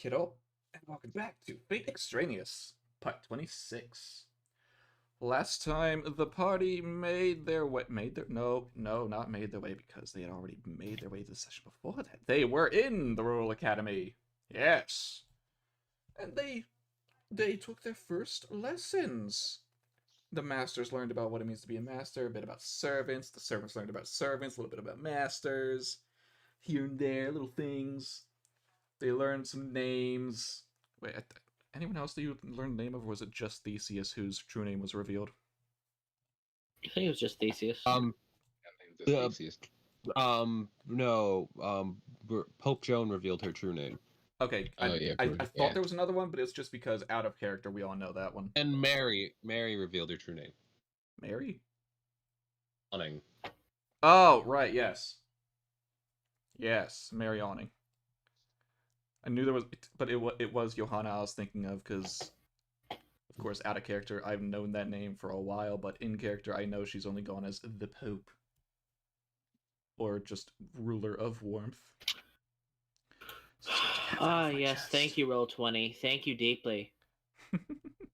Hello, and welcome back to Fate Extraneous, part 26. Last time, the party made their way... not made their way, because they had already made their way to the session before that. They were in the Royal Academy. Yes. And they took their first lessons. The masters learned about what it means to be a master, a bit about servants. The servants learned about servants, a little bit about masters. Here and there, little things. They learned some names. Wait, anyone else that you learned the name of, or was it just Theseus whose true name was revealed? I think it was just Theseus. No. Pope Joan revealed her true name. Okay, I thought there was another one, but it's just because out of character, we all know that one. And Mary revealed her true name. Mary? Awning. Oh, right, yes. Yes, Mary Awning. I knew there was, but it was Johanna I was thinking of, because, of course, out of character, I've known that name for a while, but in character, I know she's only gone as the Pope. Or just ruler of warmth. Yes, thank you, Roll20. Thank you deeply.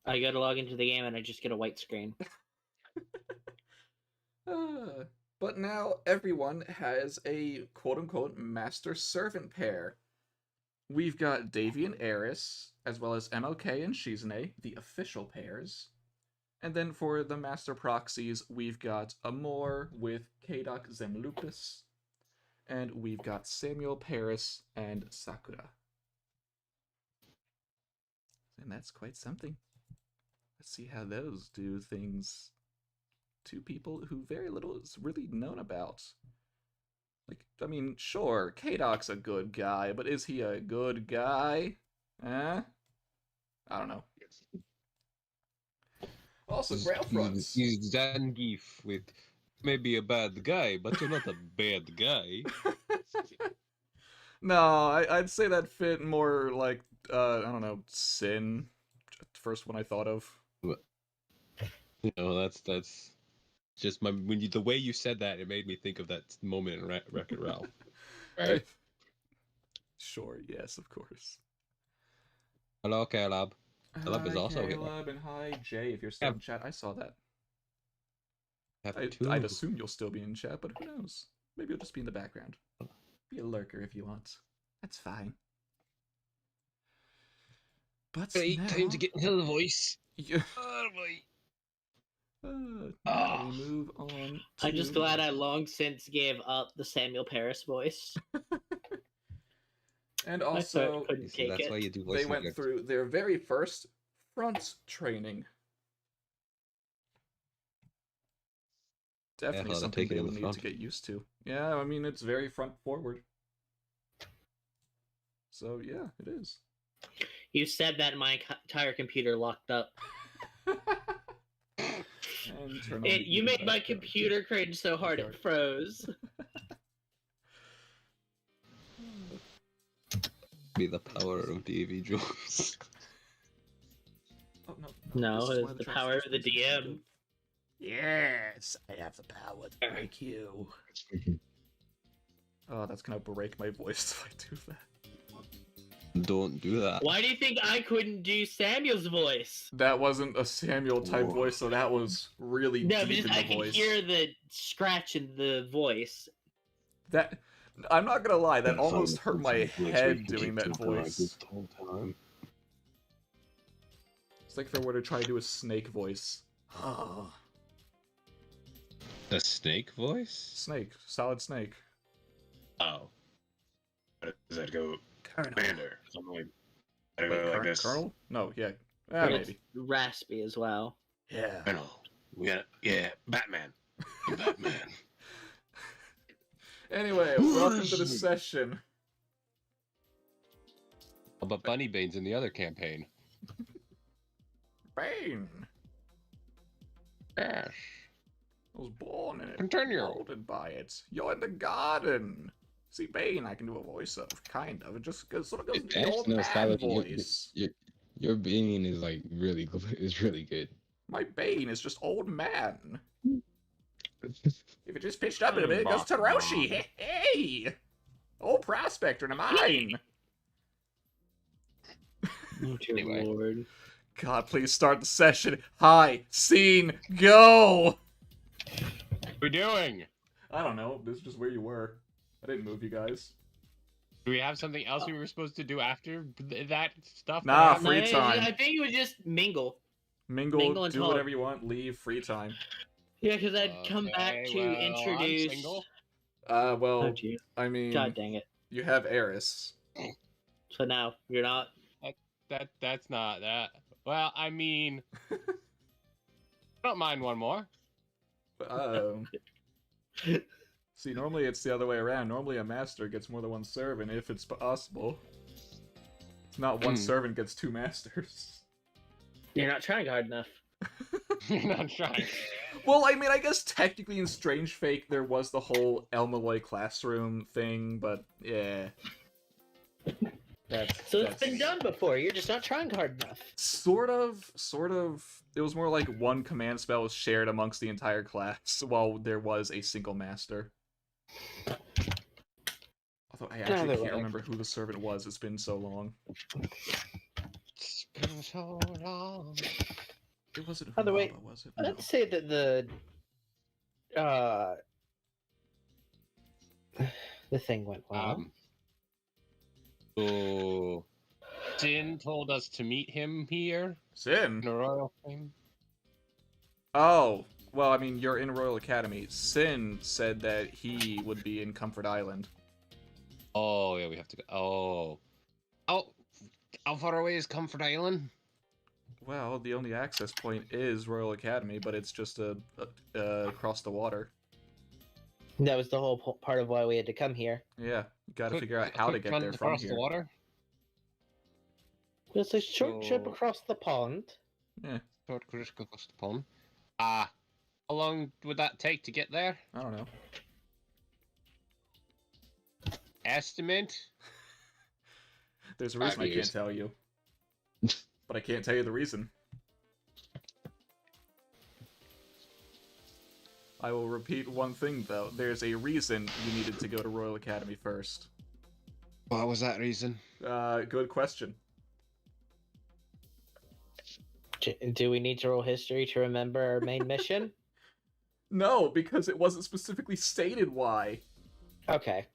I gotta log into the game and I just get a white screen. But now everyone has a quote-unquote master-servant pair. We've got Davy and Eris, as well as MLK and Shizune, the official pairs. And then for the master proxies, we've got Amor with Kadok Zemlupus. And we've got Samuel Paris and Sakura. And that's quite something. Let's see how those do things. Two people who very little is really known about. Like, I mean, sure, Kadok's a good guy, but is he a good guy? I don't know. Also, Grail Fronts. He's Zangief with maybe a bad guy, but you're not a bad guy. No, I'd say that fit more like, I don't know, Sin. First one I thought of. You know, that's just the way you said that, it made me think of that moment in Wreck-It Ralph. Right? Sure, yes, of course. Hello, Caleb. Caleb is also here. Caleb, and hi, Jay, if you're still in chat. I saw that. I'd assume you'll still be in chat, but who knows? Maybe you'll just be in the background. Be a lurker if you want. That's fine. But now... time to get into the voice. Yeah. Oh, boy. Now we move on to... I'm just glad I long since gave up the Samuel Paris voice. And also, that's why you do voice they went through their very first front training. Definitely something they will need to get used to. Yeah, I mean, it's very front forward. So, yeah, it is. You said that my entire computer locked up. You made my computer cringe so hard it froze. Be the power of Davy Jones. Oh, no, it's the power of the DM. Yes, I have the power to break you. Oh, that's gonna break my voice if I do that. Don't do that. Why do you think I couldn't do Samuel's voice? That wasn't a Samuel type voice, so that was really deep in the voice. I can hear the scratch in the voice. That, I'm not gonna lie, that almost hurt my head doing that voice. It's like if I were to try to do a snake voice. The snake voice? Snake. Solid snake. Oh. Does that go? Commander. Something like this. Colonel? No, yeah. Maybe. Raspy as well. Yeah. Colonel. Yeah, Batman. Batman. Anyway, welcome to the session. But Bunny Bane's in the other campaign. Bane. Yes. I was born in it. Continue. Molded by it. You're in the garden. See, Bane, I can do a voice of, kind of. It just sort of goes into the old man voice. Your Bane is like really good. It's really good. My Bane is just old man. If it just pitched up in a bit, it goes to Roshi. Hey! Old prospector to mine. Oh, dear Anyway. lord. God, please start the session. Hi, scene, go! What are we doing? I don't know. This is just where you were. I didn't move you guys. Do we have something else we were supposed to do after that stuff? that Nah, happened? free No, time. I think it was just mingle. Mingle, Mingle and do talk. whatever you want, leave, free time. Yeah, because I'd come back Okay, to well, introduce. I'm single. Well, Oh, dear. I mean, God dang it. you have Eris. So now you're not. That's not that. Well, I mean, I don't mind one more. See, normally it's the other way around. Normally a master gets more than one servant if it's possible. It's not one servant gets two masters. You're not trying hard enough. You're not trying. Well, I mean, I guess technically in Strange Fake there was the whole Elmaloy classroom thing, but yeah. So it's been done before. You're just not trying hard enough. Sort of. It was more like one command spell was shared amongst the entire class, while there was a single master. Although I actually Either can't way. remember who the servant was. It's been so long. It's been so long. It wasn't By the way, Humbaba, was it? No. I'd say that the thing went well. So Sin told us to meet him here Sin? in a royal flame. Oh, well, I mean, you're in Royal Academy. Sin said that he would be in Comfort Island. Oh yeah, we have to go. Oh, how far away is Comfort Island? Well, the only access point is Royal Academy, but it's just across the water. That was the whole part of why we had to come here. Yeah, you gotta figure out how to get there from across here. the water. It's a short trip So- across the pond. Yeah, Short cruise across the pond. How long would that take to get there? I don't know. Estimate? There's a reason 5 I years. can't tell you. But I can't tell you the reason. I will repeat one thing, though. There's a reason you needed to go to Royal Academy first. What was that reason? Good question. Do we need to roll history to remember our main mission? No, because it wasn't specifically stated why. Okay.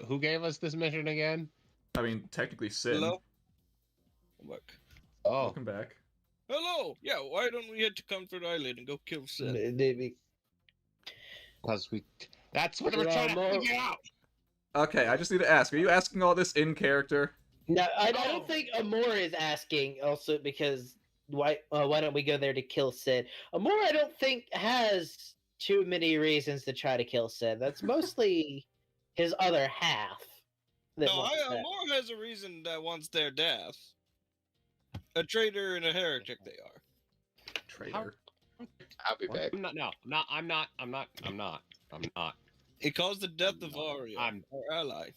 Who gave us this mission again? I mean, technically Sin. Hello? Look. Oh, Welcome back. Hello! Yeah, why don't we head to Comfort Island and go kill Sid? Maybe. because that's what we're Well, trying to more- figure out. Okay, I just need to ask, are you asking all this in character? No, I don't think Amor is asking also because why don't we go there to kill Sid? Amor, I don't think has too many reasons to try to kill Sid. That's mostly his other half. that No, wants that. Amor has a reason that wants their death. A traitor and a heretic they are. Traitor. I'll be back. I'm not. It caused the death of Arya, I'm- our ally.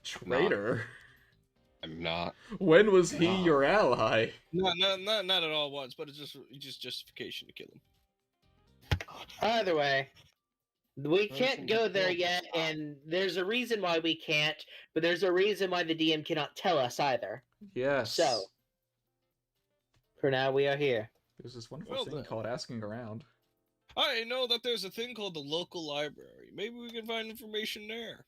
Traitor? I'm not. When was he Wow. your ally? Not at all once, but it's just justification to kill him. Either way, we Person can't go there killed yet, the and there's a reason why we can't, but there's a reason why the DM cannot tell us either. Yes. So, for now, we are here. There's this wonderful Well thing then. called asking around. I know that there's a thing called the local library. Maybe we can find information there.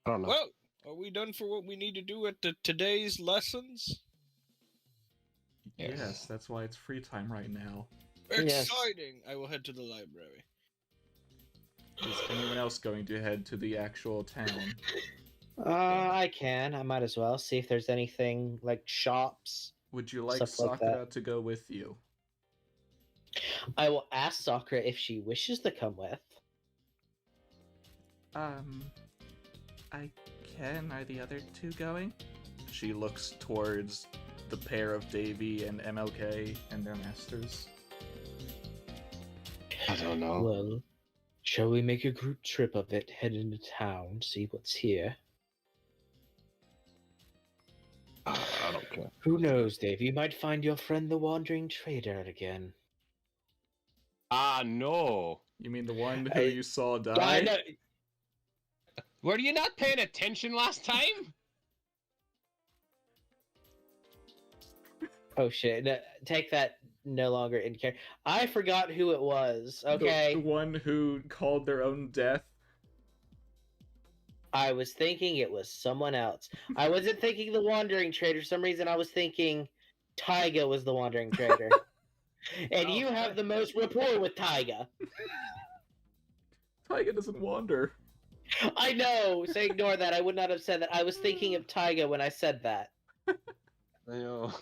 I don't know. Well, are we done for what we need to do at today's lessons? Yes, that's why it's free time right now. Yes. Exciting! I will head to the library. Is anyone else going to head to the actual town? I can. I might as well see if there's anything like shops. Would you like Stuff like Sakura that. to go with you? I will ask Sakura if she wishes to come with. I can. Are the other two going? She looks towards the pair of Davy and MLK and their masters. I don't know. Well, shall we make a group trip of it, head into town, see what's here? I don't care. Who knows, Dave? You might find your friend the wandering trader again. Ah, no. You mean the one who I- you saw I die? know. Were you not paying attention last time? Oh shit! No, take that no longer in care. I forgot who it was. The- Okay, The one who called their own death. I was thinking it was someone else. I wasn't thinking the wandering trader. For some reason, I was thinking Tyga was the wandering trader. And Oh, you have the most rapport with Tyga. Tyga doesn't wander. I know. So ignore that. I would not have said that. I was thinking of Tyga when I said that. I know.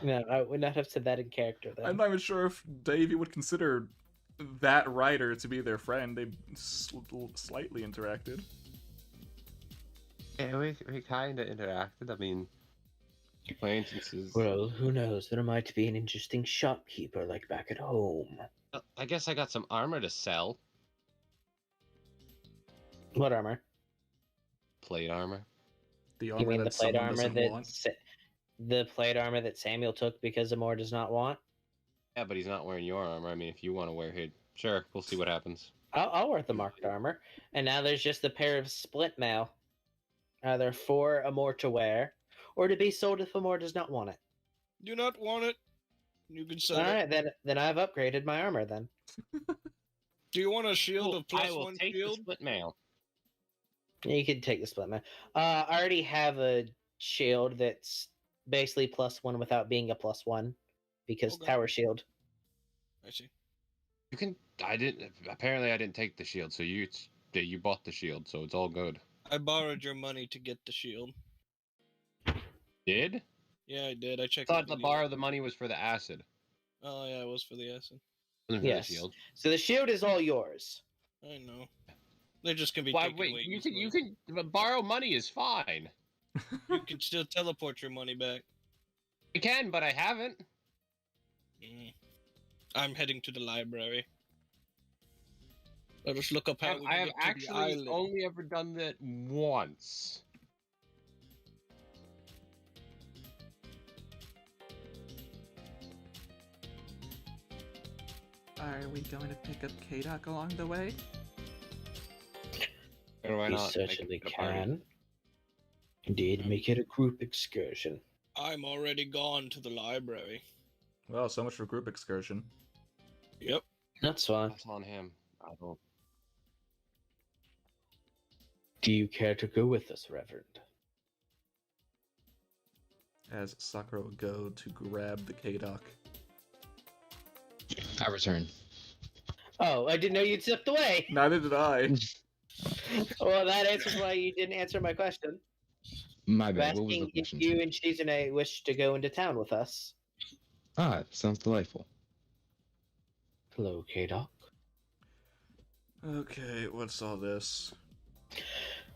No, I would not have said that in character. Then. I'm not even sure if Davey would consider that writer to be their friend. They slightly interacted. Yeah, we kind of interacted. I mean, acquaintances. Well, who knows? There might be an interesting shopkeeper like back at home. I guess I got some armor to sell. What armor? Plate armor. The You armor mean the that plate someone armor doesn't that want. the plate armor that Samuel took because Amor does not want? Yeah, but he's not wearing your armor. I mean, if you want to wear his, sure, we'll see what happens. I'll wear the marked armor. And now there's just a pair of split mail, either for Amor to wear or to be sold if Amor does not want it. Do not want it. You can sell All it. right, then I've upgraded my armor. Then Do you want a shield of I plus will one take the shield? split mail. you can take the split mail. I already have a shield that's basically +1 without being a +1 because Okay. tower shield. I see. You can. I didn't. Apparently, I didn't take the shield. So you bought the shield, so it's all good. I borrowed your money to get the shield. Did? Yeah, I did. I I checked. thought the video. borrow the money was for the acid. Oh yeah, it was for the acid. Wasn't for Yes. the shield. So the shield is all yours. I know. They're just gonna be Why? taken Wait. away. You can borrow money is fine. You can still teleport your money back. I can, but I haven't. Mm. I'm heading to the library. Let us look up how we I can have get to the actually island. only ever done that once. Are we going to pick up K-Doc along the way? Or why You not? certainly Make it a party? can. Indeed, make it a group excursion. I'm already gone to the library. Well, so much for group excursion. Yep. That's fine. That's on him. I don't. Do you care to go with us, Reverend? As Sakura would go to grab the K-Doc. I return. Oh, I didn't know you'd stepped away. Neither did I. Well, that answers why you didn't answer my question. My I'm bad. What was the asking if question? you and Shizune wish to go into town with us. Ah, sounds delightful. Hello, K-Doc. Okay, what's all this?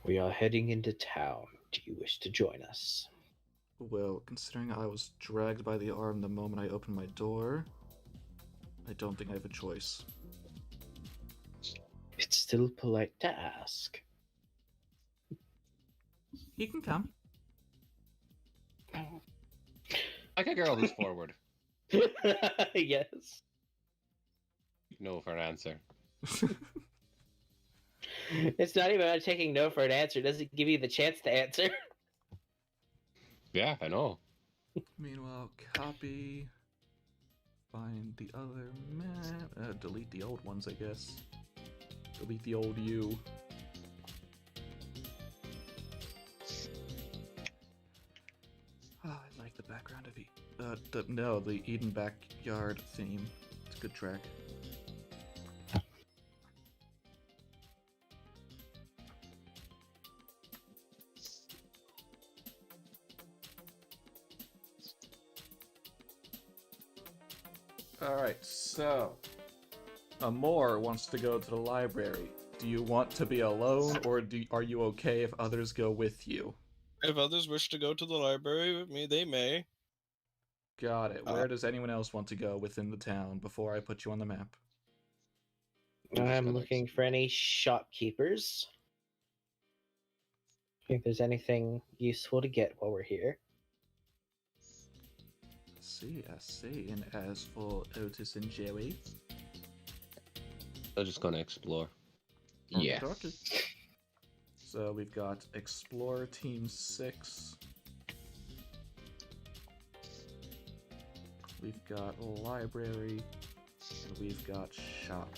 We are heading into town. Do you wish to join us? Well, considering I was dragged by the arm the moment I opened my door, I don't think I have a choice. It's still polite to ask. He can come. Like a girl who's forward. Yes. No for an answer. It's not even about taking no for an answer. It doesn't give you the chance to answer. Yeah, I know. Meanwhile, copy. Find the other map. Delete the old ones, I guess. Delete the old you. Oh, I like the background of the Eden backyard theme. It's a good track. Alright, so Amor wants to go to the library. Do you want to be alone, or are you okay if others go with you? If others wish to go to the library with me, they may. Got it. Where does anyone else want to go within the town before I put you on the map? I'm looking for any shopkeepers. If there's anything useful to get while we're here. I see. And as for Otis and Joey, I'm just gonna explore. Yeah. Okey-dokey. So we've got Explorer Team 6. We've got Library. And we've got Shop.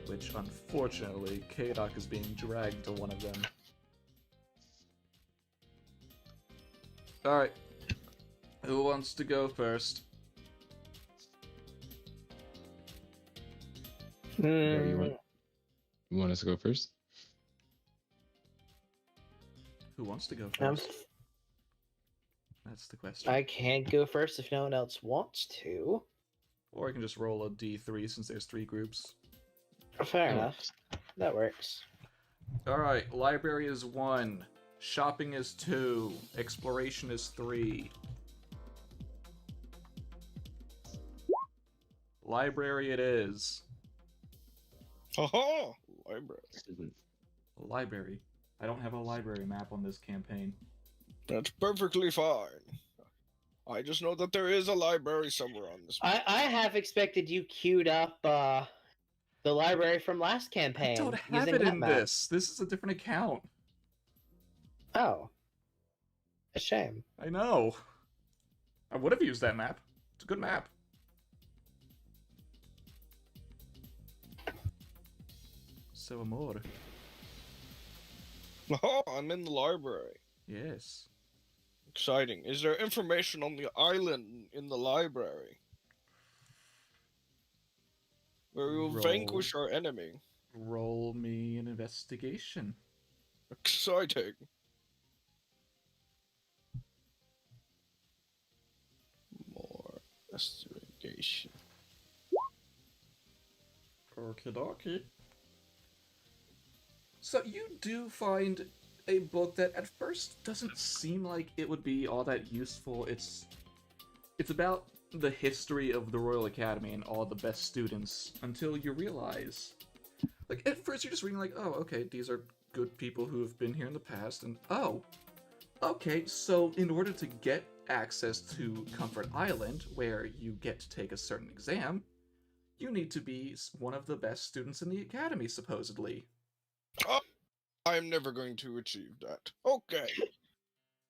Which, unfortunately, K-Doc is being dragged to one of them. Alright. Who wants to go first? Jerry, you want us to go first? Who wants to go Um, first? That's the question. I can go first if no one else wants to. Or I can just roll a d3 since there's 3 groups. Fair That enough. works. That works. Alright, Library is 1. Shopping is 2. Exploration is 3. Library it is. Haha! Library. Library. I don't have a library map on this campaign. That's perfectly fine. I just know that there is a library somewhere on this. I have expected you queued up the library from last I campaign. don't have using it that in map. this. This is a different account. Oh. A shame. I know. I would have used that map. It's a good map. So amor. Oh, I'm in the library. Yes. Exciting. Is there information on the island in the library? Where we will Roll. vanquish our enemy. Roll me an investigation. Exciting. More investigation. Okie dokie. So you do find a book that at first doesn't seem like it would be all that useful. It's about the history of the Royal Academy and all the best students until you realize, like, at first you're just reading like, oh, okay, these are good people who have been here in the past, and oh, okay, so in order to get access to Comfort Island, where you get to take a certain exam, you need to be one of the best students in the academy, supposedly. I'm never going to achieve that. Okay.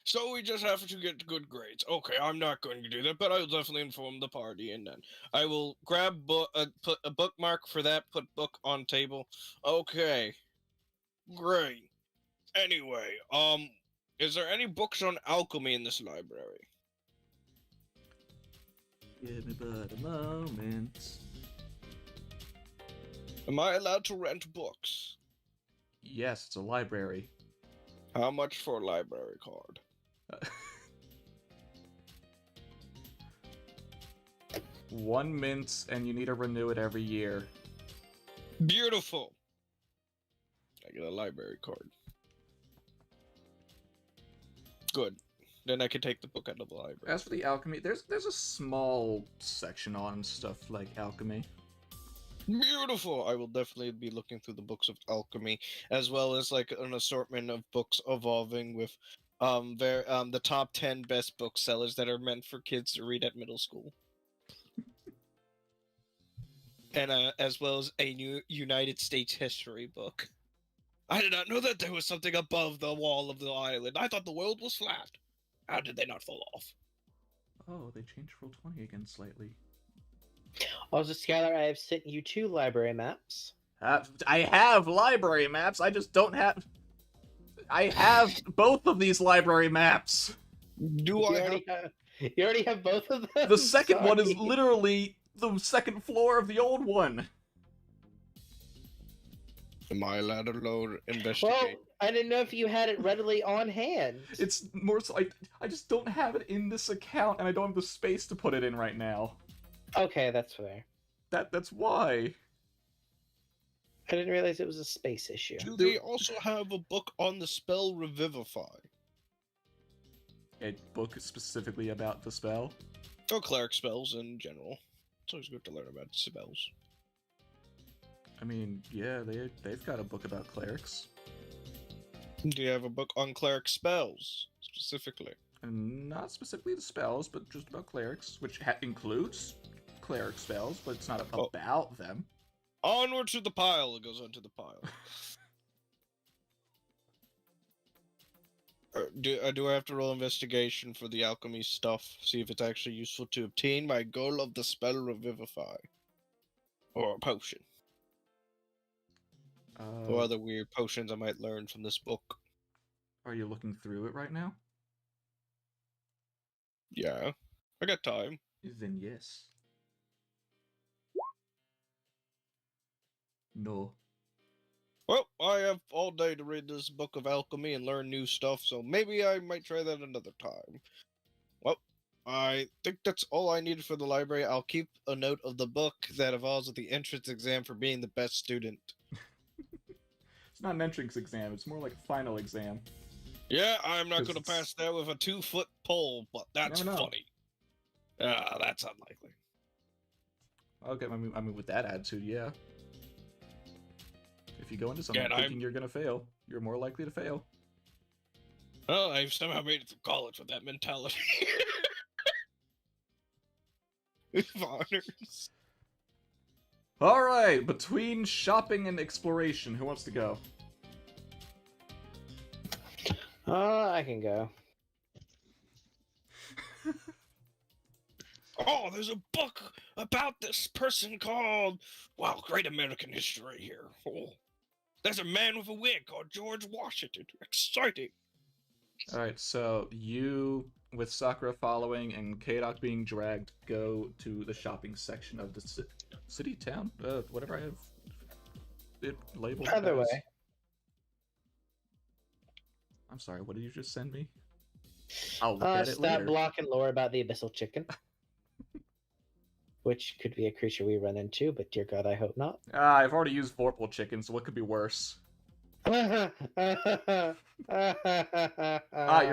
So we just have to get good grades. Okay, I'm not going to do that, but I'll definitely inform the party, and then I will grab put a bookmark for that. Put book on table. Okay, great. Anyway, is there any books on alchemy in this library? Give me but a moment. Am I allowed to rent books? Yes, it's a library. How much for a library card? 1 mint, and you need to renew it every year. Beautiful. I get a library card. Good. Then I can take the book out of the library. As for the alchemy, there's a small section on stuff like alchemy. Beautiful. I will definitely be looking through the books of alchemy, as well as like an assortment of books evolving with the top 10 best booksellers that are meant for kids to read at middle school. And as well as a new United States history book. I did not know that there was something above the wall of the island. I thought the world was flat. How did they not fall off? Oh, they changed Roll20 again slightly. Also, Skylar, I have sent you 2 library maps. I have library maps, I just don't have... I have both of these library maps! Do I have... You already have both of them? The second one is Sorry. literally the second floor of the old one! Am I allowed to load investigate? Well, I didn't know if you had it readily on hand. It's more so, I just don't have it in this account, and I don't have the space to put it in right now. Okay, that's fair. That's why. I didn't realize it was a space issue. Do they also have a book on the spell Revivify? A book specifically about the spell? Or cleric spells in general. It's always good to learn about spells. I mean, yeah, they've got a book about clerics. Do you have a book on cleric spells, specifically? And not specifically the spells, but just about clerics, which includes cleric spells, but it's not Oh. about them. Onward to the pile. It goes onto the pile. Do I have to roll investigation for the alchemy stuff? See if it's actually useful to obtain my goal of the spell Revivify. Or a potion. Or other weird potions I might learn from this book. Are you looking through it right now? Yeah. I got time. Then yes. No. Well, I have all day to read this book of alchemy and learn new stuff, so maybe I might try that another time. Well, I think that's all I needed for the library. I'll keep a note of the book that involves with the entrance exam for being the best student. It's not an entrance exam, it's more like a final exam. Yeah, I'm not 'Cause going to it's- pass that with a 2-foot pole, but that's never know. funny. That's unlikely. Okay, I mean, with that attitude, yeah. If you go into something Yeah, and thinking you're gonna fail, you're more likely to fail. Well, I've somehow made it through college with that mentality. With honors. Alright, between shopping and exploration, who wants to go? I can go. Oh, there's a book about this person called, wow, Great American History here. Oh, there's a man with a wig called George Washington. Exciting. Alright, so you, with Sakura following and Kadok being dragged, go to the shopping section of the city, town, whatever I have it labeled. Either as. way. I'm sorry, what did you just send me? I'll look at it Stat later. block and lore about the abyssal chicken. Which could be a creature we run into, but dear God, I hope not. I've already used Vorpal chicken, so what could be worse? You're You're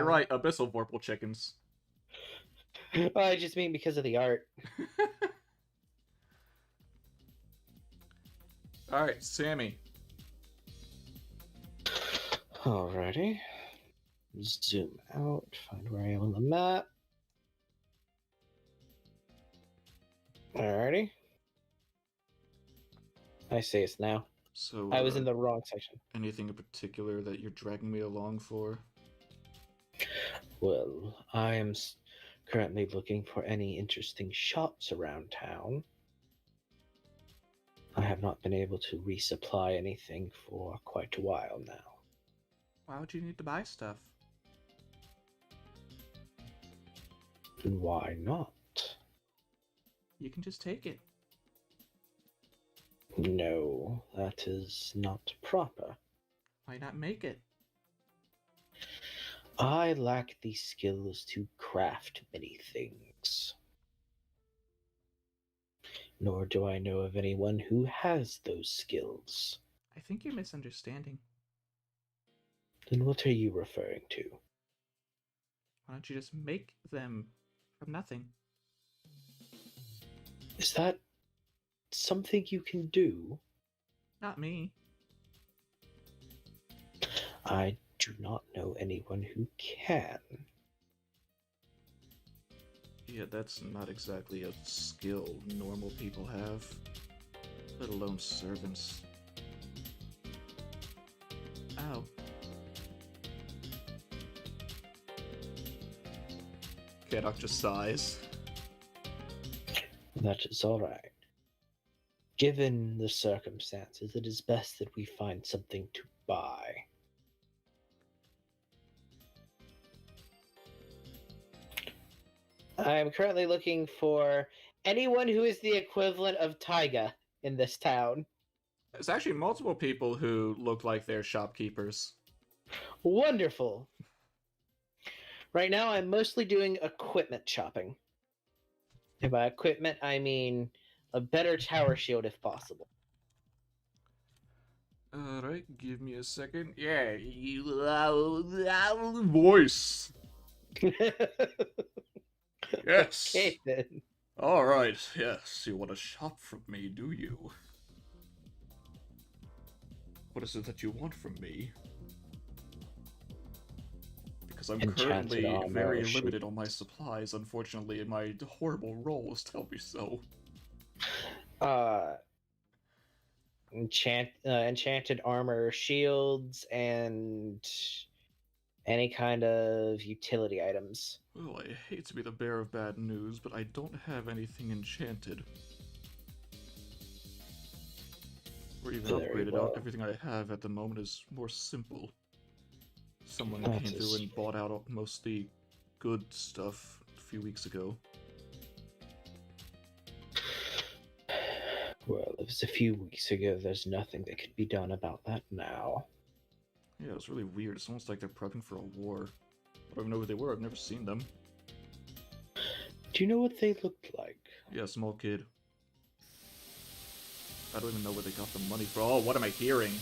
right, abyssal Vorpal chickens. Well, I just mean because of the art. Alright, Sammy. Alrighty. Zoom out, find where I am on the map. Alrighty. I see it's now. So, I was in the wrong section. anything in particular that you're dragging me along for? Well, I am currently looking for any interesting shops around town. I have not been able to resupply anything for quite a while now. Why would you need to buy stuff? And why not? You can just take it. No, that is not proper. Why not make it? I lack the skills to craft many things. Nor do I know of anyone who has those skills. I think you're misunderstanding. Then what are you referring to? Why don't you just make them from nothing? Is that something you can do? Not me. I do not know anyone who can. Yeah, that's not exactly a skill normal people have, let alone servants. Ow. Kadok just sighs. That is all right. Given the circumstances, it is best that we find something to buy. I am currently looking for anyone who is the equivalent of Taiga in this town. There's actually multiple people who look like they're shopkeepers. Wonderful. Right now, I'm mostly doing equipment shopping. And by equipment, I mean a better tower shield if possible. Alright, give me a second. Yeah, you voice. Yes. Okay, then. Alright, yes, you want to shop from me, do you? What is it that you want from me? Because I'm Enchanted currently armor, very shield. limited on my supplies, unfortunately, and my horrible rolls tell me so. Enchanted armor, shields, and any kind of utility items. Well, I hate to be the bearer of bad news, but I don't have anything enchanted. Or even Very upgraded. well. Everything I have at the moment is more simple. Someone That came through is and bought out most of the good stuff a few weeks ago. Well, it was a few weeks ago. There's nothing that could be done about that now. Yeah, it was really weird. It's almost like they're prepping for a war. I don't even know who they were. I've never seen them. Do you know what they looked like? Yeah, small kid. I don't even know where they got the money from. Oh, what am I hearing?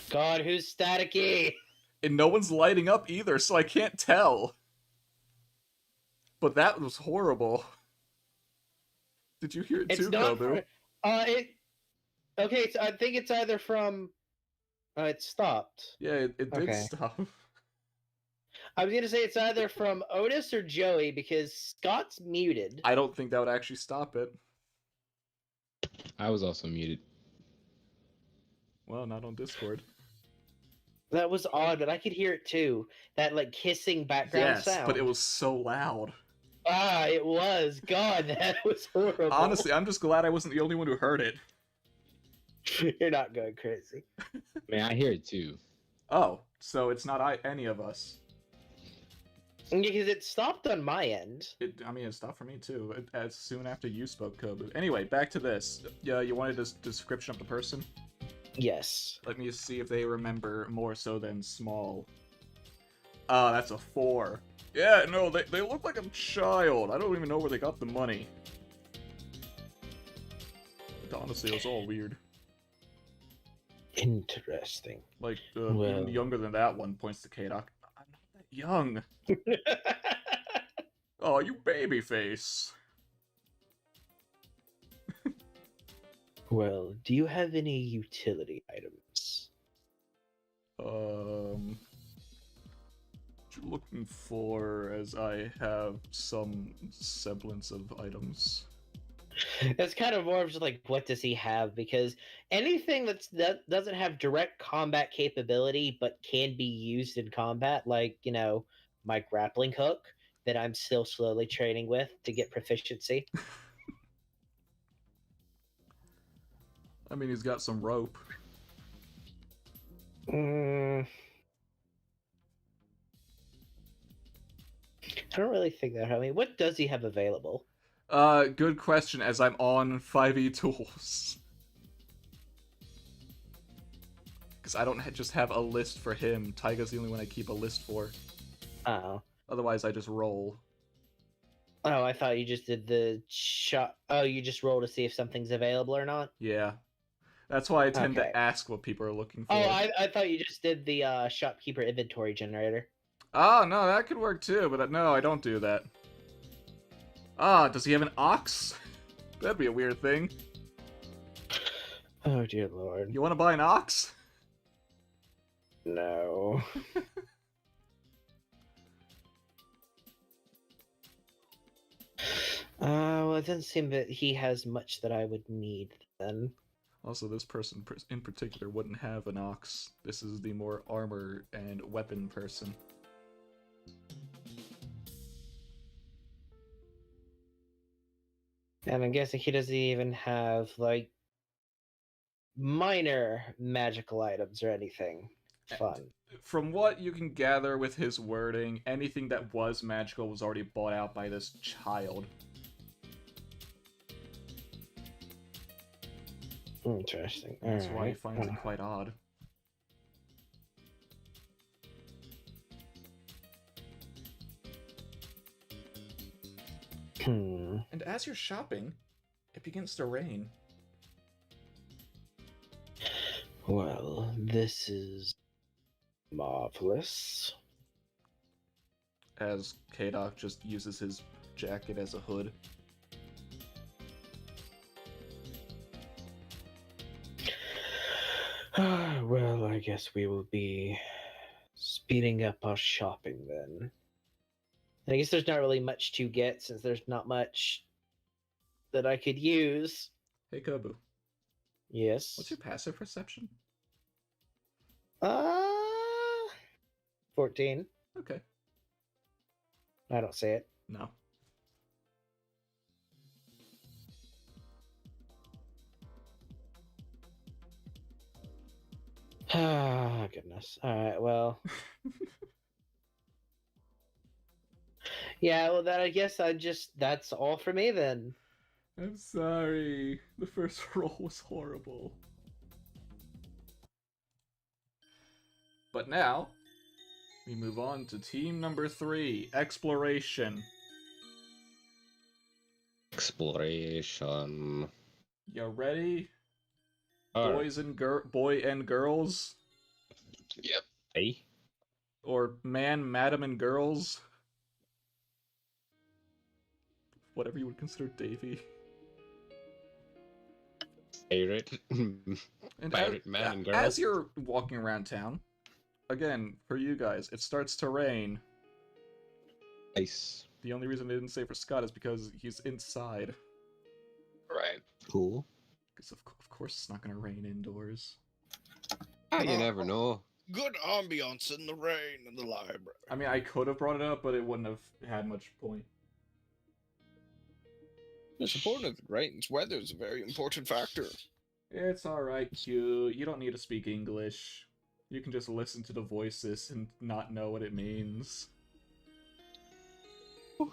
God, who's staticky? And no one's lighting up either, so I can't tell. But that was horrible. Did you hear it It's too, not. Kobu? Okay, so I think it's either from. It stopped. Yeah, it did Okay. stop. I was gonna say it's either from Otis or Joey because Scott's muted. I don't think that would actually stop it. I was also muted. Well, not on Discord. That was odd, but I could hear it too. That like hissing background Yes, sound. but it was so loud. Ah, it was. God, that was horrible. Honestly, I'm just glad I wasn't the only one who heard it. You're not going crazy. Man, I hear it too. Oh, so it's not any of us. Because it stopped on my end. I mean, it stopped for me too, as soon after you spoke, Kobu. Anyway, back to this. Yeah, you wanted a description of the person? Yes. Let me see if they remember more so than small. Ah, that's a 4. Yeah, no, they look like a child. I don't even know where they got the money. Honestly, it was all weird. Interesting. Like, Well. even younger than that one, points to K-Doc. I'm not that young. Oh, you baby face. Well, do you have any utility items? What you looking for, as I have some semblance of items. That's kind of more of just like, what does he have? Because anything that doesn't have direct combat capability but can be used in combat, like, you know, my grappling hook that I'm still slowly training with to get proficiency. I mean, he's got some rope. I don't really think that. I mean, what does he have available? Good question, as I'm on 5e tools. Because I don't just have a list for him. Taiga's the only one I keep a list for. Oh. Otherwise, I just roll. Oh, I thought you just did the shot. Oh, you just roll to see if something's available or not? Yeah. That's why I tend Okay. to ask what people are looking for. Oh, I thought you just did the shopkeeper inventory generator. Oh, no, that could work too, but no, I don't do that. Ah, does he have an ox? That'd be a weird thing. Oh, dear lord. You want to buy an ox? No. Well, it doesn't seem that he has much that I would need then. Also, this person in particular wouldn't have an ox. This is the more armor and weapon person. And I'm guessing he doesn't even have, like, minor magical items or anything fun. From what you can gather with his wording, anything that was magical was already bought out by this child. Interesting. That's why he Alright. finds it quite odd. And as you're shopping, it begins to rain. Well, this is marvelous. As K-Doc just uses his jacket as a hood. Well, I guess we will be Beating up our shopping then. And I guess there's not really much to get since there's not much that I could use. Hey, Kobu. Yes. What's your passive perception? 14. Okay. I don't say it. No. Ah, goodness. Alright, well. Yeah, well, then I guess that's all for me then. I'm sorry. The first roll was horrible. But now, we move on to team number 3, Exploration. Exploration. You ready? Alright. Boy and girls? Yep. Hey. Or man, madam, and girls? Whatever you would consider Davy. Pirate. And Pirate man and girl. As you're walking around town, again, for you guys, it starts to rain. Nice. The only reason they didn't say for Scott is because he's inside. Right. Cool. Because of course it's not going to rain indoors. You never know. Good ambiance in the rain in the library. I mean, I could have brought it up, but it wouldn't have had much point. It's important that it rains. Weather is a very important factor. It's alright, Q. You don't need to speak English. You can just listen to the voices and not know what it means. But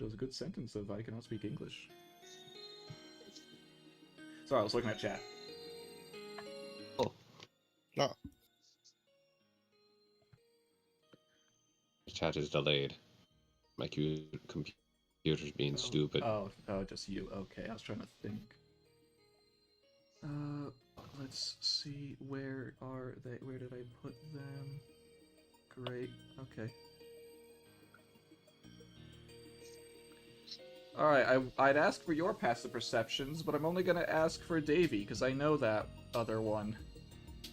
it was a good sentence of I cannot speak English. Sorry, I was looking at chat. Oh. No. The chat is delayed. My computer's being stupid. Oh, just you. Okay, I was trying to think. Let's see. Where are they? Where did I put them? Great. Okay. Alright, I'd ask for your passive perceptions, but I'm only gonna ask for Davy, because I know that other one.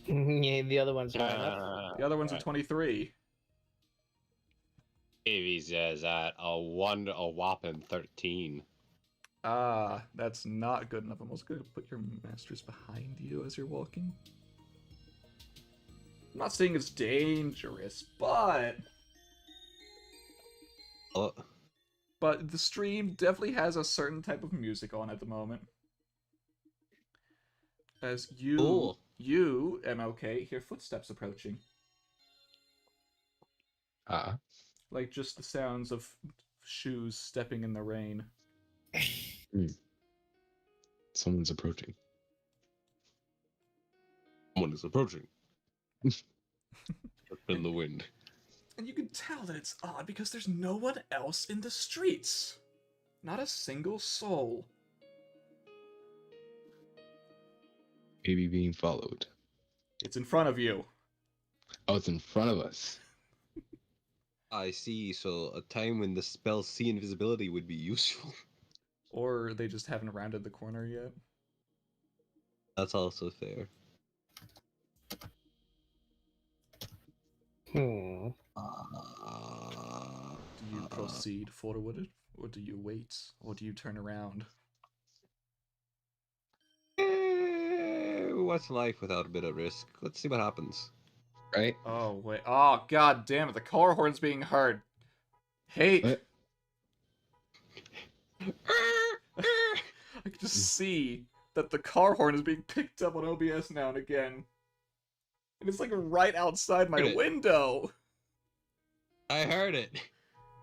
Yeah, the other one's high enough. The other one's a 23. Davies is at a whopping 13. Ah, that's not good enough. I'm also gonna put your masters behind you as you're walking. I'm not saying it's dangerous, but... Oh. But the stream definitely has a certain type of music on at the moment. As you, MLK, hear footsteps approaching. Like just the sounds of shoes stepping in the rain. Someone's approaching. Someone is approaching. In the wind. And you can tell that it's odd because there's no one else in the streets. Not a single soul. Maybe being followed. It's in front of you. Oh, it's in front of us. I see, so a time when the spell See Invisibility would be useful. Or they just haven't rounded the corner yet. That's also fair. Do you proceed forward, or do you wait, or do you turn around? What's life without a bit of risk? Let's see what happens. Right? Oh, wait. Oh, god damn it. The car horn's being heard. Hate. What? I can just see that the car horn is being picked up on OBS now and again. And it's like right outside my window. I heard it.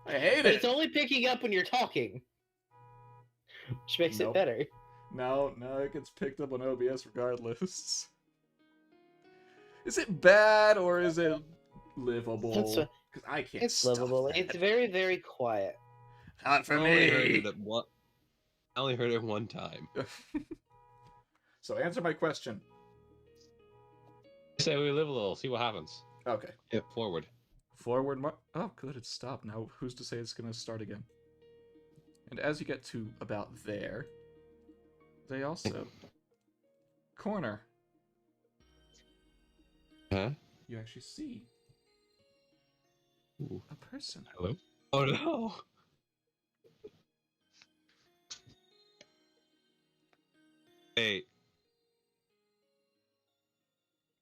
I hate But it. it's only picking up when you're talking. Which makes it better. No, it gets picked up on OBS regardless. Is it bad or is it livable? Because I can't It's stop livable. that. It's very, very quiet. Not for I only heard me. it I only heard it one time. So answer my question. Say we live a little, see what happens. Okay. Yep. Forward. Forward oh, good, it's stopped. Now, who's to say it's going to start again? And as you get to about there, they also... Corner. Huh? You actually see Ooh. a person. Hello? Oh no! Hey,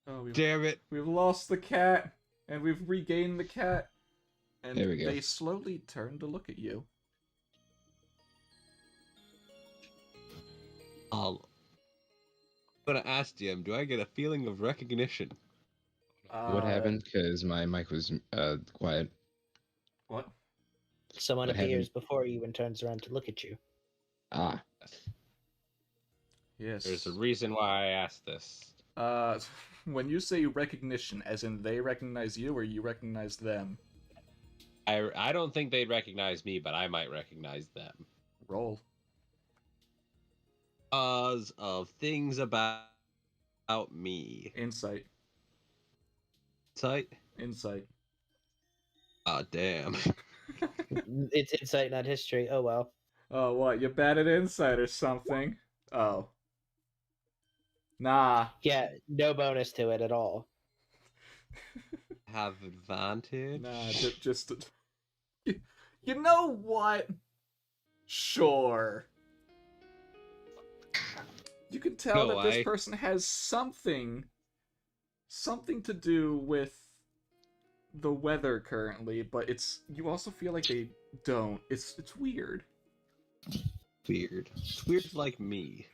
Oh, damn it! we've lost the cat, and we've regained the cat, and There we go. they slowly turn to look at you. I'm gonna ask DM, do I get a feeling of recognition? What happened? Because my mic was quiet. What? Someone What happened? appears before you and turns around to look at you. Ah, Yes. There's a reason why I asked this. When you say recognition, as in they recognize you or you recognize them? I don't think they'd recognize me, but I might recognize them. Roll. Because of things about me. Insight. Sight? Insight. Oh, damn. It's insight, not history. Oh well. Oh, what? You're bad at insight or something? Oh. Nah. Yeah, no bonus to it at all. Have advantage? Nah, just... You know what? Sure. You can tell No, that this person has something to do with the weather currently, but you also feel like they don't. It's weird. Weird. It's weird like me.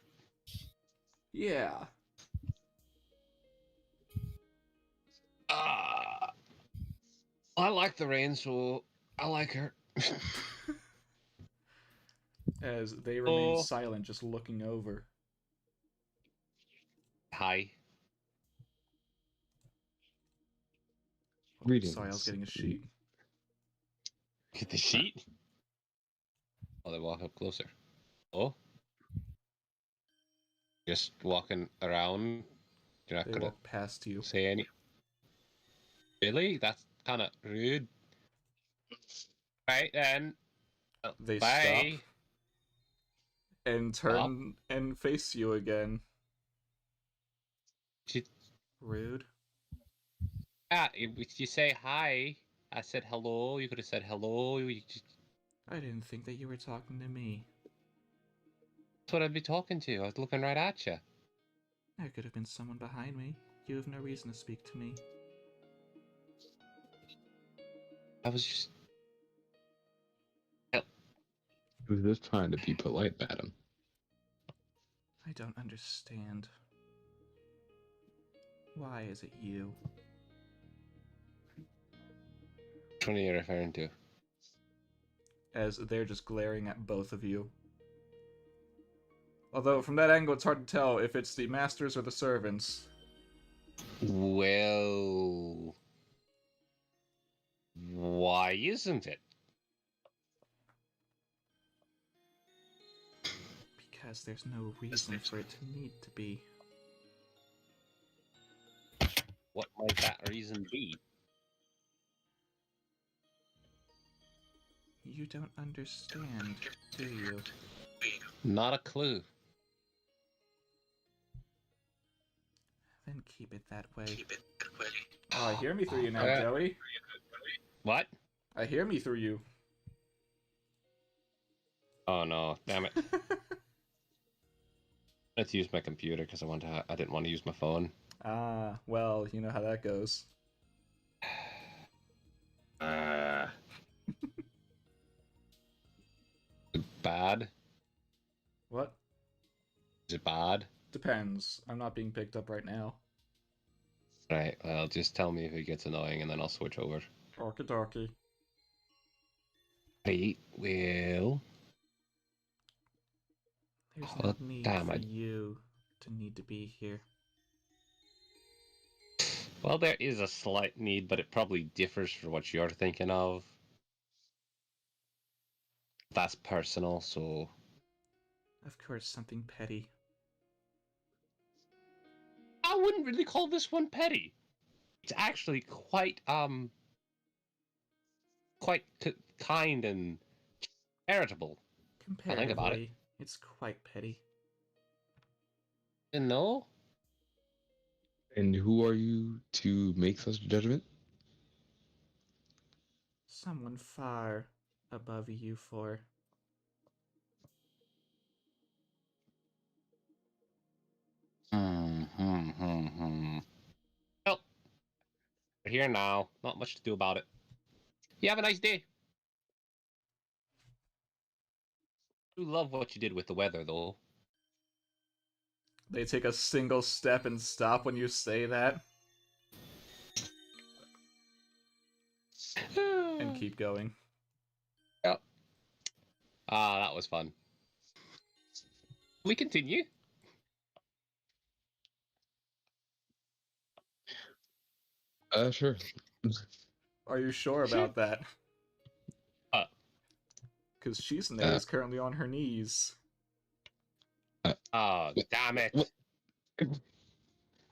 Yeah. I like the rain, so I like her. As they remain Oh. silent, just looking over. Hi. Oh, Greetings. sorry, I was getting a sheet. Get the sheet? Oh, they walk up closer. Oh? Just walking around. You're not They gonna walk past you. say any. Really? That's kind of rude. Right then. They Bye. stop and turn and face you again. She, Rude. if you say hi, I said hello. You could have said hello. I didn't think that you were talking to me. That's what I'd be talking to. I was looking right at you. There could have been someone behind me. You have no reason to speak to me. I was just. who's this trying to be polite, madam? I don't understand. Why is it you? Which one are you referring to? As they're just glaring at both of you. Although, from that angle, it's hard to tell if it's the masters or the servants. Well. Why isn't it? Because there's no reason for it to need to be. What might that reason be? You don't understand, do you? Not a clue. Then keep it that way. Oh, I hear me through you now, Yeah. Joey. What? I hear me through you. Oh no! Damn it! I had to use my computer because I didn't want to use my phone. Ah, well, you know how that goes. Bad? What? Is it bad? Depends. I'm not being picked up right now. Right. Well, just tell me if it gets annoying, and then I'll switch over. Okie dokie. Right. Well. There's Oh, no need damn for it. you to need to be here. Well, there is a slight need, but it probably differs for what you're thinking of. That's personal, so Of course, something petty. I wouldn't really call this one petty. It's actually kind and charitable. I think about it. Comparatively, it's quite petty. No? And who are you to make such a judgment? Someone far above you four. Well, we're here now. Not much to do about it. You have a nice day. I do love what you did with the weather, though. They take a single step and stop when you say that, and keep going. Yep. Ah, that was fun. We continue. Sure. Are you sure about that? Uh. Because Shizune is currently on her knees. Oh, damn it. What?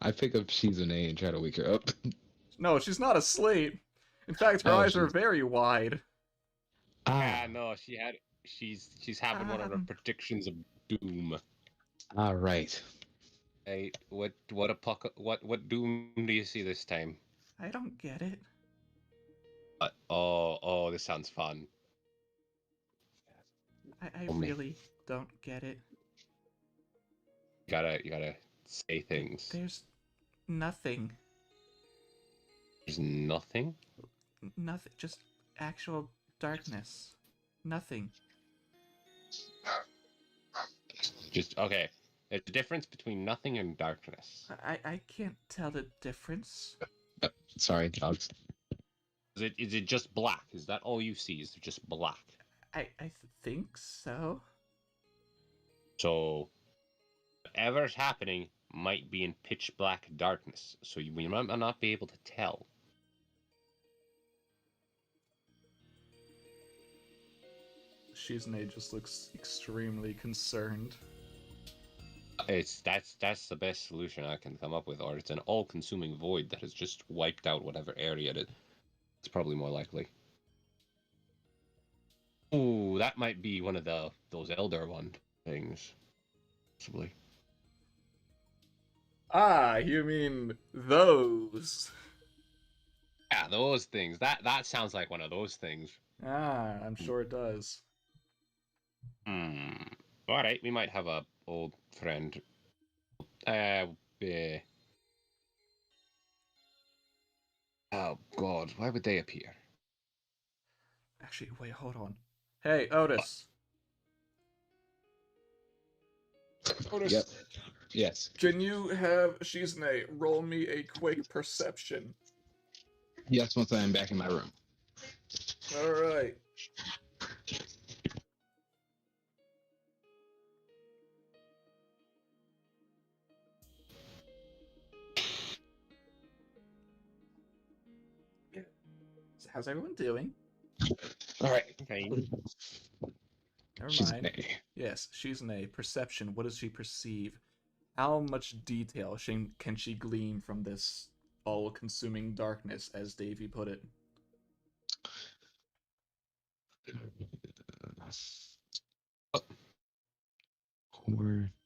I pick up Shizune and try to wake her up. No, she's not asleep. In fact, her Oh, eyes are she's- very wide. Yeah, no, she's having one of her Um. predictions of doom. All right. Hey, what doom do you see this time? I don't get it. Oh, this sounds fun. I Oh, man. really don't get it. You gotta say things. There's nothing. There's nothing. Nothing. Just actual darkness. Nothing. Just okay. There's a difference between nothing and darkness. I can't tell the difference. Sorry, dogs. Is it just black? Is that all you see? Is it just black? I think so. So whatever's happening might be in pitch black darkness. So we might not be able to tell. Shizune just looks extremely concerned. That's the best solution I can come up with, or it's an all-consuming void that has just wiped out whatever area it is. It's probably more likely. Ooh, that might be one of those Elder One things. Possibly. Ah, you mean those? Yeah, those things. That sounds like one of those things. Ah, I'm sure it does. Alright, we might have a old friend. Oh god, why would they appear? Actually, wait, hold on. Hey, Otis. Otis, Yep. Yes. can you have Shizune roll me a quick perception? Yes, once I am back in my room. Alright. So how's everyone doing? All right. Okay. Never She's mind. an A. Yes, Shizune. Perception. What does she perceive? How much detail can she glean from this all-consuming darkness, as Davy put it? Or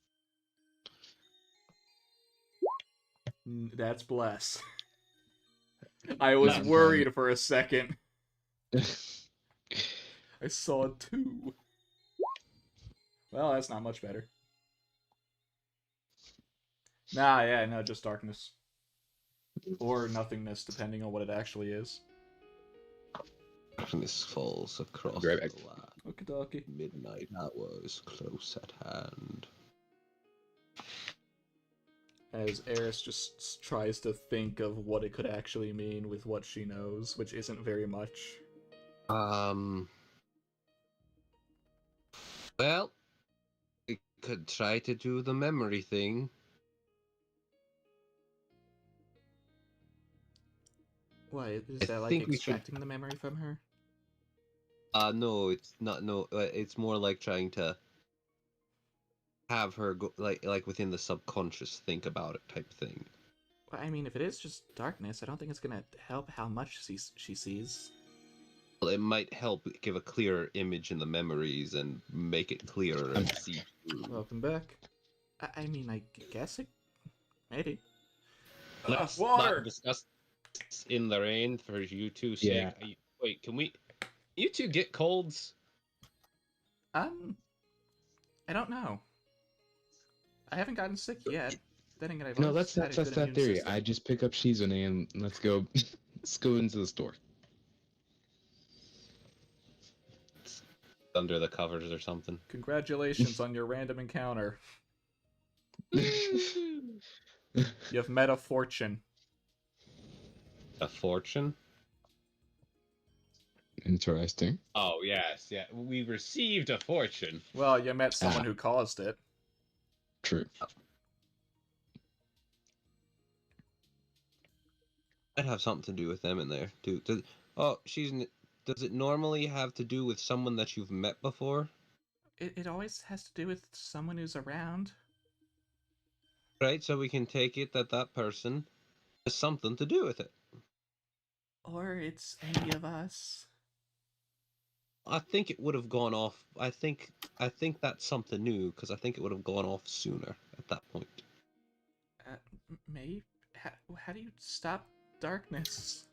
That's bless. I was Not worried for a second. I saw 2. Well, that's not much better. Nah, yeah, no, just darkness. Or nothingness, depending on what it actually is. Darkness falls across Right back. the land. Okie dokie. Midnight hours close at hand. As Eris just tries to think of what it could actually mean with what she knows, which isn't very much. Well, we could try to do the memory thing. What, is I that like think we should- extracting the memory from her? No, it's not. No, it's more like trying to have her go like within the subconscious think about it type thing. Well, I mean, if it is just darkness, I don't think it's gonna help how much she sees. Well, it might help give a clearer image in the memories and make it clearer and see through. Welcome back. I mean, I guess it... Maybe. Let's Water! not discuss this in the rain for you two Yeah. sake. Wait, can we? You two get colds? I don't know. I haven't gotten sick yet. Then again, I've No, always let's had a test good that immune theory. system. I just pick up Shizune and let's go. Let's go into the store. Under the covers or something. Congratulations on your random encounter. You've met a fortune. A fortune? Interesting. Oh yes, yeah. We received a fortune. Well, you met someone Ah. who caused it. True. Might have something to do with them in there too. Does it normally have to do with someone that you've met before? It always has to do with someone who's around. Right, so we can take it that that person has something to do with it. Or it's any of us. I think it would have gone off. I think that's something new because I think it would have gone off sooner at that point. Maybe? How do you stop darkness?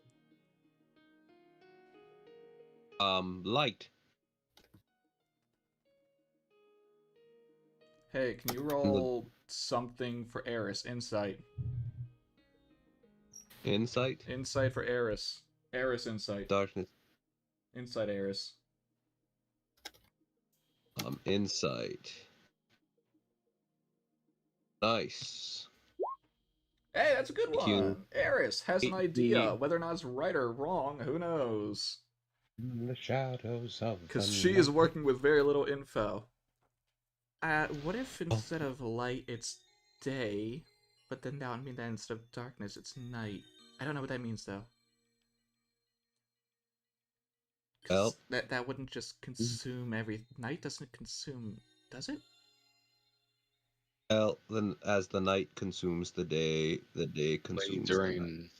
Light. Hey, can you roll something for Eris? Insight. Insight. Insight for Eris. Eris insight. Darkness. Insight Eris. Insight. Nice. Hey, that's a good Thank you. one. Eris has an The- idea. Whether or not it's right or wrong, who knows? In the shadows of Because the she night. is working with very little info. What if instead of light it's day, but then that would mean that instead of darkness it's night? I don't know what that means though. 'Cause Well, that wouldn't just consume every night. Doesn't consume, does it? Well, then as the night consumes the day consumes the night. During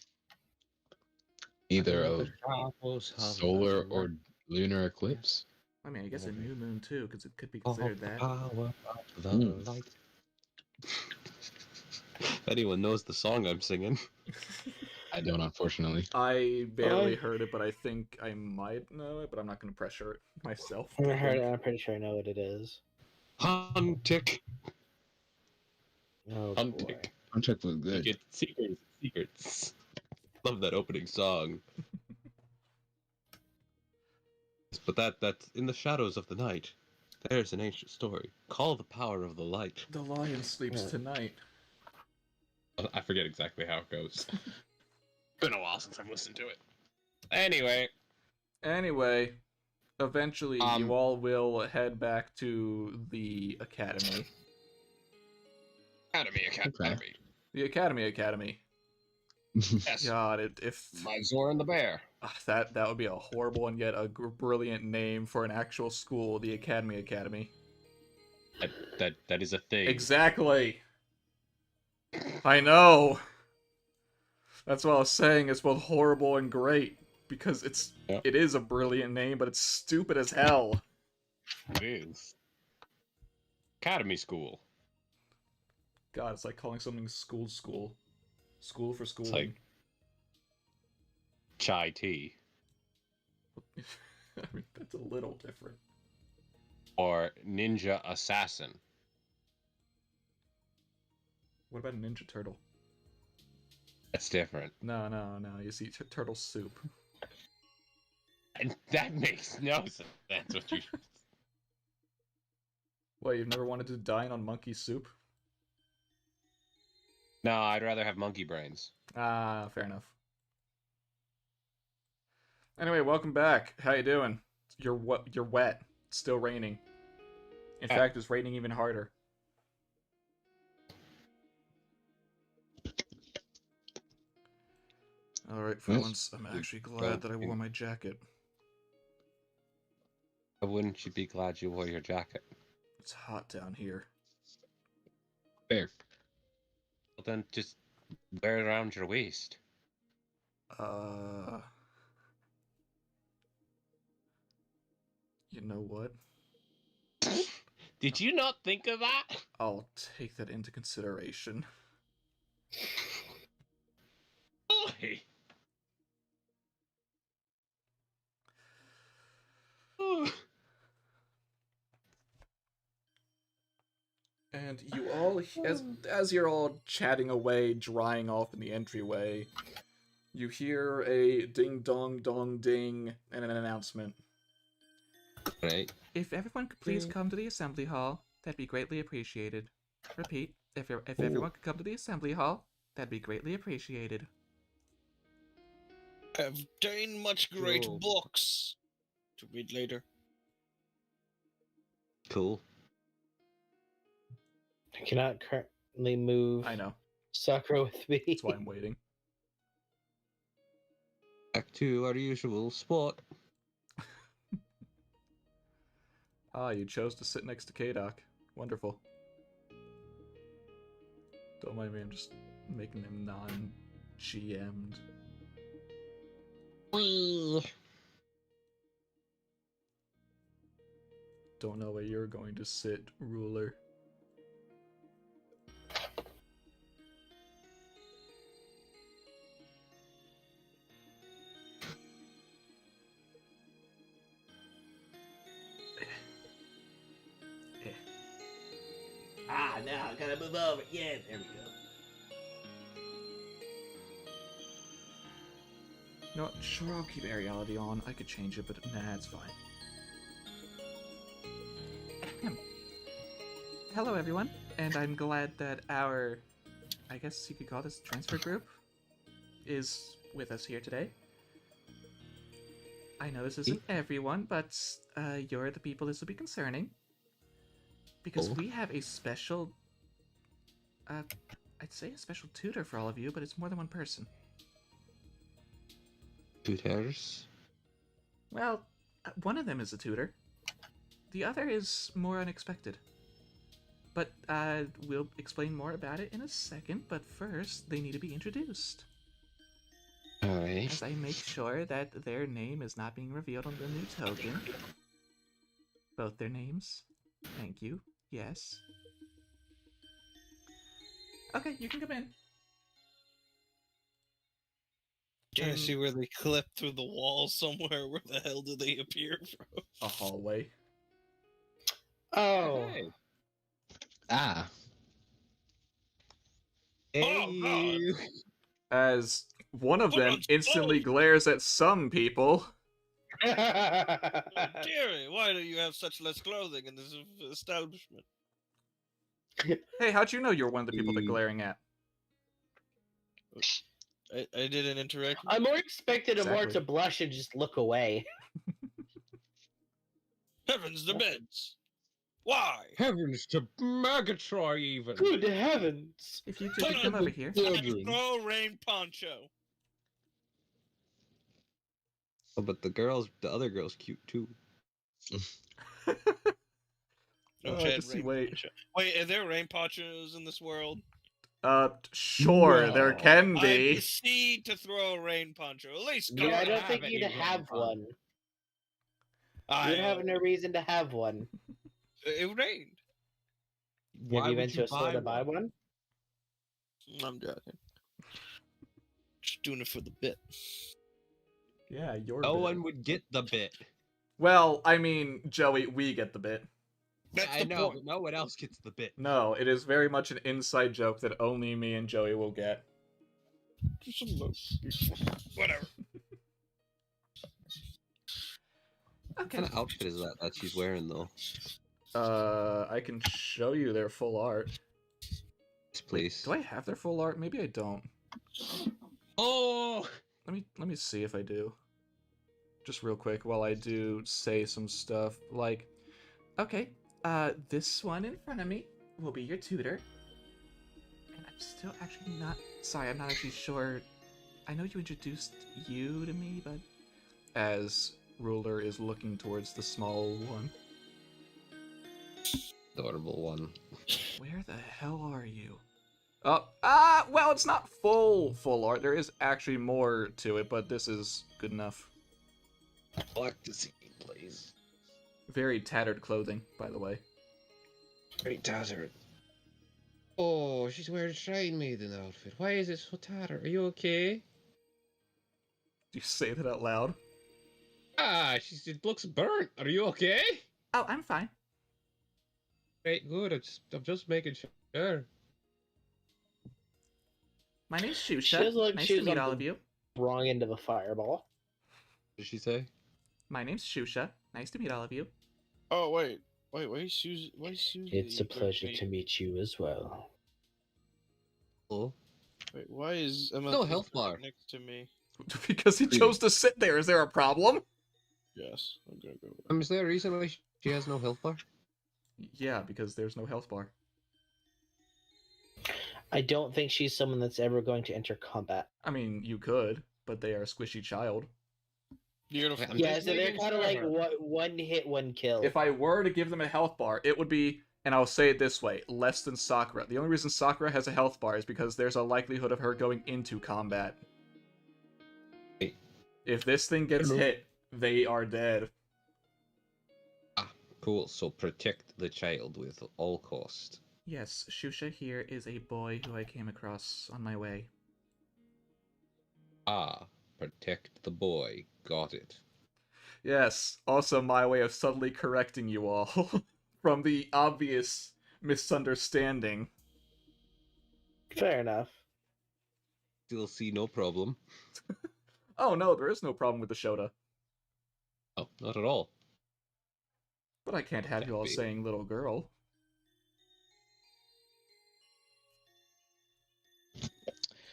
either In a the shadows of solar the or night. lunar eclipse. I mean, I guess a new moon too, because it could be Of considered the that. power of the Mm. light. If anyone knows the song I'm singing. I don't, unfortunately. I barely heard it, but I think I might know it, but I'm not going to pressure it myself. I to heard it. think. I'm pretty sure I know what it is. Huntic. Oh boy. Huntic. Contract was You good. get secrets. Love that opening song. But that's in the shadows of the night. There's an ancient story. Call the power of the light. The lion sleeps tonight. I forget exactly how it goes. Been a while since I've listened to it. Anyway, Eventually you all will head back to the academy. Academy. The Academy. Yes. God, if My Zora and the Bear. that would be a horrible and yet a brilliant name for an actual school, the Academy. That is a thing. Exactly. I know. That's what I was saying. It's both horrible and great because it is a brilliant name, but it's stupid as hell. It is. Academy School. God, it's like calling something school. School for schooling. It's like chai tea. I mean, that's a little different. Or Ninja Assassin. What about a Ninja Turtle? That's different. No. You see, turtle soup. And that makes no sense. That's what you. What, you've never wanted to dine on monkey soup? No, I'd rather have monkey brains. Ah, fair enough. Anyway, welcome back. How you doing? You're wet. It's still raining. In fact, it's raining even harder. Alright, for Yes. once, I'm actually glad that I wore my jacket. Wouldn't you be glad you wore your jacket? It's hot down here. Fair. Well, then just wear it around your waist. You know what? Did you not think of that? I'll take that into consideration. And you all, as you're all chatting away, drying off in the entryway, you hear a ding dong dong ding and an announcement. Right. If everyone could please Ding. come to the assembly hall, that'd be greatly appreciated. Repeat, if everyone could come to the assembly hall, that'd be greatly appreciated. Have obtained much great Cool. books to read later. Cool. I cannot currently move I know. Sakura with me. That's why I'm waiting. Back to our usual spot. Ah, you chose to sit next to K-Doc. Wonderful. Don't mind me, I'm just making them non-GM'd. Don't know where you're going to sit, ruler. Ah, now I gotta move over. Yeah, there we go. No, sure, I'll keep Aeriality on. I could change it, but nah, it's fine. Ahem. Hello, everyone, and I'm glad that our, I guess you could call this transfer group, is with us here today. I know this isn't everyone, but you're the people this will be concerning. Because Oh. we have a special, I'd say a special tutor for all of you, but it's more than one person. Tutors. Well, one of them is a tutor. The other is more unexpected. But we'll explain more about it in a second, but first, they need to be introduced. Alright. As I make sure that their name is not being revealed on the new token. Both their names. Thank you. Yes. Okay, you can come in. Trying to see where they clip through the wall somewhere. Where the hell do they appear from? A hallway. Oh. Hey. Ah. Oh, God. As one of Put them on instantly clothes. glares at some people. Oh, dearie, why do you have such less clothing in this establishment? Hey, how'd you know you were one of the people they're Mm. glaring at? I didn't interact. I more expected Amor Exactly. to blush and just look away. Heavens, the beds. Why? Heavens to Murgatroyd even. Good heavens! If you two Put could come on over here. Children. Throw rain poncho. Oh, but the other girl's cute too. Okay, just rain wait. poncho. Wait, are there rain ponchos in this world? Sure, there No. can I be. proceed to throw a rain poncho. At least go Yeah, I don't don't ahead. think have you'd any have rain one. I, You'd have no reason to have one. It rained. Have you been to a store to buy one? I'm joking. Just doing it for the bit. Yeah, your No bit. one would get the bit. Well, I mean, Joey, we get the bit. That's I the know, point. but no one else gets the bit. No, it is very much an inside joke that only me and Joey will get. Whatever. What Okay. kind of outfit is that she's wearing though? I can show you their full art. Yes, please. Do I have their full art? Maybe I don't. Oh! Let me see if I do. Just real quick while I do say some stuff like, okay, this one in front of me will be your tutor. And I'm still actually not, sorry, I'm not actually sure. I know you introduced you to me, but as Ruler is looking towards the small one. Adorable one. Where the hell are you? Oh, well, it's not full art. There is actually more to it, but this is good enough. I like to see, please. Very tattered clothing, by the way. Very tattered. Oh, she's wearing a Shrine Maiden outfit. Why is it so tattered? Are you okay? Do you say that out loud? Ah, it looks burnt. Are you okay? Oh, I'm fine. Great, good. I'm just making sure. My name's She Shusha. doesn't look like Nice she to was meet on all the of you. wrong end of a fireball. What did she say? My name's Shusha. Nice to meet all of you. Oh wait, why is Susie? Why is Susie? It's a pleasure to meet you as well. Oh, Wait, why is Emma No health bar. next to me? Because he chose to sit there. Is there a problem? Yes, I'm gonna go. is there a reason why she has no health bar? Yeah, because there's no health bar. I don't think she's someone that's ever going to enter combat. I mean, you could, but they are a squishy child. Beautiful. I'm Yeah, just so they're making kind of like sure. one hit, one kill. If I were to give them a health bar, it would be, and I'll say it this way, less than Sakura. The only reason Sakura has a health bar is because there's a likelihood of her going into combat. Wait. If this thing gets hit, they are dead. Cool. So protect the child with all cost. Yes, Shusha here is a boy who I came across on my way. Protect the boy. Got it. Yes, also my way of subtly correcting you all from the obvious misunderstanding. Fair enough. Still see no problem. Oh no, there is no problem with the Shota. Oh, not at all. But I can't have you all Baby. saying little girl.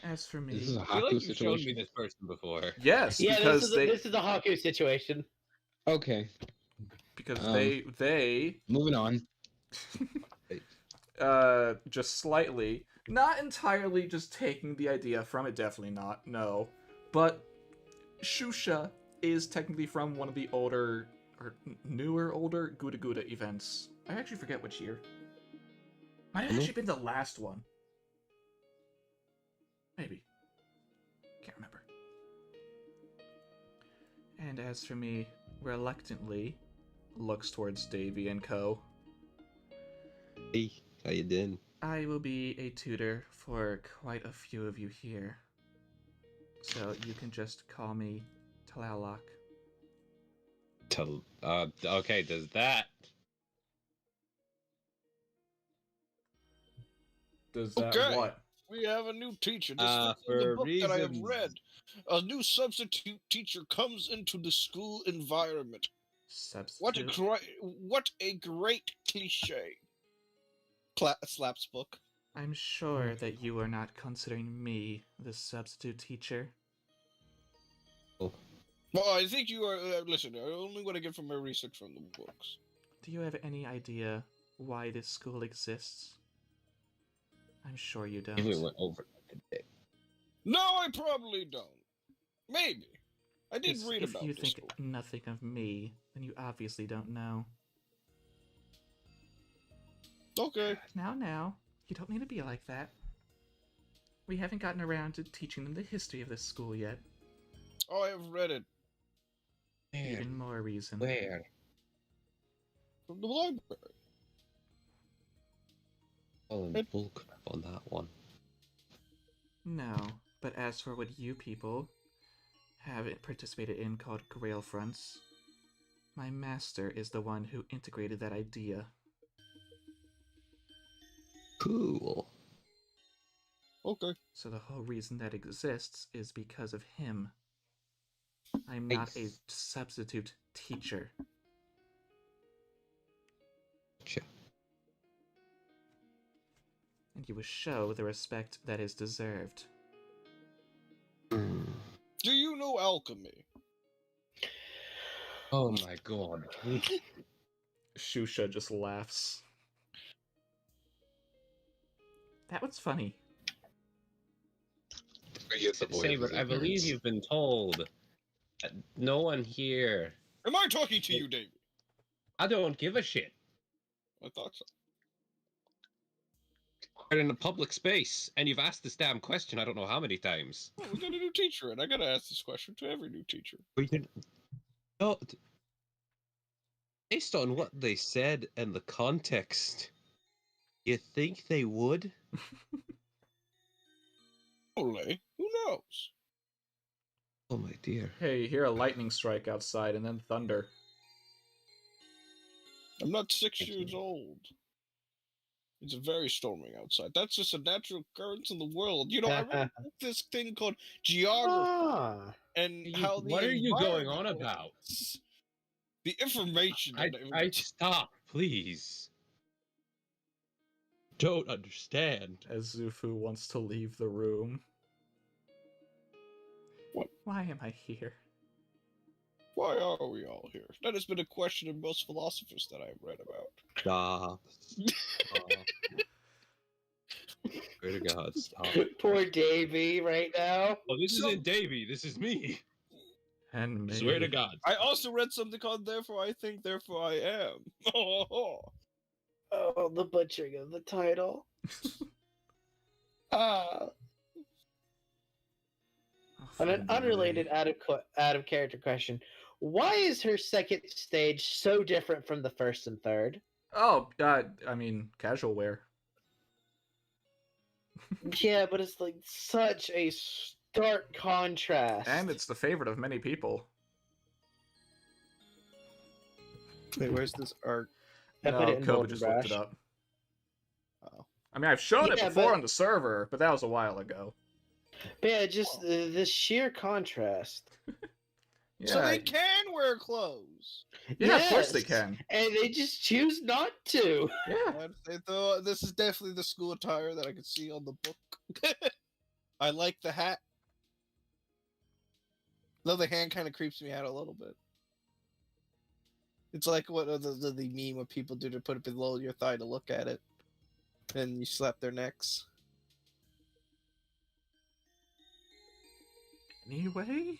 As for me... This is a I feel like Haku you've shown me situation. this person before. Yes, Yeah, because this is a Haku situation. Okay, because Um, they moving on. just slightly, not entirely just taking the idea from it, definitely not, no. But Shusha is technically from one of the older, or older Guda Guda events. I actually forget which year. Might have actually been the last one. Maybe. Can't remember. And as for me, reluctantly looks towards Davy and co. Hey, how you doing? I will be a tutor for quite a few of you here. So you can just call me Talalak. Okay, does that? Does that Okay. what? We have a new teacher. This Uh, fits in the for book that I have reasons- read. A new substitute teacher comes into the school environment. Substitute? What a great cliche. Slaps book. I'm sure that you are not considering me the substitute teacher. Oh, Well, I think you are. Listen, I only want to get from my research from the books. Do you have any idea why this school exists? I'm sure you don't. we went over that today. No, I probably don't. Maybe. I did 'Cause read if about you this think school. nothing of me, then you obviously don't know. Okay. Now, you don't need to be like that. We haven't gotten around to teaching them the history of this school yet. Oh, I have read it Even more reason. Where? from the library. Oh, It- bullcrap on that one. No, but as for what you people have participated in called Grail Fronts, my master is the one who integrated that idea. Cool. Okay. So the whole reason that exists is because of him. I'm not a Nice. substitute teacher. Gotcha. And you will show the respect that is deserved. Mm. Do you know alchemy? Oh my god. Shusha just laughs. That was funny. Saber, I believe you've been told that no one here. Am I talking to you, David? I don't give a shit. I thought so. We're in a public space, and you've asked this damn question I don't know how many times. Oh, we got a new teacher, and I gotta ask this question to every new teacher. No, based on what they said and the context, you think they would? Only, who knows? Oh my dear. Hey, you hear a lightning strike outside and then thunder. I'm not 6 Thank years you. old. It's very storming outside. That's just a natural occurrence in the world. You know, I read this thing called geography Ah. and how the What are you going on environment about? works. The information. I stop, please. Don't understand. As Zufu wants to leave the room. What? Why am I here? Why are we all here? That has been a question of most philosophers that I've read about. Stop. Stop. Swear to God, stop. Poor Davy right now. Oh, this So- isn't Davy. This is me. And me. Swear to God. I also read something called "Therefore I Think, Therefore I Am." Oh, the butchering of the title. Ah. Oh, On an fucking unrelated Davy. out of character question, why is her second stage so different from the first and third? Oh, I mean, casual wear. Yeah, but it's like such a stark contrast. And it's the favorite of many people. Wait, where's this art? I put No, it in Kobe Golden just looked it Rush. up. Oh. I mean, I've shown it Yeah, before but- on the server, but that was a while ago. But yeah, just the sheer contrast. Yeah, So they can wear clothes. yeah, of course they Yes. can. And they just choose not to. Yeah. I'd say, though, this is definitely the school attire that I could see on the book. I like the hat. Though the hand kind of creeps me out a little bit. It's like what the meme what people do to put it below your thigh to look at it. And you slap their necks. Anyway?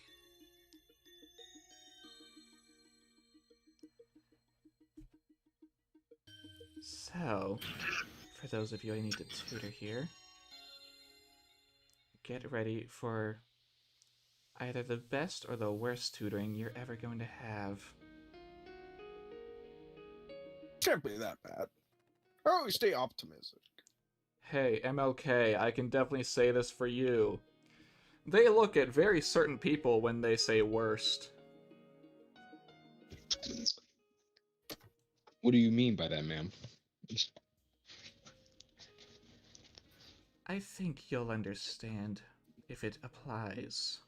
So, for those of you I need to tutor here, get ready for either the best or the worst tutoring you're ever going to have. Can't be that bad. I always stay optimistic. Hey, MLK, I can definitely say this for you. They look at very certain people when they say worst. What do you mean by that, ma'am? I think you'll understand if it applies.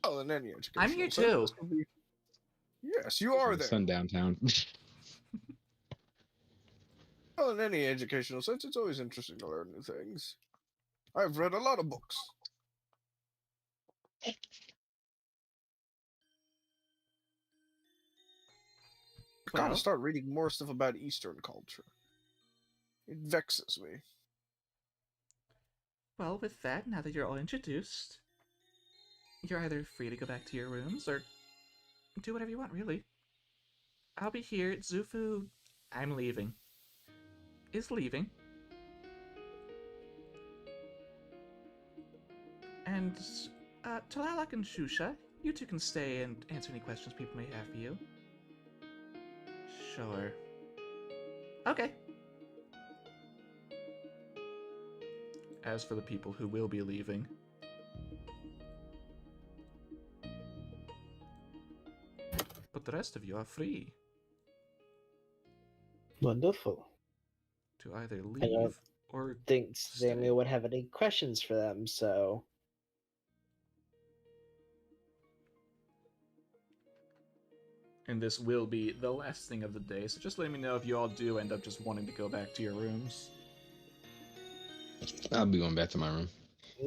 Oh, in any education. I'm here too. Yes, you are there. Sun downtown. Well, in any educational sense, it's always interesting to learn new things. I've read a lot of books. I gotta Well, start reading more stuff about Eastern culture. It vexes me. well, with that, now that you're all introduced, you're either free to go back to your rooms or do whatever you want, really. I'll be here. Zufu, I'm leaving. Is leaving. And, Talalak and Shusha, you two can stay and answer any questions people may have for you. Sure. Okay. As for the people who will be leaving, but the rest of you are free Wonderful. to either don't leave or Think Stay. Samuel would have any questions for them, so and this will be the last thing of the day, so just let me know if you all do end up just wanting to go back to your rooms. I'll be going back to my room.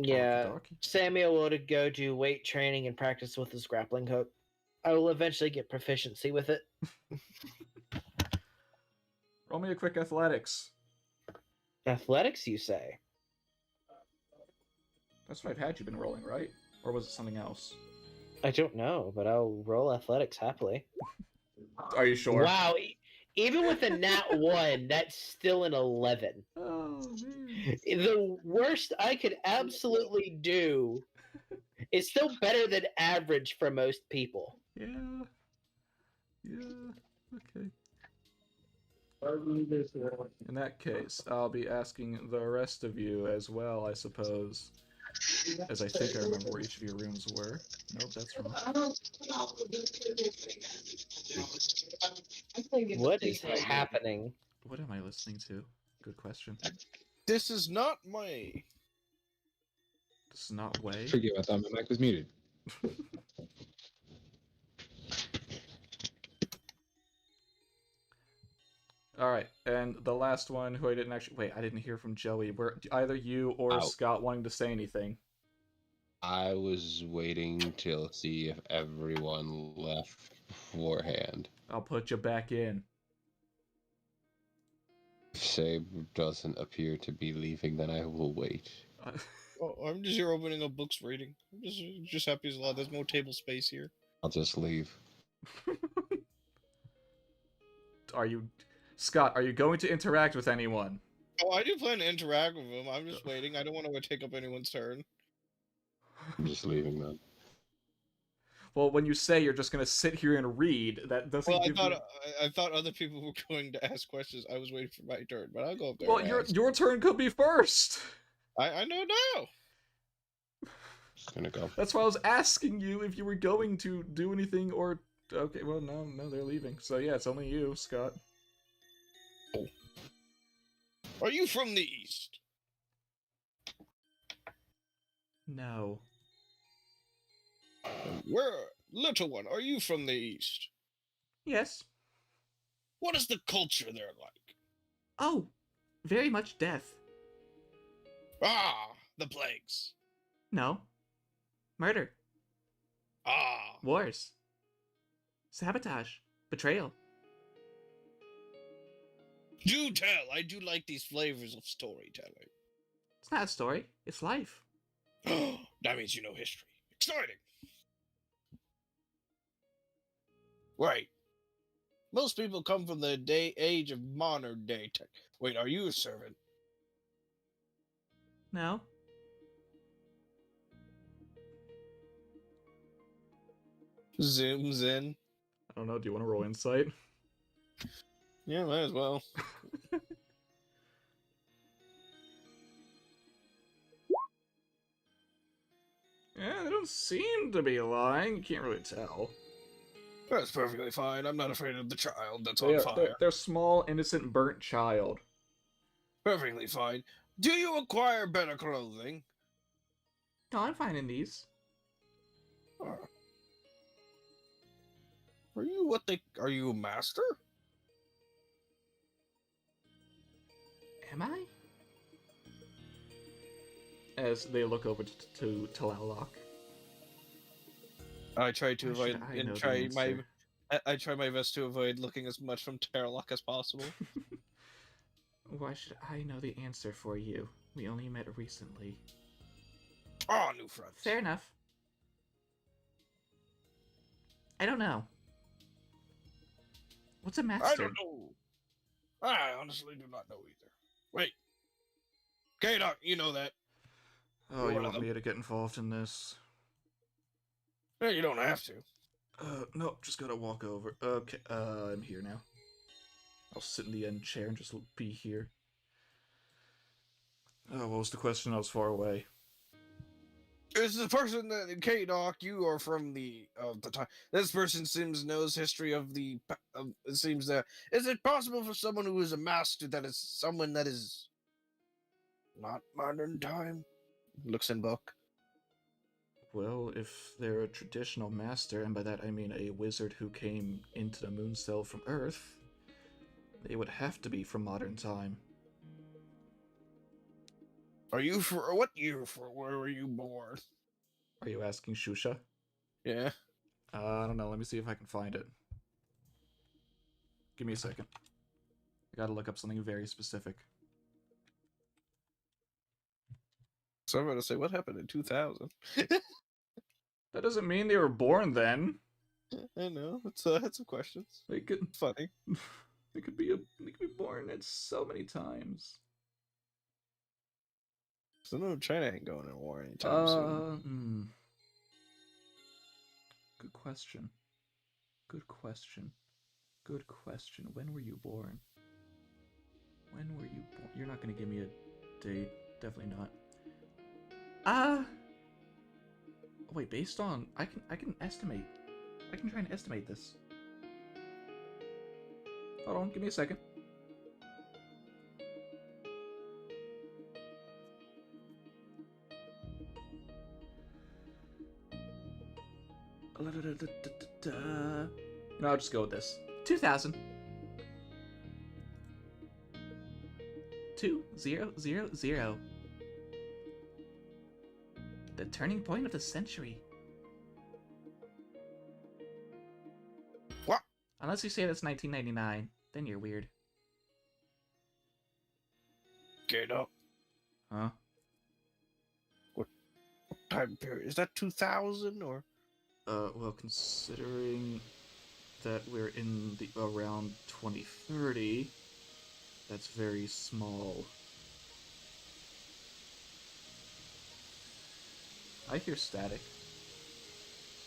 yeah. Okie-dokie. Samuel will go do weight training and practice with his grappling hook. I will eventually get proficiency with it. Roll me a quick athletics. Athletics, you say? That's what I've had you been rolling, right? Or was it something else? I don't know, but I'll roll athletics happily. Are you sure? Wow, even with a nat 1, that's still an 11. Oh, man. The worst I could absolutely do is still better than average for most people. Yeah. Yeah. Okay. In that case, I'll be asking the rest of you as well, I suppose. As I think I remember where each of your rooms were. Nope, that's wrong. What is happening? What am I listening to? Good question. This is not my. This is not way. Forget, I thought my mic was muted. All right, and the last one who I didn't actually wait. I didn't hear from Joey. Were either you or Out. Scott wanting to say anything? I was waiting till see if everyone left beforehand. I'll put you back in. If Sabe doesn't appear to be leaving, then I will wait. Oh, I'm just here opening up books, reading. I'm just happy as a lot. There's no table space here. I'll just leave. Are you, Scott? Are you going to interact with anyone? Oh, I do plan to interact with him. I'm just waiting. I don't want to take up anyone's turn. I'm just leaving then. Well, when you say you're just going to sit here and read, that doesn't Well, give I thought other people were going to ask questions. I was waiting for my turn, but I'll go up there. Well, and ask. your turn could be first. I know now. Just gonna go. That's why I was asking you if you were going to do anything or... Okay, well, no, they're leaving. So yeah, it's only you, Scott. Are you from the east? No. Where, little one? Are you from the east? Yes. What is the culture there like? Oh, very much death. Ah, the plagues. No. Murder. Ah, Wars. Sabotage. Betrayal. do tell. I do like these flavors of storytelling. It's not a story. It's life. That means you know history. Exciting. Right. Most people come from the age of modern day tech. Wait, are you a servant? No. Zooms in. I don't know. Do you want to roll insight? Yeah, might as well. Yeah, they don't seem to be lying. You can't really tell. That's perfectly fine. I'm not afraid of the child that's on They're fire. small, innocent, burnt child. Perfectly fine. Do you acquire better clothing? No, I'm fine in these. Are you what they? Are you a master? Am I? As they look over to Talalok. I try to Why avoid should I know and the try my. answer? I try my best to avoid looking as much from Terralock as possible. Why should I know the answer for you? We only met recently. Ah, new friends. Fair enough. I don't know. What's a master? I don't know. I honestly do not know either. Wait. K-Doc, you know that. Oh, You're you one of want them. me to get involved in this? Yeah, you don't have to. No, just gotta walk over. Okay, I'm here now. I'll sit in the end chair and just be here. Oh, what was the question? I was far away. Is the person that K-Doc, you are from the time. This person seems knows history of the. It seems that is it possible for someone who is a master that is someone that is not modern time? Looks in book. Well, if they're a traditional master, and by that I mean a wizard who came into the moon cell from Earth, they would have to be from modern time. Are you for what year? For where were you born? Are you asking Shusha? Yeah. I don't know. Let me see if I can find it. Give me a second. I gotta look up something very specific. So I'm gonna say, what happened in 2000? That doesn't mean they were born then. I know. It's some questions. They could. Funny. They could be born at so many times. So no, China ain't going to war anytime soon. Good question. Good question. Good question. When were you born? When were you born? You're not gonna give me a date. Definitely not. Wait, based on I can estimate. I can try and estimate this. Hold on, give me a second. No, I'll just go with this. 2000. 2000. The turning point of the century. What? Unless you say that's 1999, then you're weird. Get up. Huh? What time period? Is that 2000 or? Well, considering that we're in the around 2030, that's very small. I hear static.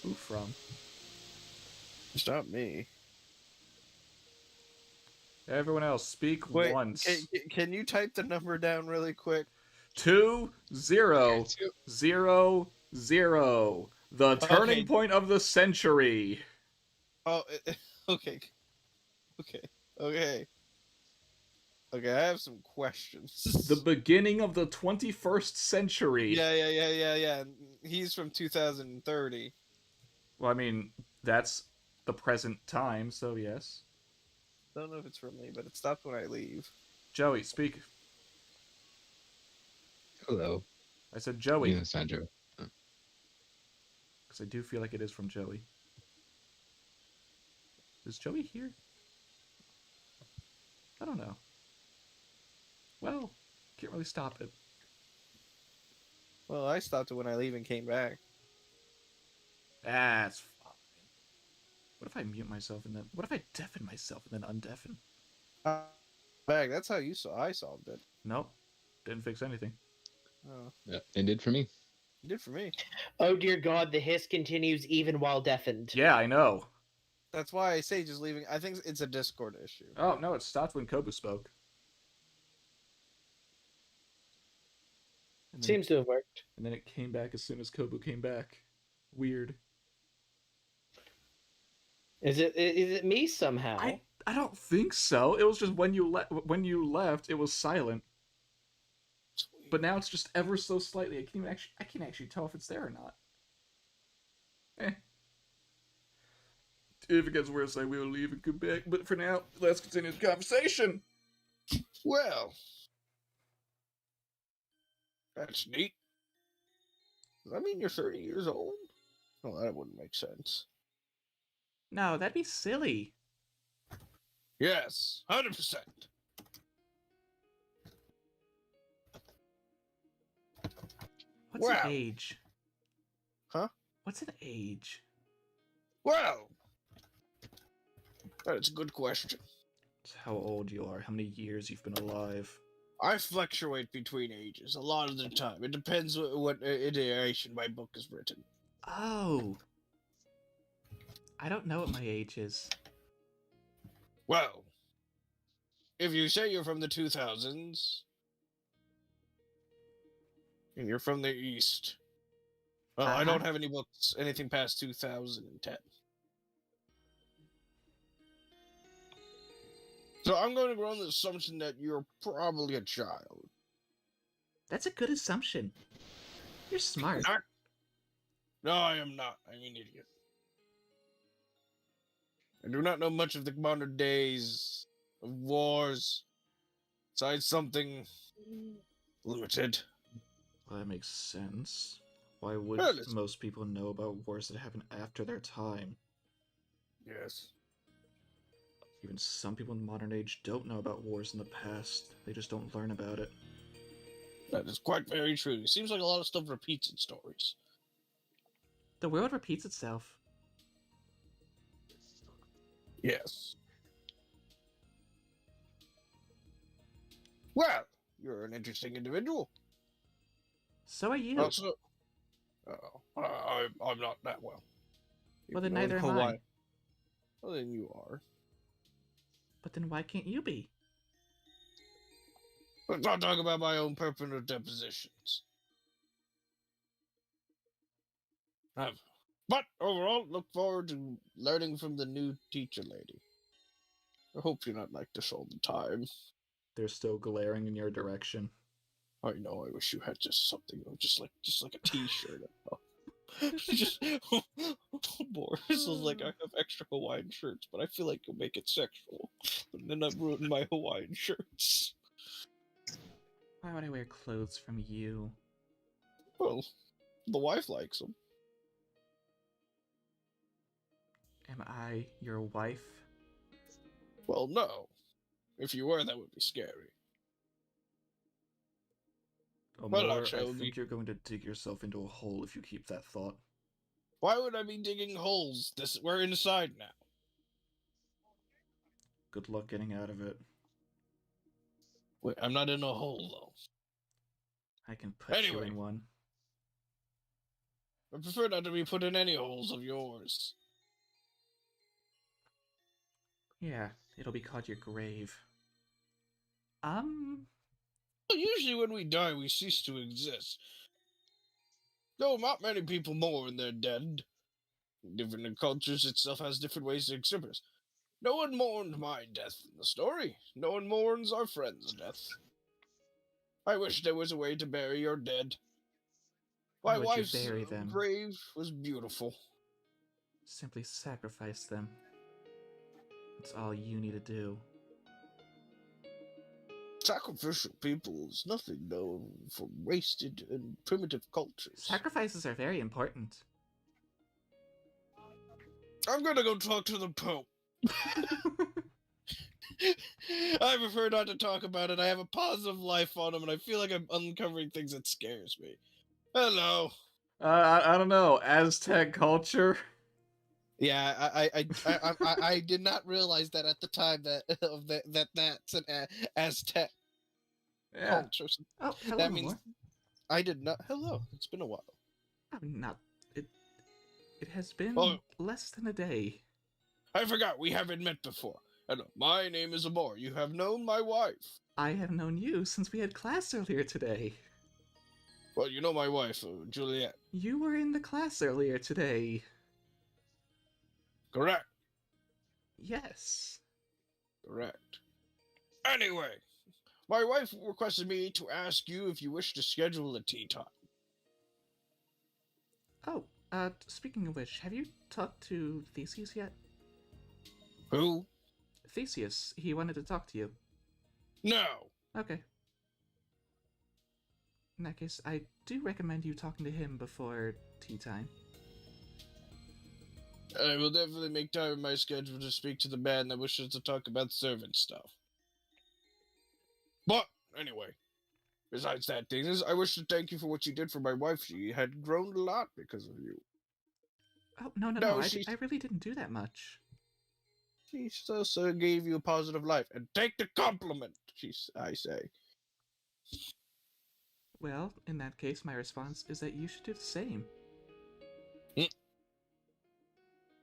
Who from? It's not me. Everyone else, speak Wait, once. can you type the number down really quick? 2000. The turning Okay. point of the century. Oh, okay. Okay. Okay, I have some questions. The beginning of the 21st century. Yeah. He's from 2030. Well, I mean, that's the present time, so yes. Don't know if it's from me, but it stopped when I leave. Joey, speak. Hello. I said Joey. Yeah, Sandro. Because I do feel like it is from Joey. Is Joey here? I don't know. Well, can't really stop it. Well, I stopped it when I leave and came back. That's fine. What if I mute myself and then... What if I deafen myself and then undeafen? Back. That's how I solved it. Nope. Didn't fix anything. Oh, Yeah, it did for me. it did for me. Oh dear God, the hiss continues even while deafened. Yeah, I know. That's why I say just leaving. I think it's a Discord issue. Oh, no, it stopped when Kobu spoke. And then, Seems to have worked. and then it came back as soon as Kobu came back. Weird. Is it me somehow? I don't think so. It was just when you left, it was silent. Sweet. But now it's just ever so slightly. I can't actually tell if it's there or not. If it gets worse, I will leave and come back. But for now, let's continue the conversation. Well, that's neat. Does that mean you're 30 years old? Oh, that wouldn't make sense. No, that'd be silly. Yes, 100%. What's Wow. an age? Huh? What's an age? Well, that's a good question. It's how old you are, how many years you've been alive. I fluctuate between ages a lot of the time. It depends what iteration my book is written. Oh. I don't know what my age is. Well, if you say you're from the 2000s, and you're from the East, well, I don't have any books, anything past 2010. So I'm going to go on the assumption that you're probably a child. That's a good assumption. You're smart. No, I am not. I'm an idiot. I do not know much of the modern days of wars, besides something limited. Well, that makes sense. Why would Well, it's- most people know about wars that happened after their time? Yes. Even some people in the modern age don't know about wars in the past. They just don't learn about it. That is quite very true. It seems like a lot of stuff repeats in stories. The world repeats itself. Yes. Well, you're an interesting individual. So are you. Also, I'm not that well. Well, then You're neither in am I. Hawaii. Well, then you are. But then why can't you be? Let's not talk about my own personal depositions. But overall, look forward to learning from the new teacher lady. I hope you're not like this all the time. They're still glaring in your direction. I know. I wish you had just something, just like a T-shirt. Just Boris is like, I have extra Hawaiian shirts, but I feel like you'll make it sexual, and then I've ruined my Hawaiian shirts. Why would I wear clothes from you? Well, the wife likes them. Am I your wife? Well, no. If you were, that would be scary. Well, Amor, actually, I I would think be... you're going to dig yourself into a hole if you keep that thought. Why would I be digging holes? We're inside now. Good luck getting out of it. Wait, I'm not in a hole, though. I can put you Anyway. in one. I prefer not to be put in any holes of yours. Yeah, it'll be called your grave. Well, usually when we die, we cease to exist. Though not many people mourn their dead. Different cultures itself has different ways to express. No one mourned my death in the story. No one mourns our friend's death. I wish there was a way to bury your dead. How My would you wife's bury them? grave was beautiful. Simply sacrifice them. That's all you need to do. Sacrificial people is nothing known for wasted and primitive cultures. Sacrifices are very important. I'm gonna go talk to the Pope. I prefer not to talk about it. I have a positive life on him, and I feel like I'm uncovering things that scares me. Hello. I don't know. Aztec culture? Yeah, I did not realize that at the time that's an Aztec Yeah. culture. Oh, hello, That means Amor. I did not. Hello, it's been a while. I'm not... It has been Oh. less than a day. I forgot we haven't met before. Hello, my name is Amor. You have known my wife. I have known you since we had class earlier today. Well, you know my wife, Juliet. You were in the class earlier today. Correct. Yes. Correct. Anyway, my wife requested me to ask you if you wish to schedule a tea time. Oh, speaking of which, have you talked to Theseus yet? Who? Theseus, he wanted to talk to you. No. Okay. In that case, I do recommend you talking to him before tea time. I will definitely make time in my schedule to speak to the man that wishes to talk about servant stuff. But, anyway, besides that, things, I wish to thank you for what you did for my wife. She had grown a lot because of you. Oh, no, No, I really didn't do that much. She also gave you a positive life. And take the compliment, I say. Well, in that case, my response is that you should do the same.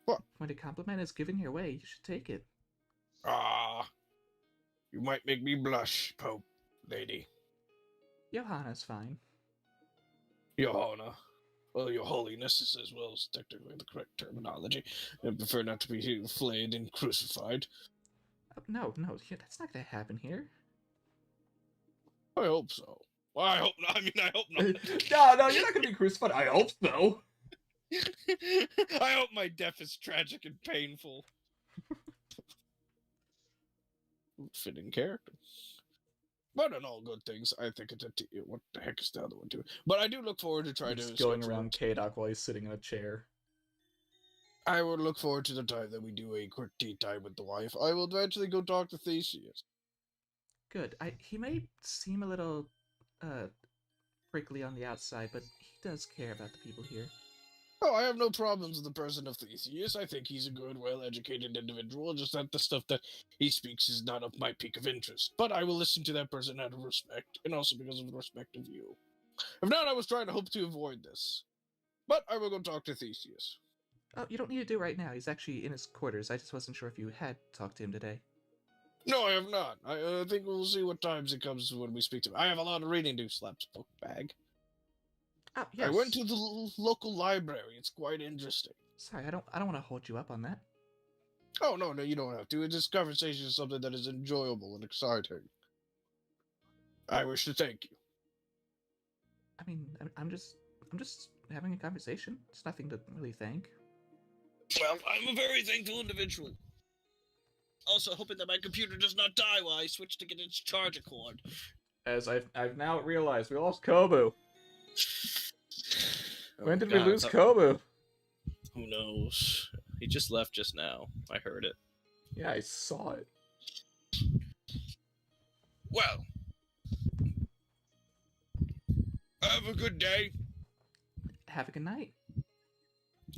What? When a compliment is given your way, you should take it. Ah, you might make me blush, Pope lady. Johanna's fine. Johanna. Well, your holiness is as well as technically the correct terminology. I prefer not to be flayed and crucified. Oh, no, that's not gonna happen here. I hope so. Well, I hope not. I mean, I hope not. No, you're not gonna be crucified. I hope so. I hope my death is tragic and painful. Fitting character. But in all good things, I think it's what the heck is the other one doing? But I do look forward to trying to Just going schedule around it. K-Doc while he's sitting in a chair. I would look forward to the time that we do a quick tea time with the wife. I will eventually go talk to Theseus. Good. He may seem a little, prickly on the outside, but he does care about the people here. Oh, I have no problems with the person of Theseus. I think he's a good, well-educated individual, just that the stuff that he speaks is not of my peak of interest. But I will listen to that person out of respect, and also because of the respect of you. If not, I was trying to hope to avoid this. But I will go talk to Theseus. Oh, you don't need to do it right now. He's actually in his quarters. I just wasn't sure if you had talked to him today. No, I have not. I think we'll see what times it comes when we speak to him. I have a lot of reading to do, slaps book bag. Oh, yes. I went to the local library. It's quite interesting. Sorry, I don't want to hold you up on that. Oh, no, you don't have to. This conversation is something that is enjoyable and exciting. I wish to thank you. I mean, I'm just having a conversation. It's nothing to really thank. Well, I'm a very thankful individual. Also, hoping that my computer does not die while I switch to get its charger cord. As I've now realized, we lost Kobu. When did we lose Kobu? Who knows? He just left just now. I heard it. Yeah, I saw it. Well, have a good day. Have a good night.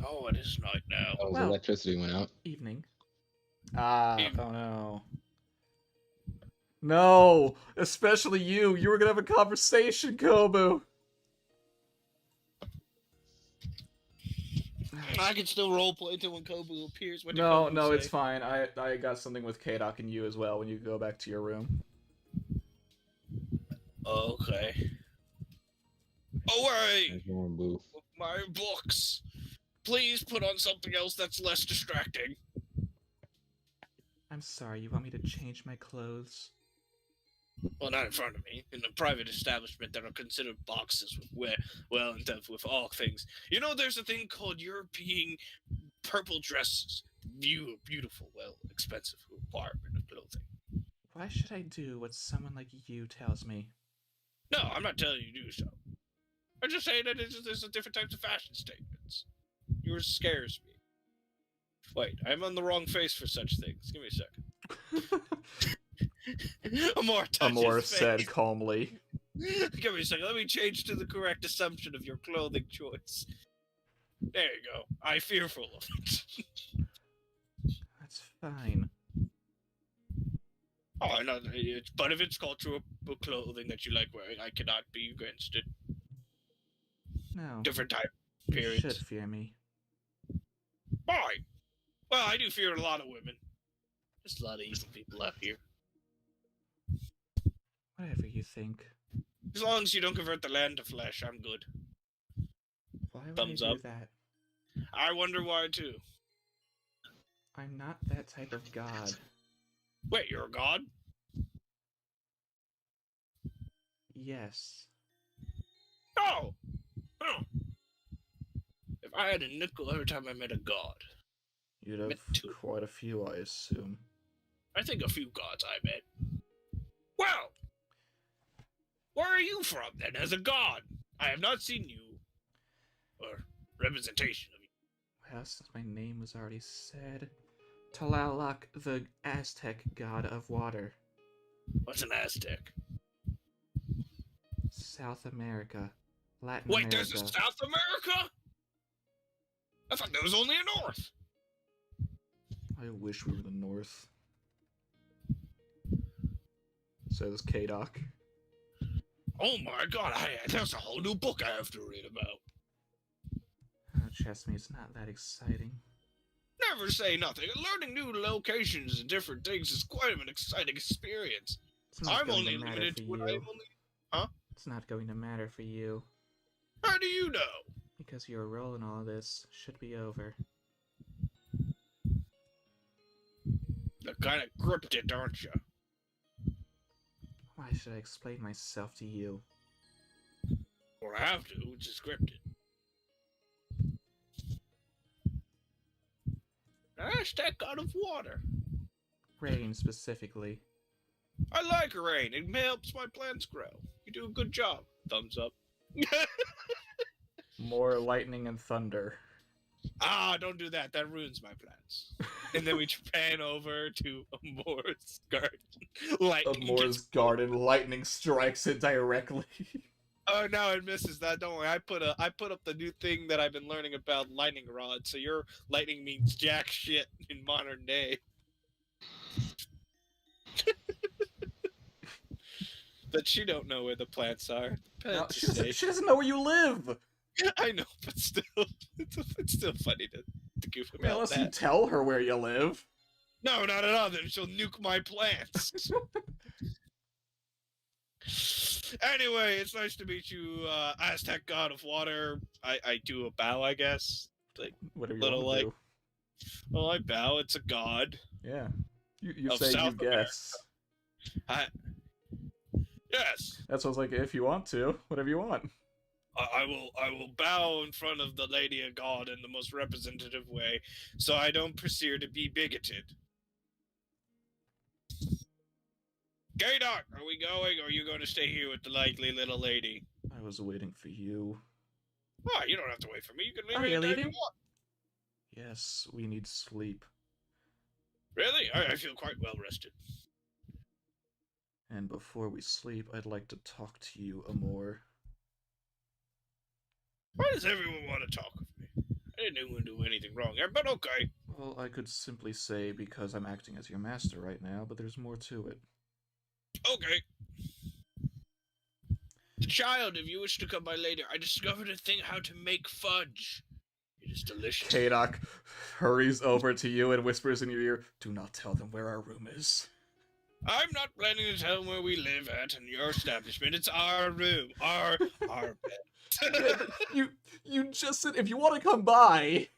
Oh, it is night now. Oh, his Well- electricity went out. Evening. Evening. Oh no. No! Especially you! You were gonna have a conversation, Kobu! I can still roleplay until when Kobu appears. What did No, Kobu no, say? it's fine. I got something with Kadok and you as well when you go back to your room. Okay. Away! There's more blue. My books. Please put on something else that's less distracting. I'm sorry, you want me to change my clothes? Well, not in front of me. In a private establishment that are considered boxes with well in depth with all things. You know, there's a thing called European purple dresses. Beautiful, well, expensive requirement of clothing. Why should I do what someone like you tells me? No, I'm not telling you to do so. I'm just saying that there's different types of fashion statements. Yours scares me. Wait, I'm on the wrong face for such things. Give me a second. Amor touches Amor face. said calmly. Give me a second. Let me change to the correct assumption of your clothing choice. There you go. I'm fearful of it. That's fine. Oh, I know. But if it's cultural clothing that you like wearing, I cannot be against it. No. Different type You periods. should fear me. Why? Well, I do fear a lot of women. There's a lot of evil people out here. Whatever you think. As long as you don't convert the land to flesh, I'm good. Why would Thumbs I do up. that? I wonder why, too. I'm not that type of god. Wait, you're a god? Yes. Oh! Oh. If I had a nickel every time I met a god, You'd have Met two. quite a few, I assume. I think a few gods I met. Well! Where are you from, then, as a god? I have not seen you. Or representation of you. Well, since my name was already said. Tlaloc, the Aztec god of water. What's an Aztec? South America. Latin Wait, America. there's a South America? I thought there was only a North. I wish we were the North. Says Kadok. Oh my god, there's a whole new book I have to read about. Oh, trust me, it's not that exciting. Never say nothing. Learning new locations and different things is quite an exciting experience. It's not I'm going only to matter limited for to what you. I'm only... It's not going to matter for you. How do you know? Because your role in all this should be over. You're kind of cryptic, aren't you? Why should I explain myself to you? Or I have to, which is scripted. Hashtag god of water. Rain, specifically. I like rain. It helps my plants grow. You do a good job. Thumbs up. More lightning and thunder. Don't do that. That ruins my plans. And then we pan over to Amor's garden. Amor's garden, lightning strikes it directly. Oh no, it misses that. Don't worry. I put up the new thing that I've been learning about lightning rod. So your lightning means jack shit in modern day. But she don't know where the plants are. No, Plants she, are safe. she doesn't know where you live! I know, but still, it's still funny to goof about Unless you that. tell her where you live. No, not at all. Then she'll nuke my plants. Anyway, it's nice to meet you, Aztec god of water. I do a bow, I guess. Like Whatever you little want to like do. Well, I bow. It's a god. Yeah. You Of say South you guess. Yes. That's what I was like, if you want to, whatever you want. I will bow in front of the Lady of God in the most representative way, so I don't appear to be bigoted. K-Doc, are we going, or are you going to stay here with the likely little lady? I was waiting for you. Oh, you don't have to wait for me. You can leave Are you anytime you leaving? want. Yes, we need sleep. Really? I feel quite well rested. And before we sleep, I'd like to talk to you, Amor. Why does everyone want to talk with me? I didn't even do anything wrong here, but okay. Well, I could simply say because I'm acting as your master right now, but there's more to it. Okay. The child, if you wish to come by later, I discovered a thing how to make fudge. It is delicious. K-Doc hurries over to you and whispers in your ear, "Do not tell them where our room is." I'm not planning to tell them where we live at in your establishment. It's our room, our bed. you just said if you want to come by.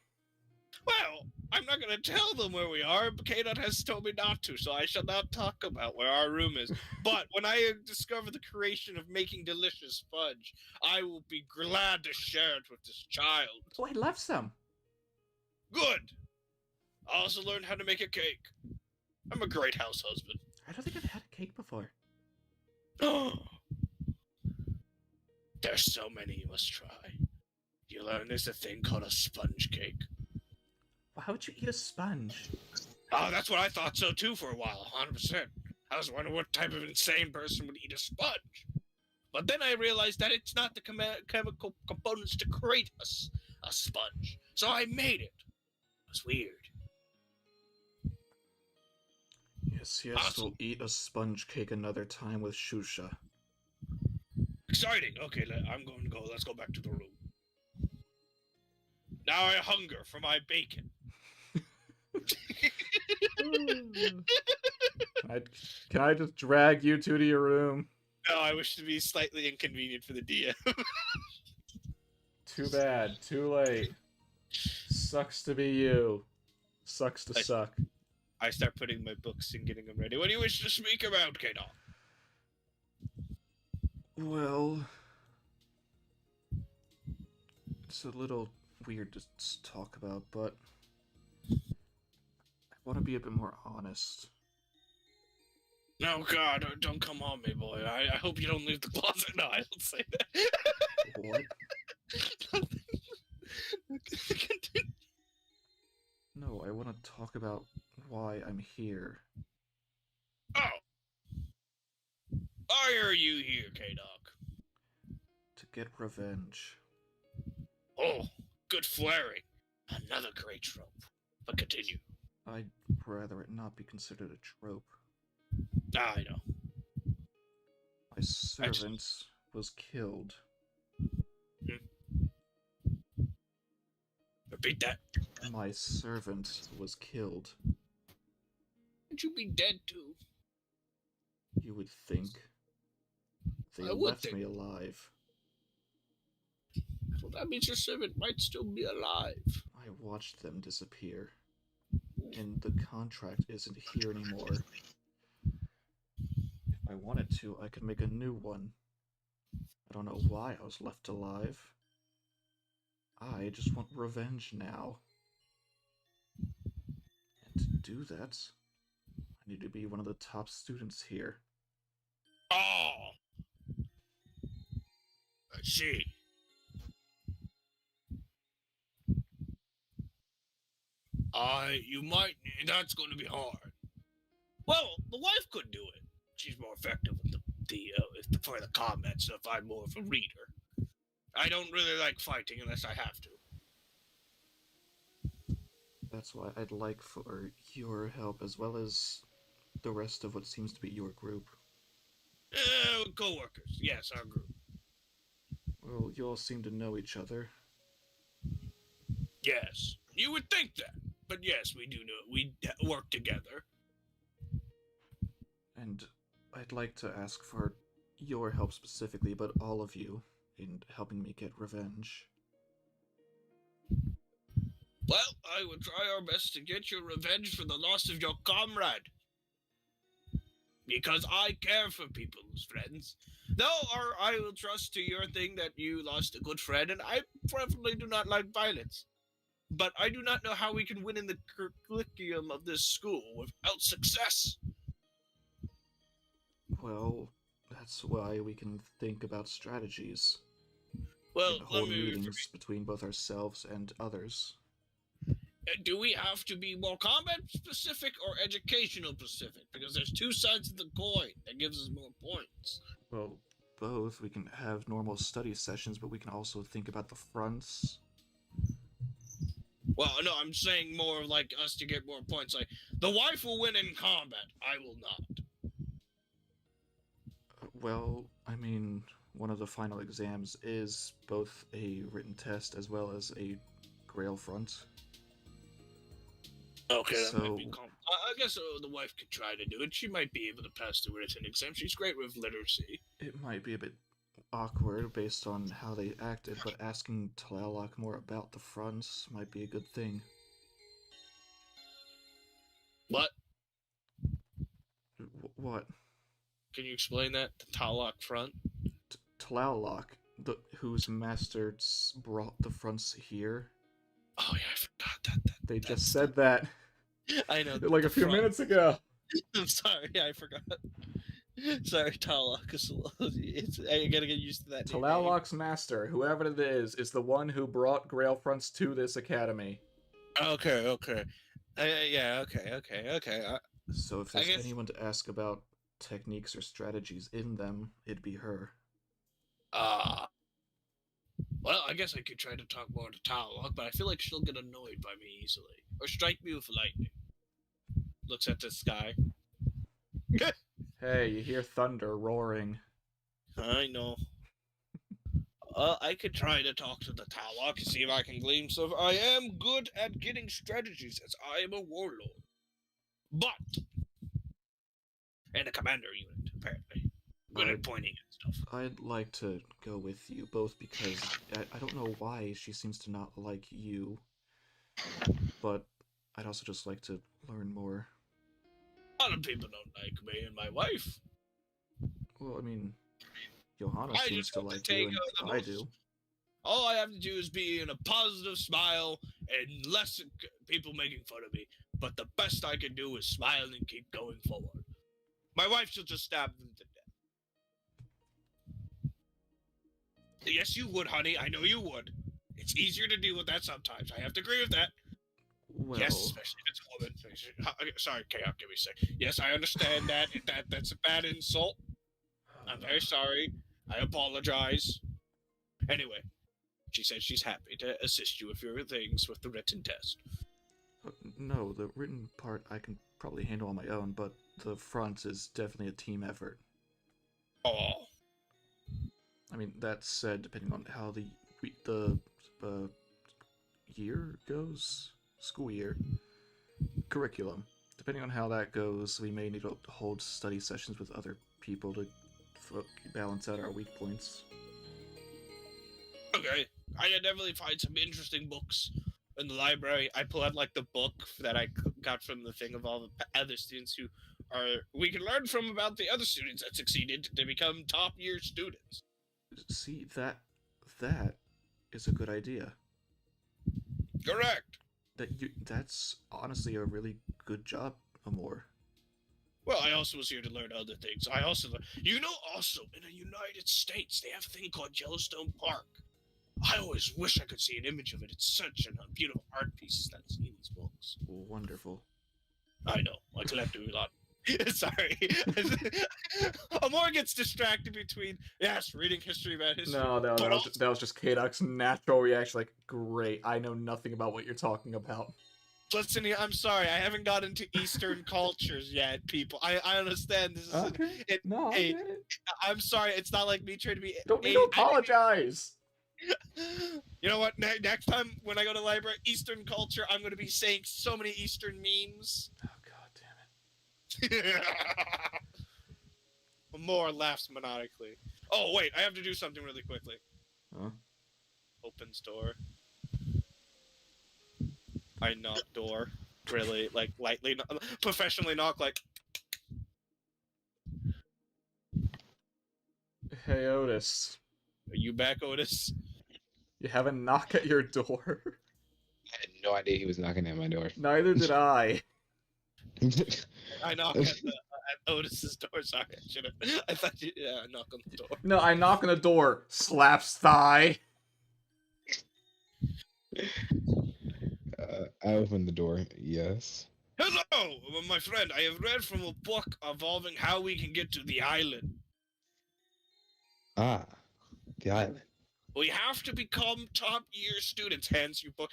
Well, I'm not going to tell them where we are. K-Dot has told me not to, so I shall not talk about where our room is. But when I discover the creation of making delicious fudge, I will be glad to share it with this child. Oh, I left some. Good. I also learned how to make a cake. I'm a great house husband. I don't think I've had a cake before. There's so many you must try. You learn there's a thing called a sponge cake. Why would you eat a sponge? Oh, that's what I thought so too for a while, 100%. I was wondering what type of insane person would eat a sponge. But then I realized that it's not the chemical components to create a sponge. So I made it. It was weird. Yes, Awesome. we'll eat a sponge cake another time with Shusha. Exciting. Okay, I'm going to go. Let's go back to the room. Now I hunger for my bacon. Can I just drag you two to your room? No, I wish to be slightly inconvenient for the DM. Too bad. Too late. Sucks to be you. Sucks to suck. I start putting my books and getting them ready. What do you wish to speak about, K-Dog? Well, it's a little weird to talk about, but I want to be a bit more honest. No, God, don't come on me, boy. I hope you don't leave the closet. No, I don't say that. What? No, I want to talk about why I'm here. Oh. Why are you here, K-Dog? To get revenge. Oh, good flaring. Another great trope. But continue. I'd rather it not be considered a trope. I know. My servant was killed. Repeat that. My servant was killed. Would you be dead too? You would think. They I would left think. me alive. Well, that means your servant might still be alive. I watched them disappear. And the contract isn't here anymore. If I wanted to, I could make a new one. I don't know why I was left alive. I just want revenge now. And to do that, I need to be one of the top students here. Oh! I see. You might. That's going to be hard. Well, the wife could do it. She's more effective with for the combat stuff. I'm more of a reader. I don't really like fighting unless I have to. That's why I'd like for your help as well as the rest of what seems to be your group. Co-workers. Yes, our group. Well, you all seem to know each other. Yes. You would think that. But yes, we do know. We work together. And I'd like to ask for your help specifically, but all of you, in helping me get revenge. Well, I will try our best to get your revenge for the loss of your comrade. Because I care for people's friends. Though, or I will trust to your thing that you lost a good friend, and I preferably do not like violence. But I do not know how we can win in the curriculum of this school without success. Well, that's why we can think about strategies. Well, And let hold me. meetings between both ourselves and others. Do we have to be more combat specific or educational specific? Because there's two sides of the coin that gives us more points. Well, both. We can have normal study sessions, but we can also think about the fronts. Well, no, I'm saying more like us to get more points. Like, the wife will win in combat. I will not. Well, I mean, one of the final exams is both a written test as well as a grail front. Okay, that might So- be I guess the wife could try to do it. She might be able to pass the written exam. She's great with literacy. It might be a bit awkward based on how they acted, but asking Tlaloc more about the fronts might be a good thing. What? What? Can you explain that? The Talok front? Tlaloc, whose masters brought the fronts here. Oh, yeah, I forgot that. They just said that I know. like a few minutes ago. I'm sorry, I forgot. Sorry, Talok. I gotta get used to that. new name. Tlaloc's master, whoever it is the one who brought grail fronts to this academy. Okay. Yeah, okay. So if I there's guess- anyone to ask about techniques or strategies in them, it'd be her. Well, I guess I could try to talk more to Talok, but I feel like she'll get annoyed by me easily. Or strike me with lightning. Looks at the sky. Hey, you hear thunder roaring. I know. I could try to talk to the Talok and see if I can glean stuff. I am good at getting strategies, as I am a warlord. But, and a commander unit, apparently. Good at pointing and stuff. I'd like to go with you, both because I don't know why she seems to not like you, but I'd also just like to learn more. A lot of people don't like me and my wife. Well, I mean, Johanna I seems just to hope to like you, take and the I most- do. All I have to do is be in a positive smile and less people making fun of me. But the best I can do is smile and keep going forward. My wife should just stab them to death. Yes, you would, honey. I know you would. It's easier to deal with that sometimes. I have to agree with that. Well, Yes, especially if it's a woman. Sorry, Chaos, give me a sec. Yes, I understand that. That's a bad insult. I'm very sorry. I apologize. Anyway, she said she's happy to assist you with your things with the written test. No, the written part I can probably handle on my own, but the front is definitely a team effort. Oh, I mean, that said, depending on how the year goes, school year, curriculum, depending on how that goes, we may need to hold study sessions with other people to balance out our weak points. okay. I can definitely find some interesting books in the library. I pull out like the book that I got from the thing of all the other students who we can learn from about the other students that succeeded to become top year students. See, that is a good idea. Correct. That's honestly a really good job, Amor. Well, I also was here to learn other things. I also, also in the United States, they have a thing called Yellowstone Park. I always wish I could see an image of it. It's such a beautiful art piece that I see in these books. Wonderful. I know. I collect a lot. Sorry. Amor gets distracted between, yes, reading history about history. No, but also- that was just K-Duck's natural reaction. Like, great, I know nothing about what you're talking about. Listen, I'm sorry. I haven't got into Eastern cultures yet, people. I understand this is. No, I hey, get it. I'm sorry. It's not like me trying to be. Don't need to apologize. You know what? Next time when I go to the library, Eastern culture, I'm going to be saying so many Eastern memes. Oh, god damn it. More laughs maniacally. Oh, wait. I have to do something really quickly. Huh? Opens door. I knock door. Really, like, lightly, professionally knock, like, Hey, Otis. are you back, Otis? You have a knock at your door? I had no idea he was knocking at my door. Neither did I. I knock at Otis's door. Sorry, I should have. I thought you. Yeah, I knock on the door. No, I knock on the door. Slaps thigh. I opened the door. Yes. Hello, my friend. I have read from a book involving how we can get to the island. Ah, the island. We have to become top year students. Hence, your book,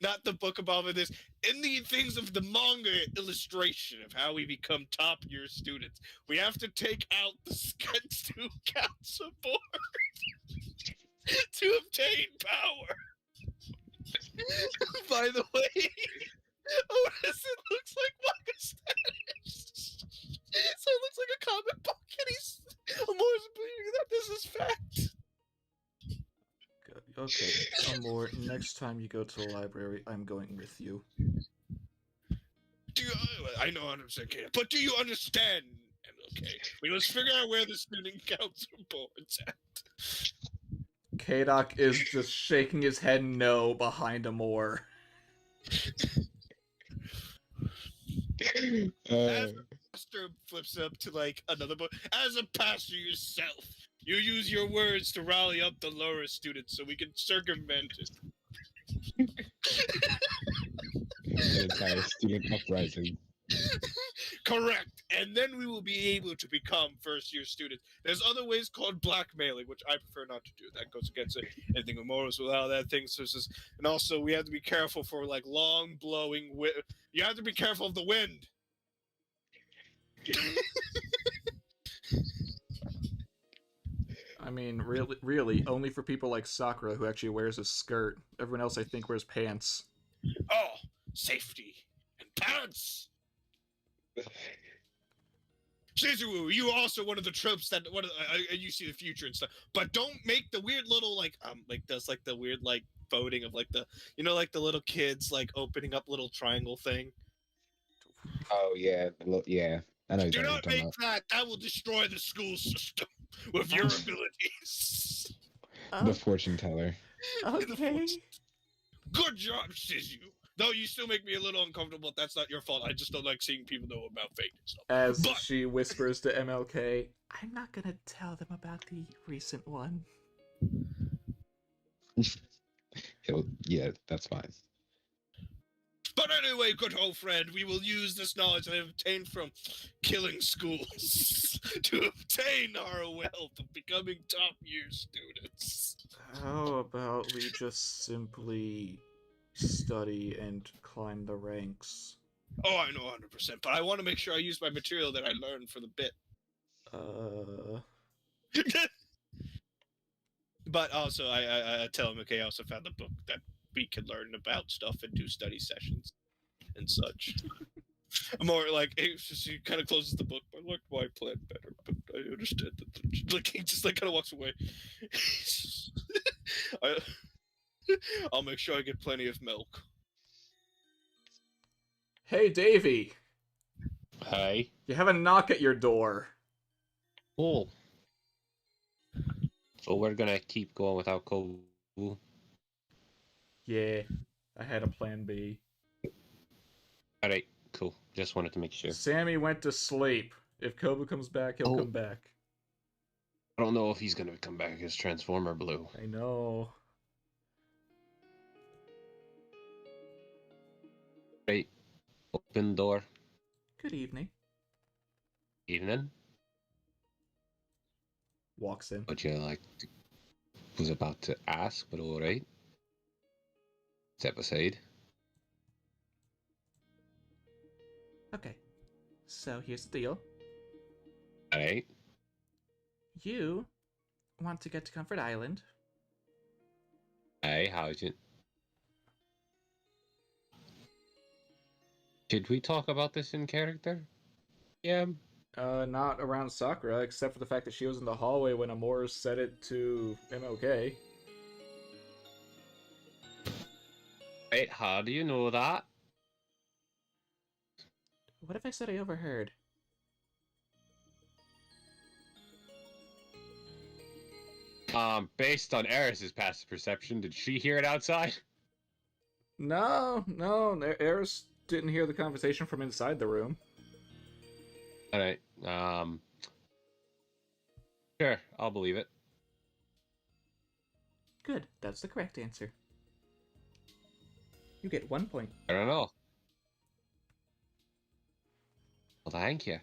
not the book involving this. In the things of the manga illustration of how we become top year students, we have to take out the Sketsu Council board to obtain power. By the way, Otis, it looks like manga status. So it looks like a comic book, and he's almost believing that this is fact. Good. Okay, Amor, next time you go to the library, I'm going with you. Do you, I know 100%, but do you understand? Okay, we must figure out where the student council board's at. Kadok is just shaking his head no behind Amor. Pastor flips up to like another book. As a pastor yourself, you use your words to rally up the lower students so we can circumvent it. The entire student uprising. Correct. And then we will be able to become first-year students. There's other ways called blackmailing, which I prefer not to do. That goes against anything with morals, without that thing. So and also, we have to be careful for like long blowing wind. You have to be careful of the wind. I mean, really, only for people like Sakura who actually wears a skirt. Everyone else, I think, wears pants. Oh, safety and pants. Shizuo, you are also one of the tropes that you see the future and stuff, but don't make the weird little like does like the weird like voting of like the like the little kids like opening up little triangle thing. Oh yeah, yeah. I know. Do not make that. That will destroy the school system with your abilities. The fortune teller. Okay. Good job, Shizu. Though you still make me a little uncomfortable. That's not your fault. I just don't like seeing people know about fake stuff. As she whispers to MLK, I'm not gonna tell them about the recent one. Yeah, that's fine. But anyway, good old friend, we will use this knowledge that I've obtained from killing schools to obtain our wealth of becoming top year students. How about we just simply study and climb the ranks? Oh, I know 100%, but I want to make sure I use my material that I learned for the bit. But also, I tell him, okay, I also found the book that we can learn about stuff and do study sessions and such. More like, he kind of closes the book. I like my plan better, but I understand that. Like, he just like kind of walks away. I'll make sure I get plenty of milk. Hey, Davey! Hi. You have a knock at your door. Cool. So we're gonna keep going without Kobu. Yeah, I had a plan B. Alright, cool. Just wanted to make sure. Sammy went to sleep. If Kobu comes back, he'll come back. I don't know if he's gonna come back as Transformer Blue. I know. Right. Open door. Good evening. Evening. Walks in. What you like was about to ask, but alright. Step aside. Okay. So here's the deal. Alright. You want to get to Comfort Island. Hey, how's it? Did we talk about this in character? Yeah. Not around Sakura, except for the fact that she was in the hallway when Amor said it to MLK. I Alright, how do you know that? What if I said I overheard? Based on Eris's passive perception, did she hear it outside? No, Eris didn't hear the conversation from inside the room. Alright, sure, I'll believe it. Good, that's the correct answer. You get 1 point. I don't know. Well, thank you.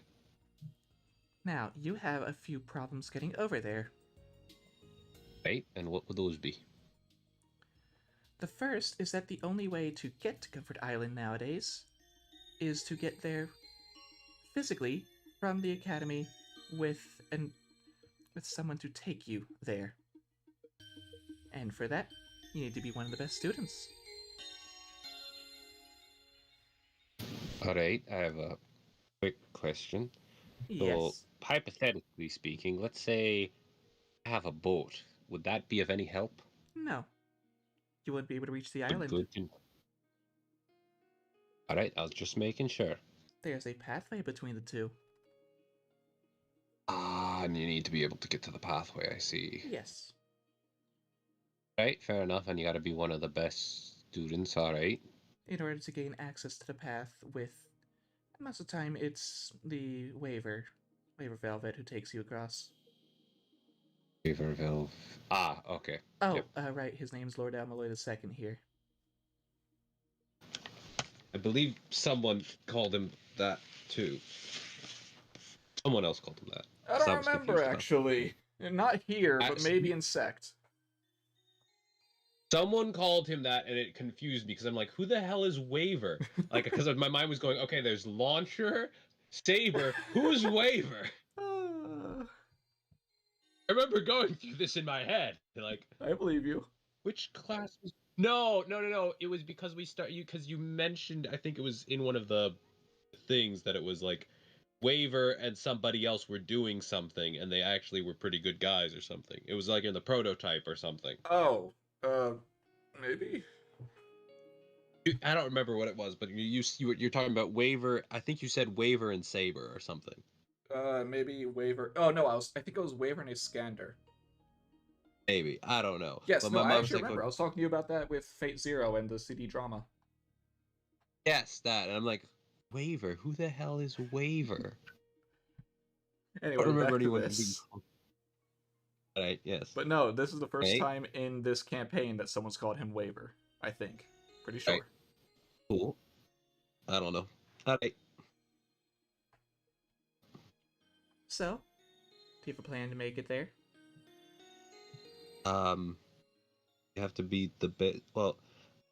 Now, you have a few problems getting over there. Right, and what would those be? The first is that the only way to get to Comfort Island nowadays is to get there physically from the academy with someone to take you there. And for that, you need to be one of the best students. Alright, I have a quick question. So, Yes. hypothetically speaking, let's say I have a boat. Would that be of any help? No. You wouldn't be able to reach the Good, island. good. Alright, I was just making sure. There's a pathway between the two. Ah, and you need to be able to get to the pathway, I see. Yes. Right, fair enough, and you gotta be one of the best students, alright. In order to gain access to the path with... Most of the time, it's the Waiver Velvet who takes you across. Waverville. Ah, okay. Oh, Yep. Right, his name's Lord Almaloy II here. I believe someone called him that too. Someone else called him that. I So don't was remember, confused about- actually. Not here, but Actually- maybe in Sect. Someone called him that, and it confused me because I'm like, who the hell is Waver? Like, because my mind was going, okay, there's Launcher, Saber, who's Waver? I remember going through this in my head. Like, I believe you. which class was... No. It was because because you mentioned, I think it was in one of the things that it was like Waver and somebody else were doing something, and they actually were pretty good guys or something. It was like in the prototype or something. Oh, maybe? I don't remember what it was, but you're talking about Waver. I think you said Waver and Saber or something. Maybe Waver. Oh no, I think it was Waver and Iskander. Maybe, I don't know. Yes, But no, my I mom was actually like, remember. I was talking to you about that with Fate Zero and the CD drama. yes, that, and I'm like, Waver. Who the hell is Waver? Anyway, I don't remember back to anyone being this. called. Right? Yes. But no, this is the first Right. time in this campaign that someone's called him Waver. I think. Pretty sure. Right. Cool. I don't know. All right. So, do you have a plan to make it there? You have to be the bit. Well,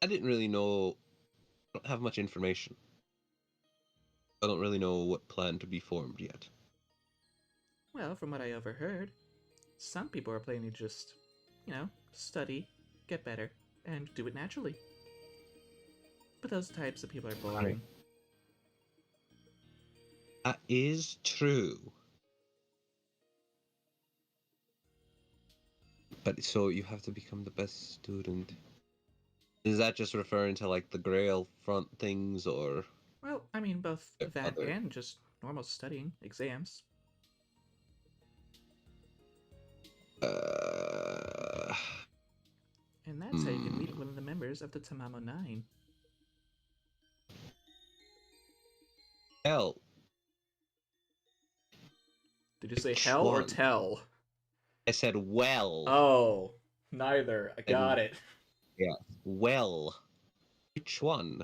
I didn't really know. I don't have much information. I don't really know what plan to be formed yet. Well, from what I overheard, some people are planning to just, study, get better, and do it naturally. But those types of people are boring. That is true. But so you have to become the best student. Is that just referring to like the Grail front things, or? Well, I mean, both Yeah, that other- and just normal studying, exams. And that's how you can meet one of the members of the Tamamo 9. Hell. Did you say Which hell or one? tell? I said well. Oh, neither. I got it. Yeah. Well. Which one?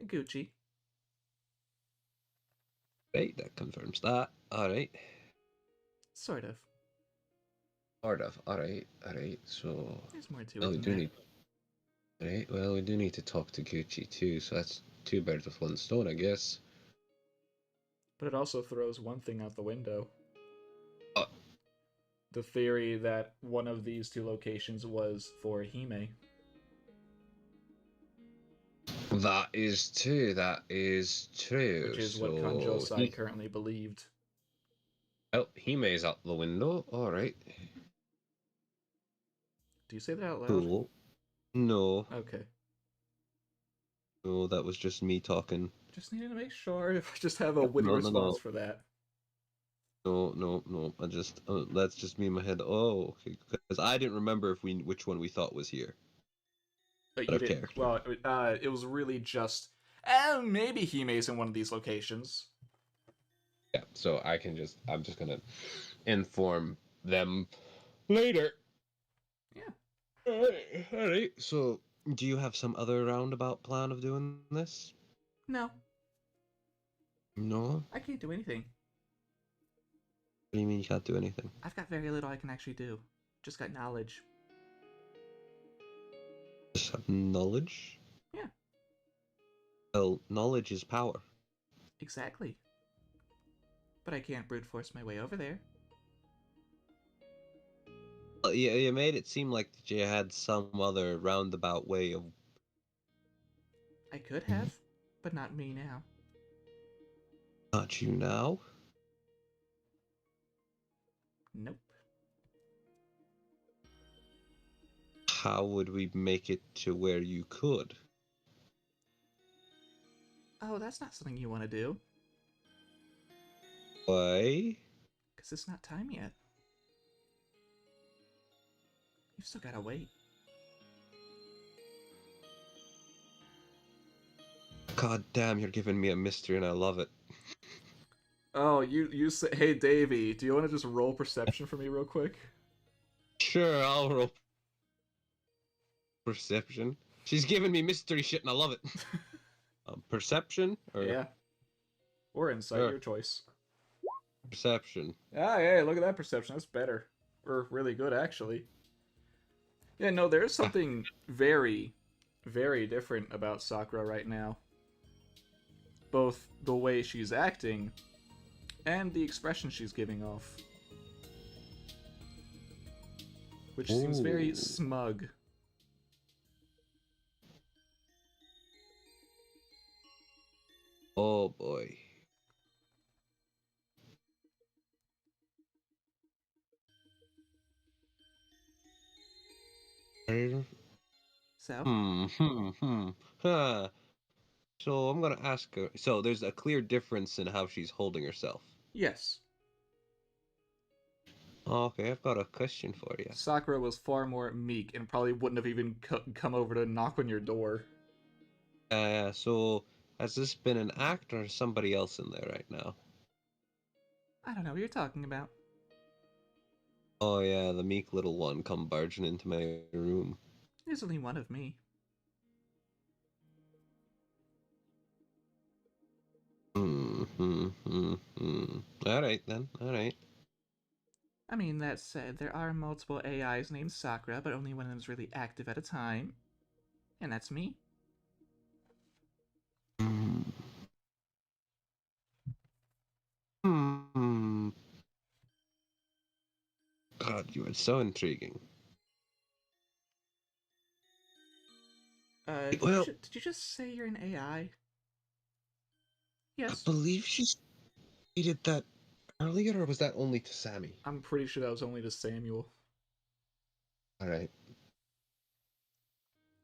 Gucci. Right, that confirms that. Alright. Sort of. Sort of. Alright. So. There's more to Oh, it we than do that. need. Right, well, we do need to talk to Gucci too, so that's two birds with one stone, I guess. But it also throws one thing out the window. What? The theory that one of these two locations was for Hime. That is true. Which is what Kanjosai currently believed. Oh, Hime's out the window. Alright. Do you say that out loud? Cool. No, Okay. no, that was just me talking. Just needed to make sure if I just have a witty No, no, response no. for that. No, no, no. That's just me in my head. Oh, okay. Because I didn't remember which one we thought was here. But Out you of did. character. Well, it was really just. Maybe Hime's in one of these locations. Yeah. So I'm just gonna inform them later. Yeah. All right. So, do you have some other roundabout plan of doing this? No, No. I can't do anything. What do you mean you can't do anything? I've got very little I can actually do. Just got knowledge. Just have knowledge. Yeah. Well, knowledge is power. Exactly. But I can't brute force my way over there. Yeah, you made it seem like you had some other roundabout way of. I could have, but not me now. Not you now. Nope. How would we make it to where you could? Oh, that's not something you want to do. Why? Because it's not time yet. You've still gotta wait. God damn, you're giving me a mystery and I love it. Oh, you say, hey Davey, do you want to just roll perception for me real quick? Sure, I'll roll perception. She's giving me mystery shit and I love it. Perception or Yeah. Or insight, Sure. your choice. perception? Ah, yeah, look at that perception. That's better. Or really good, actually. Yeah, no, there is something very, very different about Sakura right now. Both the way she's acting and the expression she's giving off. Which seems very Ooh. smug. Oh boy. So, Huh. So I'm gonna ask her. So there's a clear difference in how she's holding herself. yes. Okay, I've got a question for you. Sakura was far more meek and probably wouldn't have even come over to knock on your door. So has this been an act or somebody else in there right now? I don't know what you're talking about. Oh yeah, the meek little one come barging into my room. There's only one of me. All right then. All right. I mean, that said, there are multiple AIs named Sakura, but only one of them is really active at a time. And that's me. Hmm. Hmm. God, you are so intriguing. Well, Did you just say you're an AI? I Yes. believe she stated that earlier, or was that only to Sammy? I'm pretty sure that was only to Samuel. All right.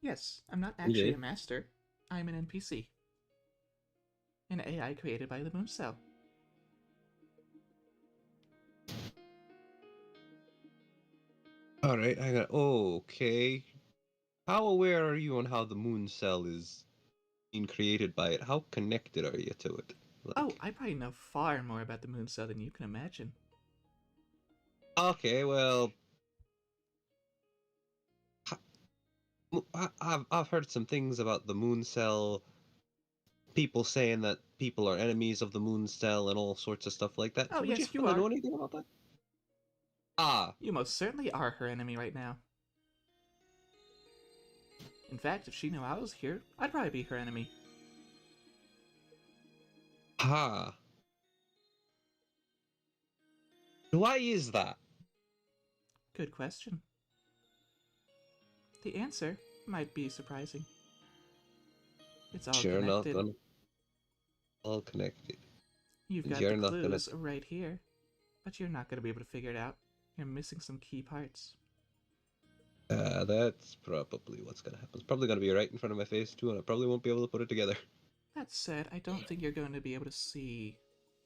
Yes, I'm not actually Okay. a master. I'm an NPC. An AI created by the Moon Cell. All right. I got. Okay. How aware are you on how the moon cell is being created by it? How connected are you to it? Oh, I probably know far more about the Moon Cell than you can imagine. Okay. Well, I've heard some things about the moon cell. People saying that people are enemies of the moon cell and all sorts of stuff like that. Oh, Would you yes, you happen to are. know anything about that? Ah. You most certainly are her enemy right now. In fact, if she knew I was here, I'd probably be her enemy. Ha. Why is that? Good question. The answer might be surprising. It's all Sure not connected. gonna. All connected. You've got You're the not gonna. clues right here, but you're not going to be able to figure it out. You're missing some key parts. That's probably what's gonna happen. It's probably gonna be right in front of my face too, and I probably won't be able to put it together. That said, I don't think you're going to be able to see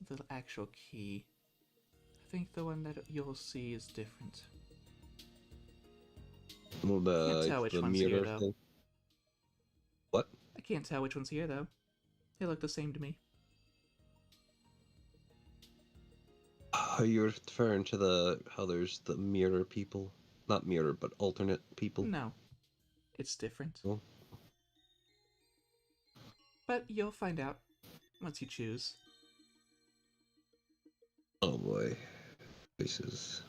the actual key. I think the one that you'll see is different. Well, Can't tell which the one's here, mirror though. thing. What? I can't tell which one's here, though. They look the same to me. Are you referring to how there's the mirror people? Not mirror, but alternate people? No. It's different. Oh. But you'll find out once you choose. Oh boy. Choices.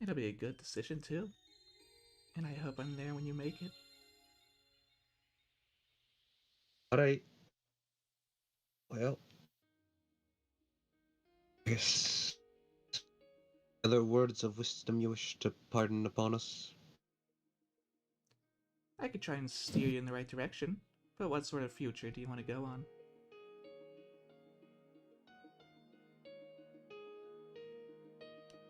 It'll be a good decision, too. And I hope I'm there when you make it. Alright. Well. I guess. Other words of wisdom you wish to pardon upon us? I could try and steer you in the right direction, but what sort of future do you want to go on?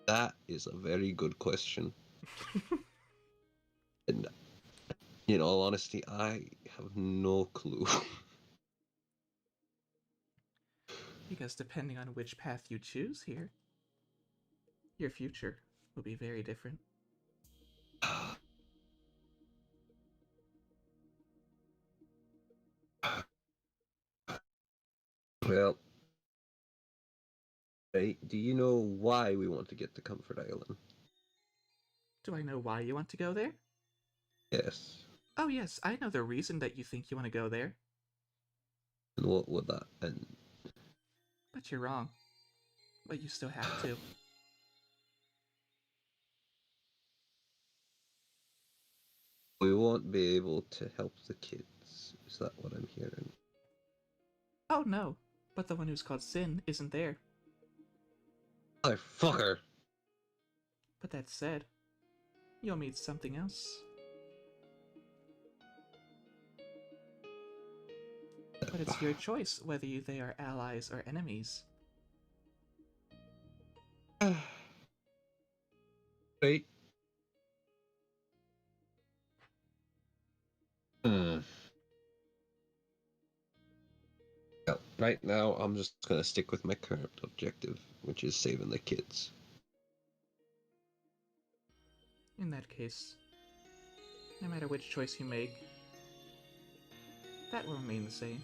That is a very good question. And in all honesty, I have no clue. Because depending on which path you choose here, your future will be very different. Well, right, do you know why we want to get to Comfort Island? Do I know why you want to go there? Yes. Oh yes, I know the reason that you think you want to go there. And what would that and But you're wrong. But you still have to. we won't be able to help the kids? Is that what I'm hearing? Oh no, but the one who's called Sin isn't there. Motherfucker! But that said, you'll meet something else. But it's your choice whether they are allies or enemies. Right. Well, right now, I'm just gonna stick with my current objective, which is saving the kids. In that case, no matter which choice you make, that will remain the same.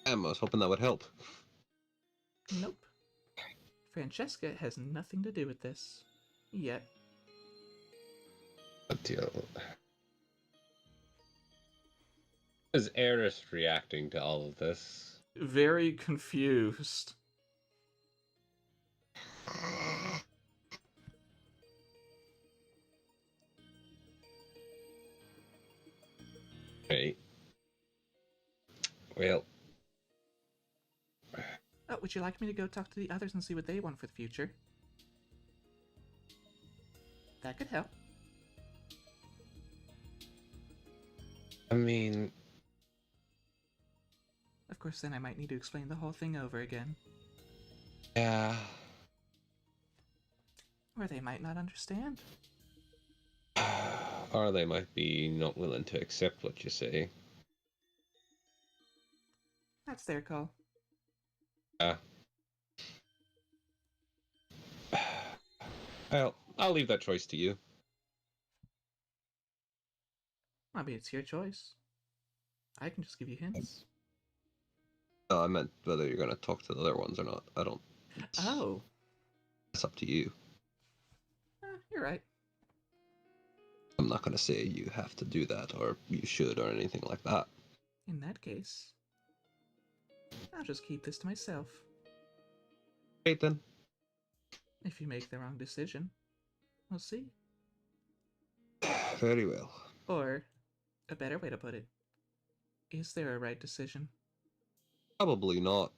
I was hoping that would help. Nope. Francesca has nothing to do with this. Yet. Is Eris reacting to all of this? Very confused. Right. Well. Oh, would you like me to go talk to the others and see what they want for the future? That could help. I mean... Of course, then I might need to explain the whole thing over again. Yeah... Or they might not understand. Or they might be not willing to accept what you say. That's their call. Yeah. Well, I'll leave that choice to you. I mean, it's your choice. I can just give you hints. No, I meant whether you're gonna talk to the other ones or not. I don't... Oh. It's up to you. You're right. I'm not gonna say you have to do that, or you should, or anything like that. In that case, I'll just keep this to myself. Great then. If you make the wrong decision, we'll see. Very well. Or, a better way to put it, is there a right decision? Probably not.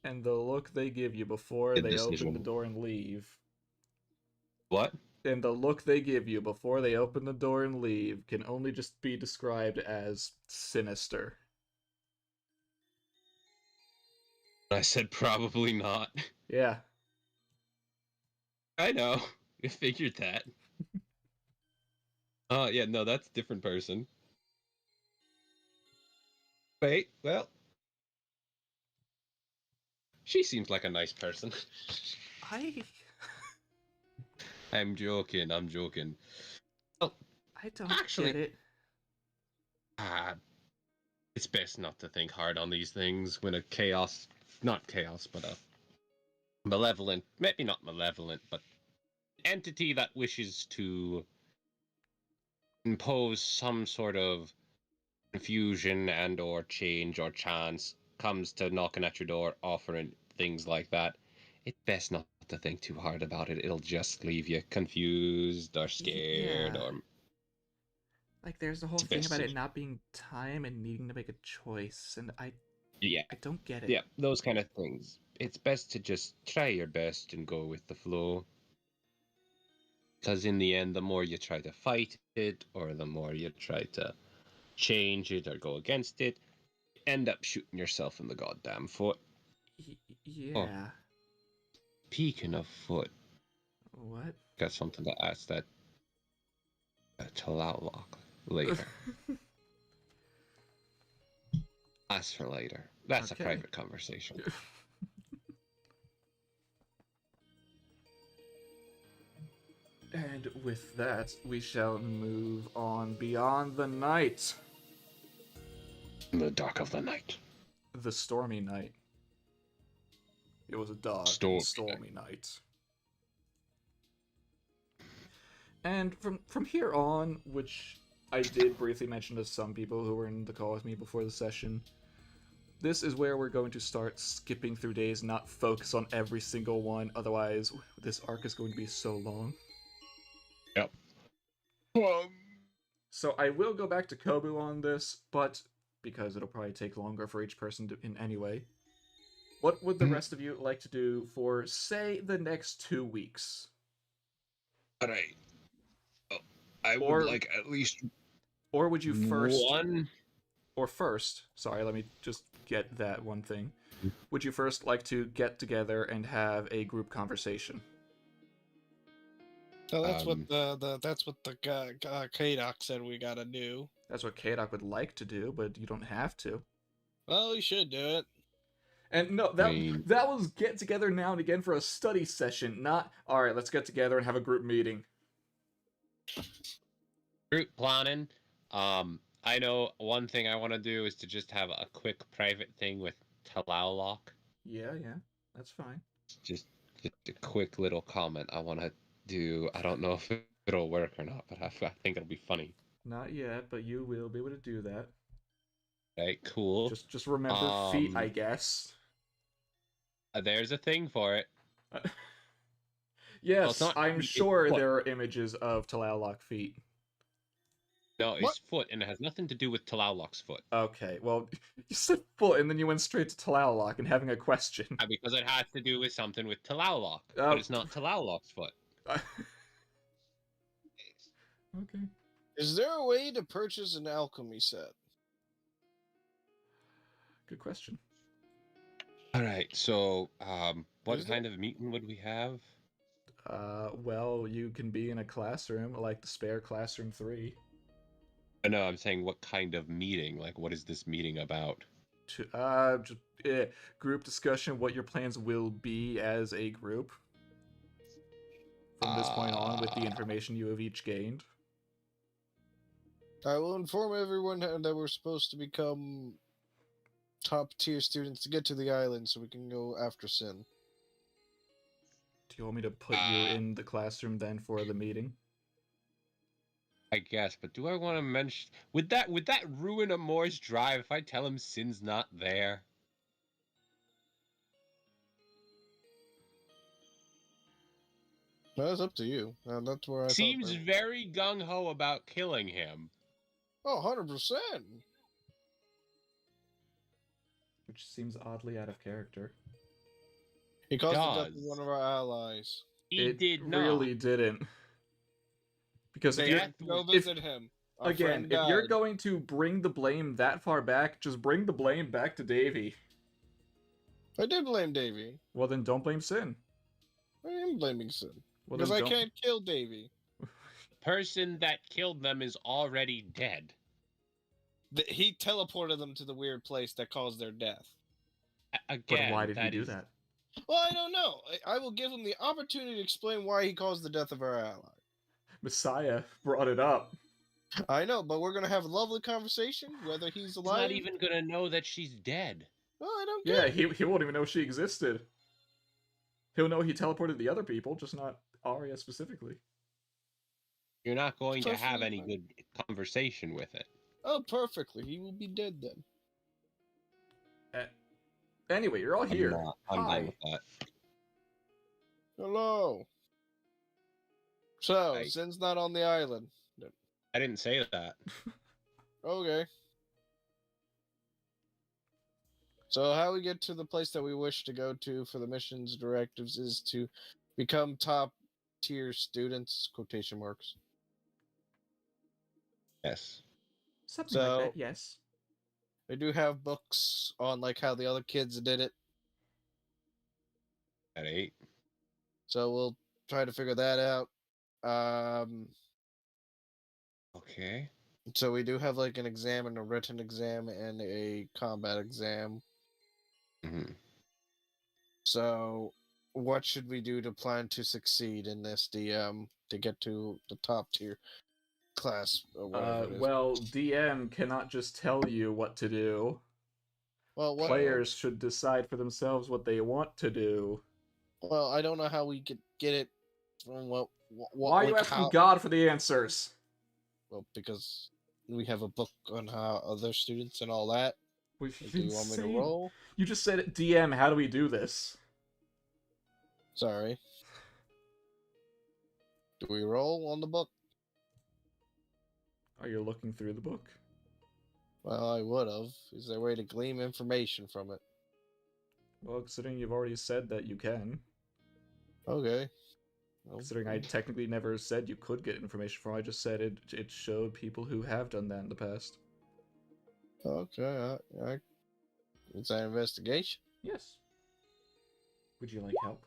And the look they give you before Good they decision. open the door and leave. What? And the look they give you before they open the door and leave can only just be described as sinister. I said probably not. Yeah. I know. I figured that. Oh, yeah, no, that's a different person. Wait, well. She seems like a nice person. I I'm joking, I'm joking. Oh, don't actually, get it. it's best not to think hard on these things when not chaos, but a malevolent, maybe not malevolent, but entity that wishes to impose some sort of confusion and or change or chance comes to knocking at your door offering things like that, it's best not to think too hard about it. It'll just leave you confused or scared Yeah. or Like, there's the whole it's thing best about to, it not being time and needing to make a choice, and I yeah, don't get it. yeah, those kind of things. It's best to just try your best and go with the flow. Because in the end, the more you try to fight it, or the more you try to change it or go against it, end up shooting yourself in the goddamn foot. Yeah. Speaking of foot, What? got something to ask that Talalock later. Ask for later. That's Okay. a private conversation. And with that, we shall move on beyond the night. In the dark of the night. The stormy night. It was a dark Stormy and stormy night. And from here on, which I did briefly mention to some people who were in the call with me before the session, this is where we're going to start skipping through days, not focus on every single one, otherwise this arc is going to be so long. Yep. So I will go back to Kobu on this, but because it'll probably take longer for each person in any way, what would the rest of you like to do for, say, the next 2 weeks? Alright. Oh, I Or- would like at least Or would you first... one. Or first, sorry, let me just get that one thing. Would you first like to get together and have a group conversation? So that's what the Kadok said we gotta do. That's what Kadok would like to do, but you don't have to. Well, we should do it. And no, that was get together now and again for a study session, not, alright, let's get together and have a group meeting. Group planning. I know one thing I want to do is to just have a quick private thing with Talalock. Yeah, that's fine. Just a quick little comment I want to do. I don't know if it'll work or not, but I think it'll be funny. Not yet, but you will be able to do that. Right, cool. Just remember feet, I guess. There's a thing for it. Yes, Well, I'm it's sure foot. there are images of Talalock feet. No, it's foot, and it has nothing to do with Talalock's foot. Okay, well, you said foot, and then you went straight to Talalock and having a question. Because it has to do with something with Talalock, Oh. but it's not Talalock's foot. Okay. Is there a way to purchase an alchemy set? Good question. All right, so what Is kind of meeting would we have? Well, you can be in a classroom, like the spare classroom 3. No, I'm saying what kind of meeting? Like, what is this meeting about? Just group discussion, what your plans will be as a group. From this point on, with the information you have each gained. I will inform everyone that we're supposed to become top tier students to get to the island so we can go after Sin. Do you want me to put you in the classroom then for the meeting? I guess, but do I want to mention would that ruin Amore's drive if I tell him Sin's not there? Well, that's up to you. That's where I Seems thought very gung ho about killing him. Oh, 100%. Which seems oddly out of character. He caused the death Does. of one of our allies. He did not. really didn't. Because They if you're, had to go if- visit him. Our again, friend if you're died. going to bring the blame that far back, just bring the blame back to Davy. I did blame Davy. Well, then don't blame Sin. I am blaming Sin. Well, Because then I don't. can't kill Davy. Person that killed them is already dead. He teleported them to the weird place that caused their death. Again, But why did he that do is- that? Well, I don't know. I will give him the opportunity to explain why he caused the death of our ally. Messiah brought it up. I know, but we're gonna have a lovely conversation whether he's He's alive. not even gonna know that she's dead. Well, I don't Yeah, care. he won't even know she existed. He'll know he teleported the other people, just not Arya specifically. You're not going to have Perfectly any fine. good conversation with it. Oh, perfectly. He will be dead then. Anyway, you're all here. I'm Hi. done with that. Hello. So, Hi. Sin's not on the island. I didn't say that. Okay. So, how we get to the place that we wish to go to for the mission's directives is to become top tier students, quotation marks. Yes. Something like So- that, yes. They do have books on like how the other kids did it. At 8. So we'll try to figure that out. Okay. So we do have like an exam and a written exam and a combat exam. hmm So what should we do to plan to succeed in this DM to get to the top tier class or whatever it is? Well, DM cannot just tell you what to do. Well, what, Players should decide for themselves what they want to do. well, I don't know how we could get it from what Why are you like asking how, God for the answers? well, because we have a book on how other students and all that. What Do you want me to roll? You just said, DM, how do we do this? Sorry. Do we roll on the book? Are you looking through the book? Well, I would have. Is there a way to glean information from it? Well, considering you've already said that you can. Okay. Well, Considering I technically never said you could get information from, I just said it showed people who have done that in the past. okay. It's an investigation. Yes. Would you like help?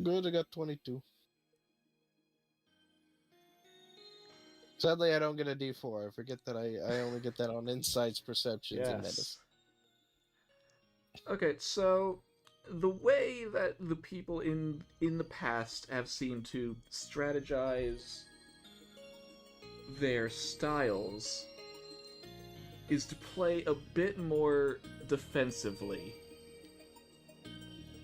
Good, I got 22. Sadly, I don't get a D4. I forget that I only get that on insights, perceptions, and medicine. Okay, so the way that the people in the past have seemed to strategize their styles is to play a bit more defensively.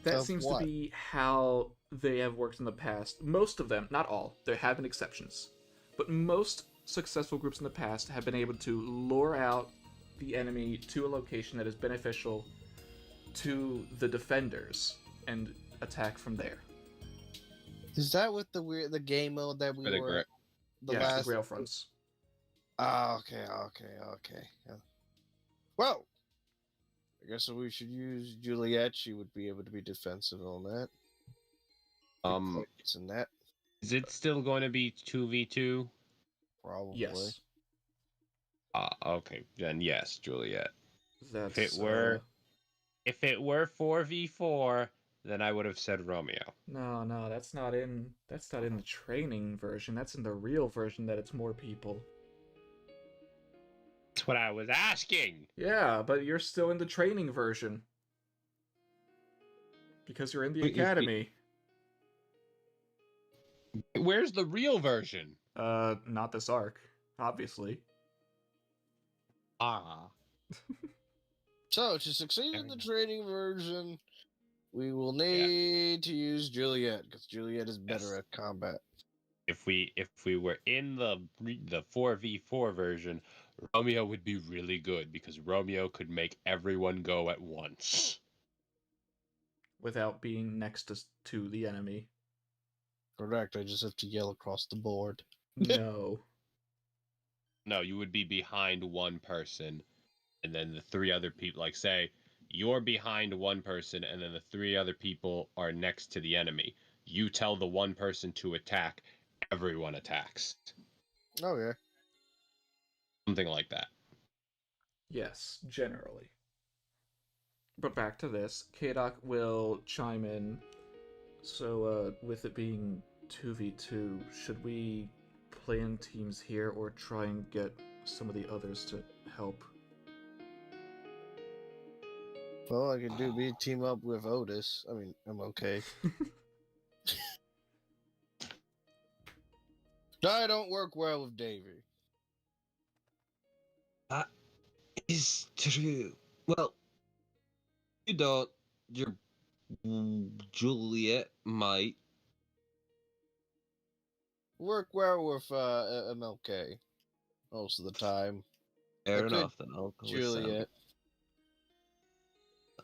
That Of seems what? to be how they have worked in the past. Most of them, not all, there have been exceptions, but most successful groups in the past have been able to lure out the enemy to a location that is beneficial to the defenders and attack from there. Is that with the game mode that we For the were grip. the Yes, last? the Grail fronts. Ah, okay. Yeah. Well, I guess we should use Juliet. She would be able to be defensive on that. It's in that Is it still going to be 2v2? probably. Yes. Okay, then yes, Juliet. That's, If it were 4v4, then I would have said Romeo. no, that's not in the training version. That's in the real version that it's more people. That's what I was asking. Yeah, but you're still in the training version. Because you're in the Wait, academy. Where's the real version? Not this arc, obviously. So to succeed in the Fair training version, we will need to use Juliet because Juliet is better Yes. at combat. If we were in the 4v4 version, Romeo would be really good because Romeo could make everyone go at once. Without being next to the enemy. Correct. I just have to yell across the board. No. No, you would be behind one person, and then the 3 other people, like say, you're behind one person, and then the 3 other people are next to the enemy. You tell the one person to attack, everyone attacks. Okay. Something like that. Yes, generally. But back to this, Kadok will chime in. So, with it being 2v2, should we play in teams here or try and get some of the others to help? Well, I could do be team up with Otis. I mean, I'm okay. I don't work well with Davy. That is true. Well, you don't. Your Juliet might. Work well with MLK most of the time. Fair I could enough, then I'll go with Sammy. Juliet.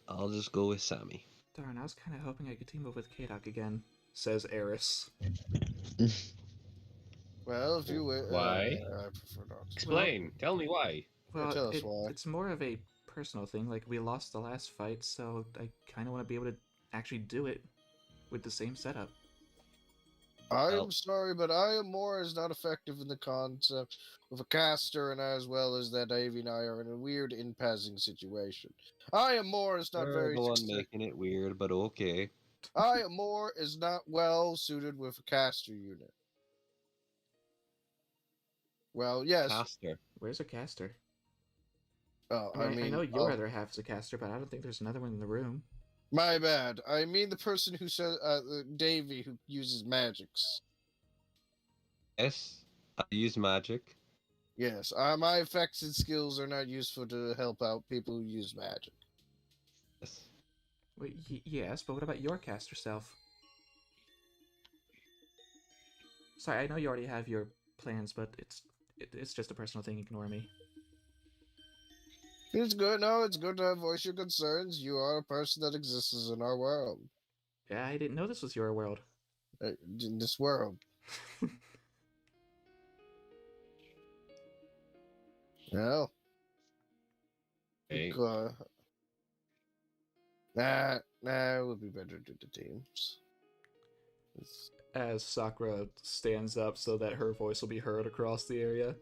I'll just go with Sammy. Darn, I was kind of hoping I could team up with Kadok again, says Eris. Well, if you Why? I prefer not to. Explain. Tell me why. Well, tell us why. it's more of a personal thing. Like, we lost the last fight, so I kind of want to be able to actually do it with the same setup. I Well- am sorry, but I am more is not effective in the concept of a caster, and as well as that, Davy and I are in a weird in-passing situation. I am more is not You're very. the one making it weird, but okay. I am more is not well suited with a caster unit. Well, yes. Caster. Where's a caster? Oh, I mean, I know your oh, other half is a caster, but I don't think there's another one in the room. my bad. I mean the person who says Davy who uses magics. Yes, I use magic. Yes, my effects and skills are not useful to help out people who use magic. Yes. Wait, yes, but what about your caster self? Sorry, I know you already have your plans, but it's just a personal thing. Ignore me. It's good. No, it's good to voice your concerns. You are a person that exists in our world. Yeah, I didn't know this was your world. In this world. Well. Hey. Nah, it would be better to do the teams. As Sakura stands up so that her voice will be heard across the area.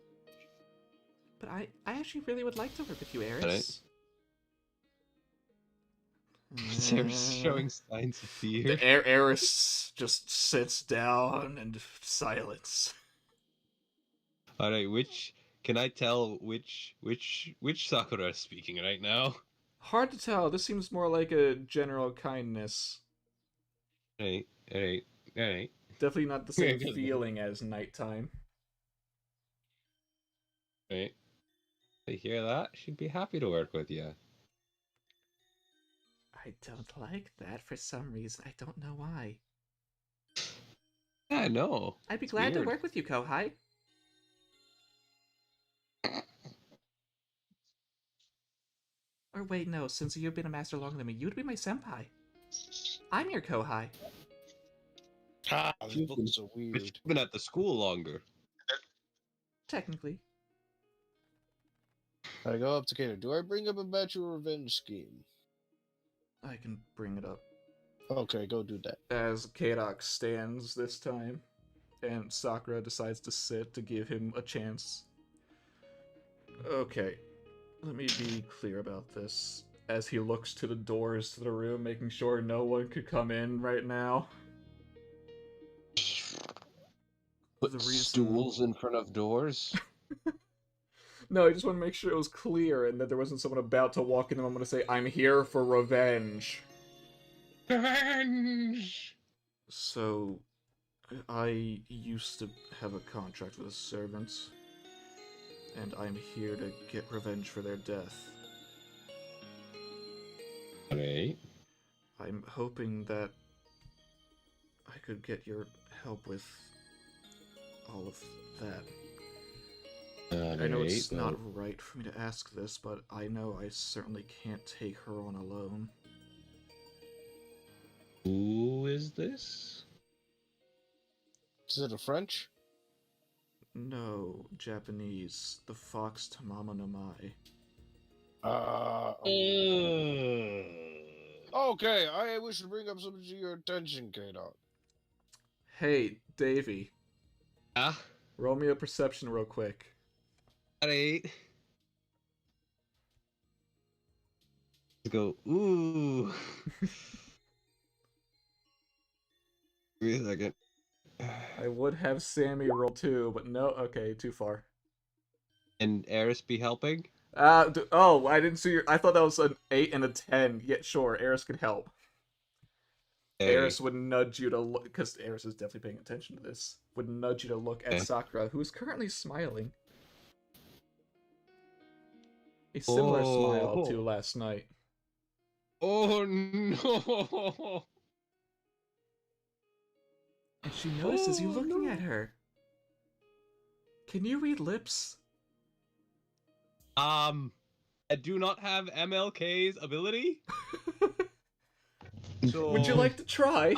But I actually really would like to work with you, Eris. Sarah's showing signs of fear. The Eris just sits down in silence. Alright, can I tell which Sakura is speaking right now? Hard to tell. This seems more like a general kindness. Alright. Definitely not the same feeling as nighttime. Right. I hear that? She'd be happy to work with you. I don't like that for some reason. I don't know why. Yeah, no. I'd be It's glad to weird. work with you, Kohai. Or wait, no, since you've been a master longer than me, you'd be my senpai. I'm your Kohai. Ah, this You've book been- is so But weird. you've been at the school longer. Technically. I go up to Kato. Do I bring up a bachelor revenge scheme? I can bring it up. Okay, go do that. As Kadok stands this time, and Sakura decides to sit to give him a chance. Okay, let me be clear about this. As he looks to the doors to the room, making sure no one could come in right now. Put The reason- stools in front of doors. No, I just want to make sure it was clear and that there wasn't someone about to walk in the moment to say, I'm here for revenge. Revenge! So, I used to have a contract with a servant, and I'm here to get revenge for their death. Alright. I'm hoping that I could get your help with all of that. I know it's not right for me to ask this, but I know I certainly can't take her on alone. Who is this? Is it a French? No, Japanese. The fox Tamama no Mai. Okay, we should bring up something to your attention, K-Dog. Hey, Davey. Ah, Roll me a perception real quick. alright. Go, ooh. Give me a second. I would have Sammy roll 2, but no. Okay, too far. And Eris be helping? Oh, I didn't see your. I thought that was an 8 and a 10. Yeah, sure, Eris could help. Hey. Eris would nudge you to look, because Eris is definitely paying attention to this. Would nudge you to look at Okay. Sakura, who is currently smiling. A similar smile to last night. Oh no! And she notices you Oh, looking no. at her. Can you read lips? I do not have MLK's ability. So Would you like to try?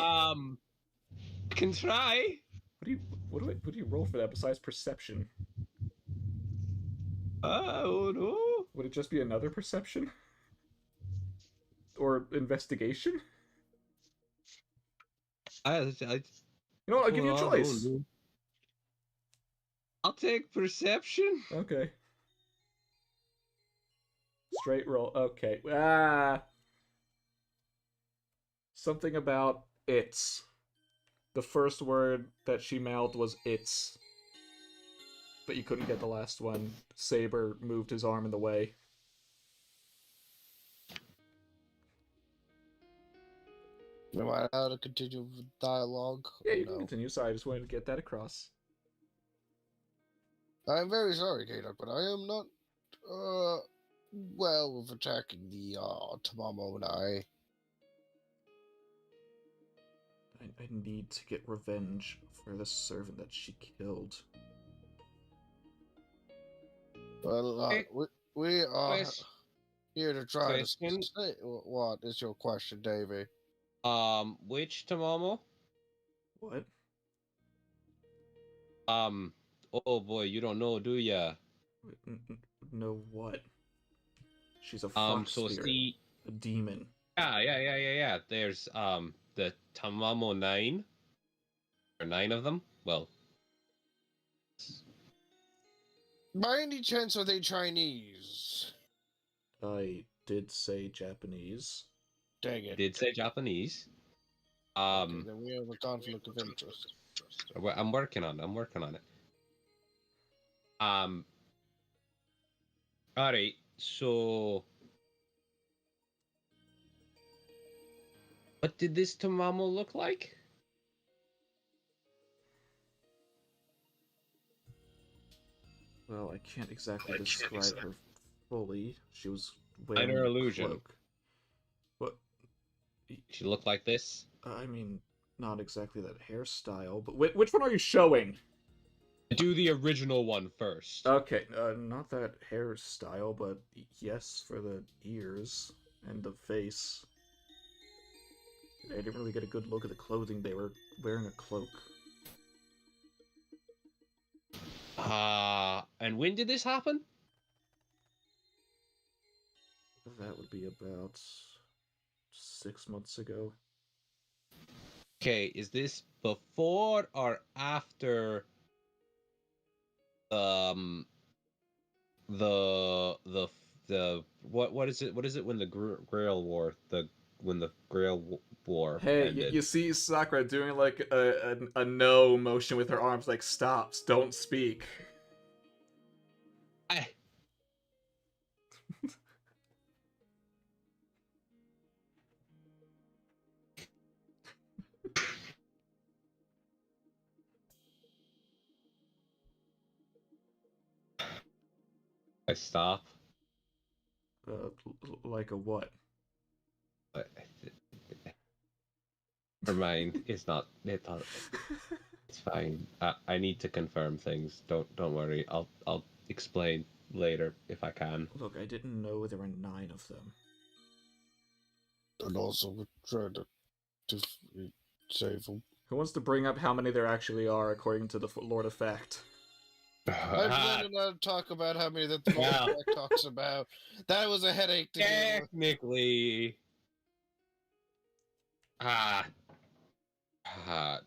can try. What do you roll for that besides perception? Oh no. Would it just be another perception? Or investigation? I You know what, I'll give you a well, choice. I'll take perception. Okay. Straight roll. Okay. Something about it's. The first word that she mouthed was it's. But you couldn't get the last one. Saber moved his arm in the way. Am I allowed to continue with dialogue? Yeah, or you can no? continue. Sorry, I just wanted to get that across. I'm very sorry, K-Duck, but I am not, well with attacking the, Tamamo and I. I need to get revenge for the servant that she killed. Well, Hey, we are Chris, here to try question. to say, what is your question, Davy? Which Tamamo? What? Oh boy, you don't know, do ya? No, what? She's a fox So spirit. see, A demon. yeah. There's the Tamamo 9. Or 9 of them. Well, By any chance, are they Chinese? I did say Japanese. Dang I it. did say Japanese. Okay, then we have a conflict of interest. I'm working on it. Alright, so what did this Tamamo look like? Well, I can't exactly describe her fully. She was Minor wearing a illusion. cloak. What? She looked like this? I mean, not exactly that hairstyle, but which one are you showing? Do the original one first. Okay, not that hairstyle, but yes, for the ears and the face. I didn't really get a good look at the clothing. They were wearing a cloak. And when did this happen? That would be about 6 months ago. Okay, is this before or after the what is it when the Grail War when the Grail War Hey, ended? you see Sakura doing like a no motion with her arms, like stops, don't speak. I stop. Like a what? Her mind is not. It's fine. I need to confirm things. Don't worry. I'll explain later if I can. Look, I didn't know there were 9 of them. And also, we're trying to save them. Who wants to bring up how many there actually are according to the Lord of Fact? I'm planning to talk about how many that the Lord of Fact talks about. That was a headache to deal with. Technically,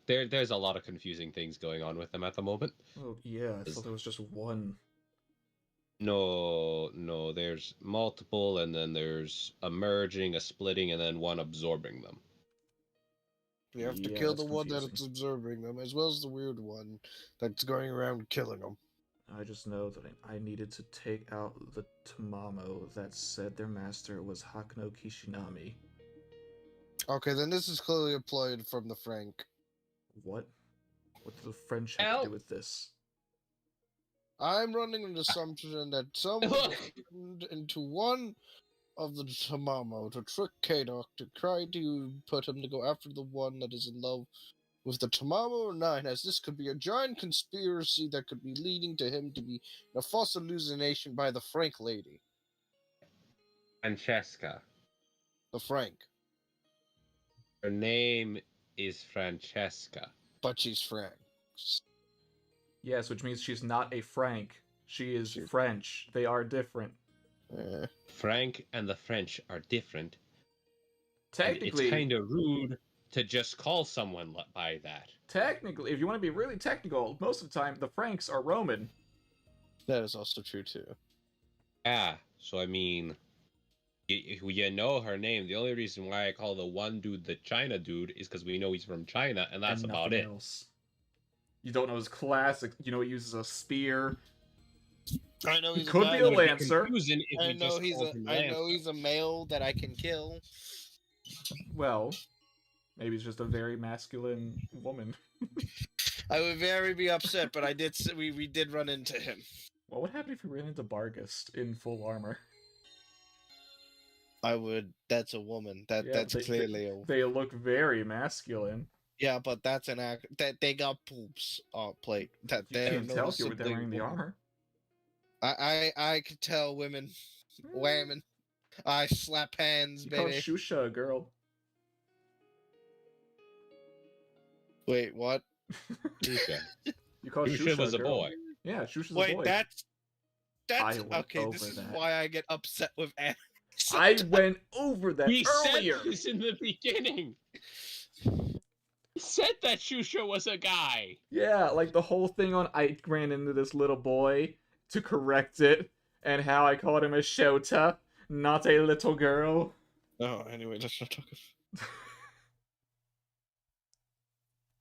there's a lot of confusing things going on with them at the moment. Oh yeah, I thought there was just one. No, no, there's multiple, and then there's a merging, a splitting, and then one absorbing them. You have to Yeah, kill the that's one confusing. that's observing them, as well as the weird one that's going around killing them. I just know that I needed to take out the Tamamo that said their master was Hakuno Kishinami. Okay, then this is clearly employed from the Frank. What? What did the French have to do with this? I'm running an assumption that someone turned into one of the Tamamo to trick K-Doc to try to put him to go after the one that is in love with the Tamamo 9, as this could be a giant conspiracy that could be leading to him to be a false hallucination by the Frank lady. Francesca. The Frank. Her name is Francesca. But she's Frank. Yes, which means she's not a Frank. She is She- French. They are different. Frank and the French are different. Technically, It's kind of rude to just call someone by that. technically, if you want to be really technical, most of the time the Franks are Roman. That is also true too. Yeah, so I mean, you know her name. The only reason why I call the one dude the China dude is because we know he's from China, and that's and about nothing it. else. You don't know his class. You know he uses a spear. I know He he's could a be guy a that- Lancer. Confusing if I we know just he's called him I know Lancer. he's a male that I can kill. Well, maybe he's just a very masculine woman. I would very be upset, but I did. We did run into him. What would happen if we ran into Bargast in full armor? I would. That's a woman. That's clearly a. They look very masculine. Yeah, but that's an act. That they got boobs. Plate. That You they're can't tell if you're noticeably wearing the woman. armor. I could tell women. Women. I slap hands, You call baby. Shusha a girl. Wait, what? Shusha. You call Shusha Shusha was a girl. boy. Yeah, Shusha's a Wait, boy. that's I went okay. This over is that. why I get upset with anime. I went over that We earlier. said this in the beginning. He said that Shusha was a guy. Yeah, like the whole thing on I ran into this little boy to correct it, and how I called him a Shota, not a little girl. Oh, anyway, let's not talk.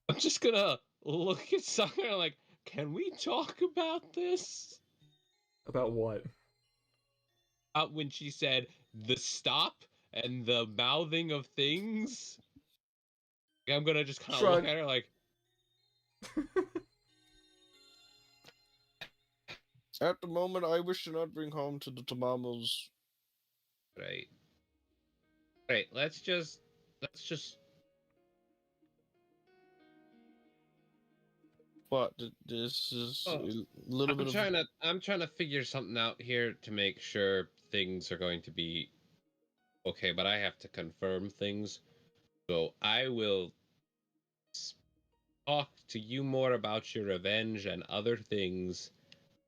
I'm just gonna look at Summer like, can we talk about this? About what? When she said the stop and the mouthing of things. I'm gonna just kind of Shrug. look at her like, At the moment, I wish to not bring home to the Tamamos. right. Right, let's just What? This is Oh, a little bit of. I'm trying to figure something out here to make sure things are going to be okay, but I have to confirm things. So I will talk to you more about your revenge and other things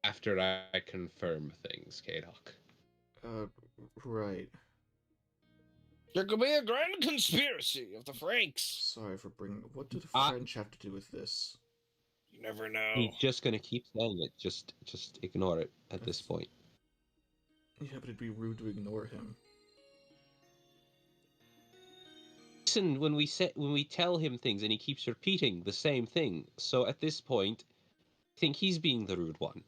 after I confirm things, K-Doc. Right. There could be a grand conspiracy of the Franks. Sorry for bringing. What do the Ah. French have to do with this? You never know. He's just gonna keep saying it. Just ignore it at this point. Yeah, but it'd be rude to ignore him. Listen, when we tell him things and he keeps repeating the same thing, so at this point, I think he's being the rude one.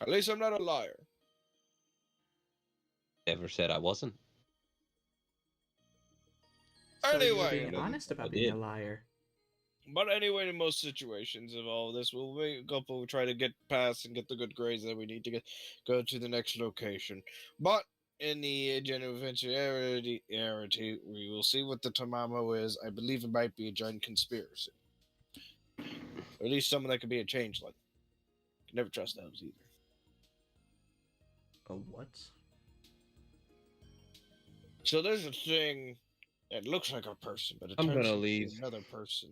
At least I'm not a liar. Never said I wasn't. So you're Anyway, being honest about I being a did. liar. but anyway, in most situations of all this, we'll wake up, we'll try to get past and get the good grades that we need to go to the next location. But in the general eventuality, we will see what the Tamamo is. I believe it might be a giant conspiracy. Or at least someone that could be a changeling. Can never trust those either. A what? So there's a thing that looks like a person, but it I'm turns gonna into leave. another person.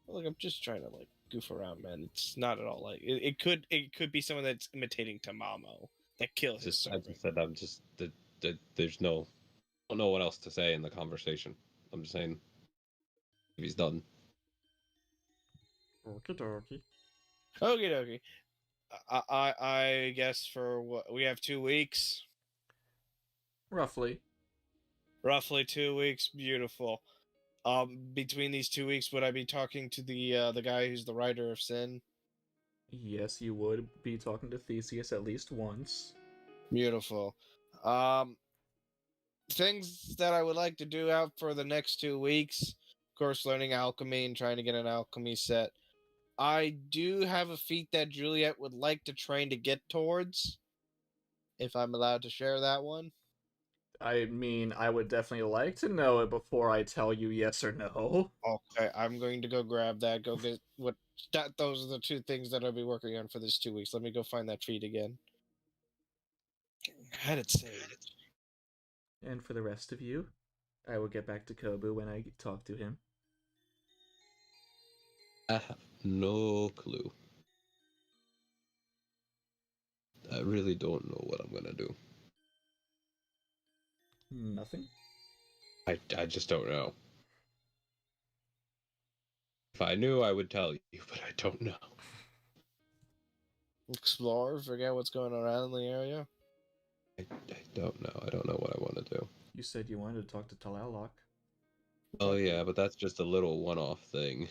Look, I'm just trying to like goof around, man. It's not at all like it could be someone that's imitating Tamamo that kills his Just, I servant. just said I'm just there's no, I don't know what else to say in the conversation. I'm just saying, if he's done. Okie dokie. Okie dokie. I guess for what we have 2 weeks, Roughly. roughly 2 weeks. Beautiful. Between these 2 weeks, would I be talking to the guy who's the writer of Sin? Yes, you would be talking to Theseus at least once. Beautiful. Um, Things that I would like to do out for the next 2 weeks. Of course, learning alchemy and trying to get an alchemy set. I do have a feat that Juliet would like to train to get towards. If I'm allowed to share that one. I mean, I would definitely like to know it before I tell you yes or no. Okay, I'm going to go grab that. Go get what that. Those are the two things that I'll be working on for this 2 weeks. Let me go find that feat again. I had it saved. And for the rest of you, I will get back to Kobu when I talk to him. I have no clue. I really don't know what I'm gonna do. Nothing? I just don't know. If I knew, I would tell you, but I don't know. Explore, forget what's going around in the area. I don't know. I don't know what I want to do. You said you wanted to talk to Talalok. Oh yeah, but that's just a little one-off thing.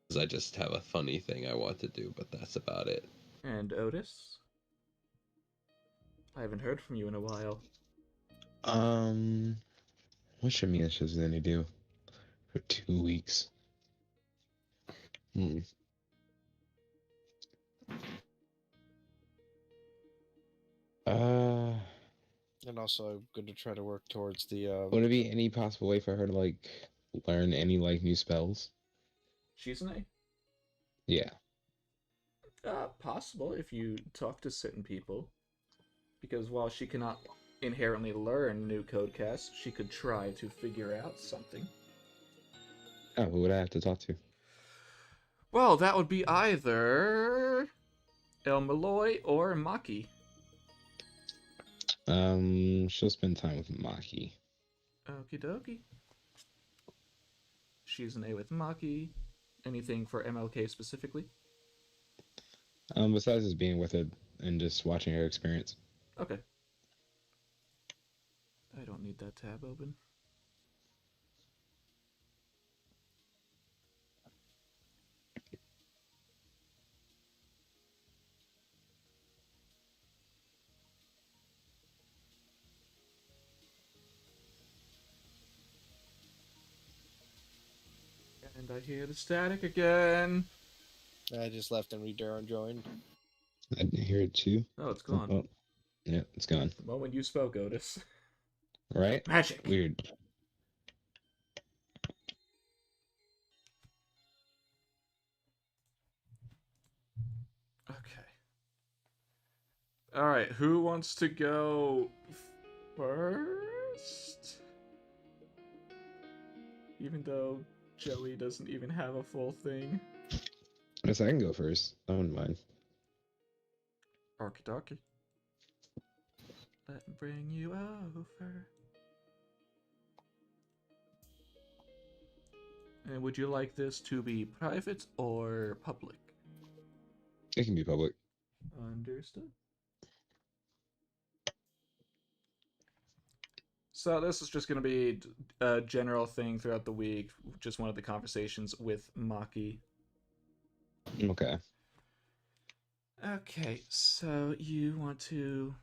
'Cause I just have a funny thing I want to do, but that's about it. And Otis? I haven't heard from you in a while. What should Shazani do for 2 weeks? Hmm. Uh, And also, I'm going to try to work towards the. would it be any possible way for her to like learn any like new spells? Shizune? Yeah. Possible if you talk to certain people. Because while she cannot inherently learn new codecasts, she could try to figure out something. Oh, who would I have to talk to? Well, that would be either El Malloy or Maki. She'll spend time with Maki. Okie dokie. Shizune with Maki. Anything for MLK specifically? Besides just being with her and just watching her experience. Okay. I don't need that tab open. And I hear the static again. I just left and rejoined. I didn't hear it too. Oh, it's gone. Oh, yeah, it's gone. The moment you spoke, Otis. Right? Magic. Weird. Okay. Alright, who wants to go first? Even though Joey doesn't even have a full thing. I guess I can go first. I wouldn't mind. Okie dokie. Let me bring you over. And would you like this to be private or public? It can be public. Understood. So this is just going to be a general thing throughout the week. Just one of the conversations with Maki. Okay. Okay, so you want to...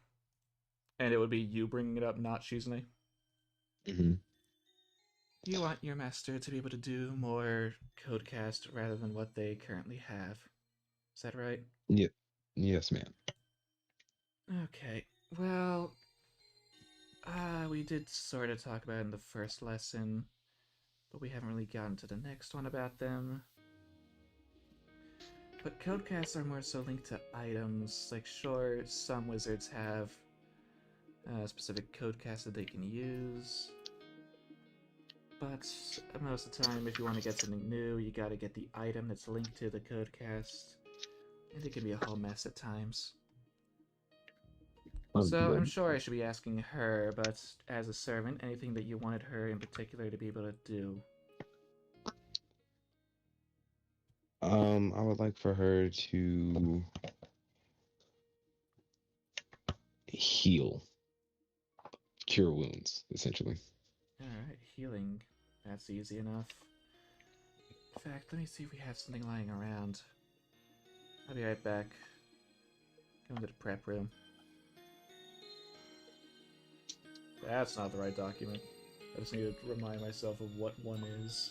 And it would be you bringing it up, not Shizune? Mm-hmm. You want your master to be able to do more codecast rather than what they currently have. Is that right? Yeah. Yes, ma'am. Okay, well... we did sort of talk about it in the first lesson, but we haven't really gotten to the next one about them. But codecasts are more so linked to items. Like, sure, some wizards have specific codecasts that they can use. But most of the time, if you want to get something new, you gotta get the item that's linked to the codecast. And it can be a whole mess at times. So I'm sure I should be asking her, but as a servant, anything that you wanted her in particular to be able to do? I would like for her to heal, cure wounds, essentially. Alright, healing. That's easy enough. In fact, let me see if we have something lying around. I'll be right back. Go into the prep room. That's not the right document. I just need to remind myself of what one is.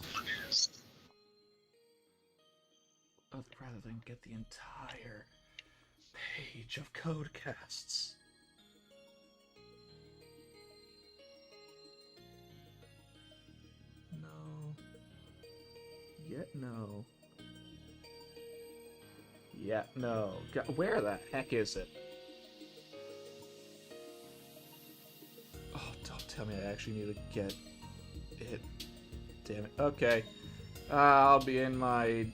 Oh, rather than get the entire page of codecasts. No. Yet no. Yeah, no. Where the heck is it? Oh, don't tell me I actually need to get it. Damn it. Okay. I'll be in my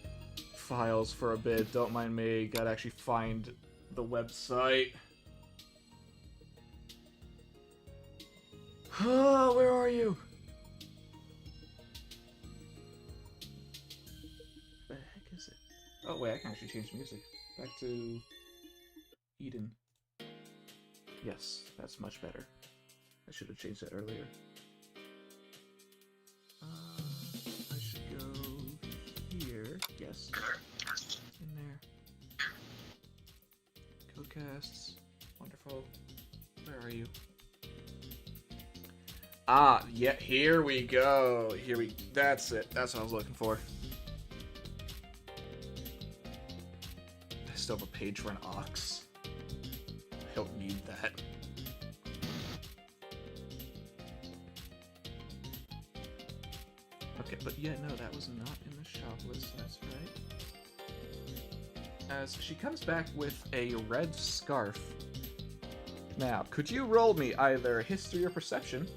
files for a bit. Don't mind me. Gotta actually find the website. Oh, where are you? The heck is it? Oh wait, I can actually change the music. Back to Eden. Yes, that's much better. I should have changed that earlier. I should go here. Yes. In there. Codecasts. Wonderful. Where are you? Ah, yeah, here we go. That's it. That's what I was looking for. I still have a page for an ox. I don't need that. Okay, but yeah, no, that was not in the shop list, that's right. As she comes back with a red scarf. Now, could you roll me either history or perception?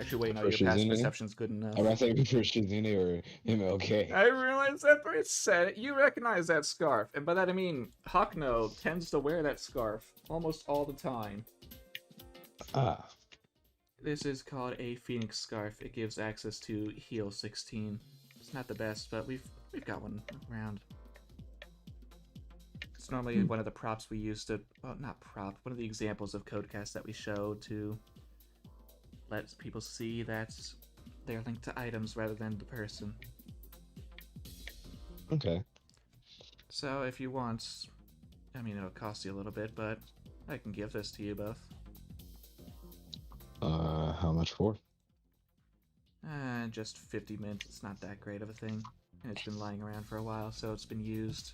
Actually, wait, no, For your past Shizune? perception's good enough. I'm not saying for Shizune or MLK. I realized that it said it. You recognize that scarf, and by that I mean Hakuno tends to wear that scarf almost all the time. Ah, This is called a Phoenix Scarf. It gives access to Heal 16. It's not the best, but we've got one around. It's normally one of the props we use to, well, not prop, one of the examples of codecast that we show to let people see that they're linked to items rather than the person. okay. So if you want, I mean, it'll cost you a little bit, but I can give this to you both. How much for? Just 50 minutes. It's not that great of a thing. And it's been lying around for a while, so it's been used.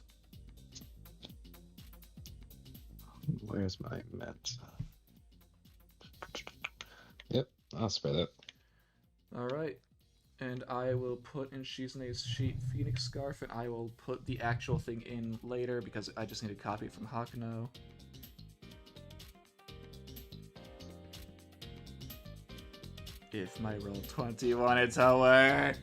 Where's my met? Yep, I'll spare that. Alright. And I will put in Shizune's sheet Phoenix Scarf, and I will put the actual thing in later because I just need a copy from Hakuno. If my roll 20 wanted to work.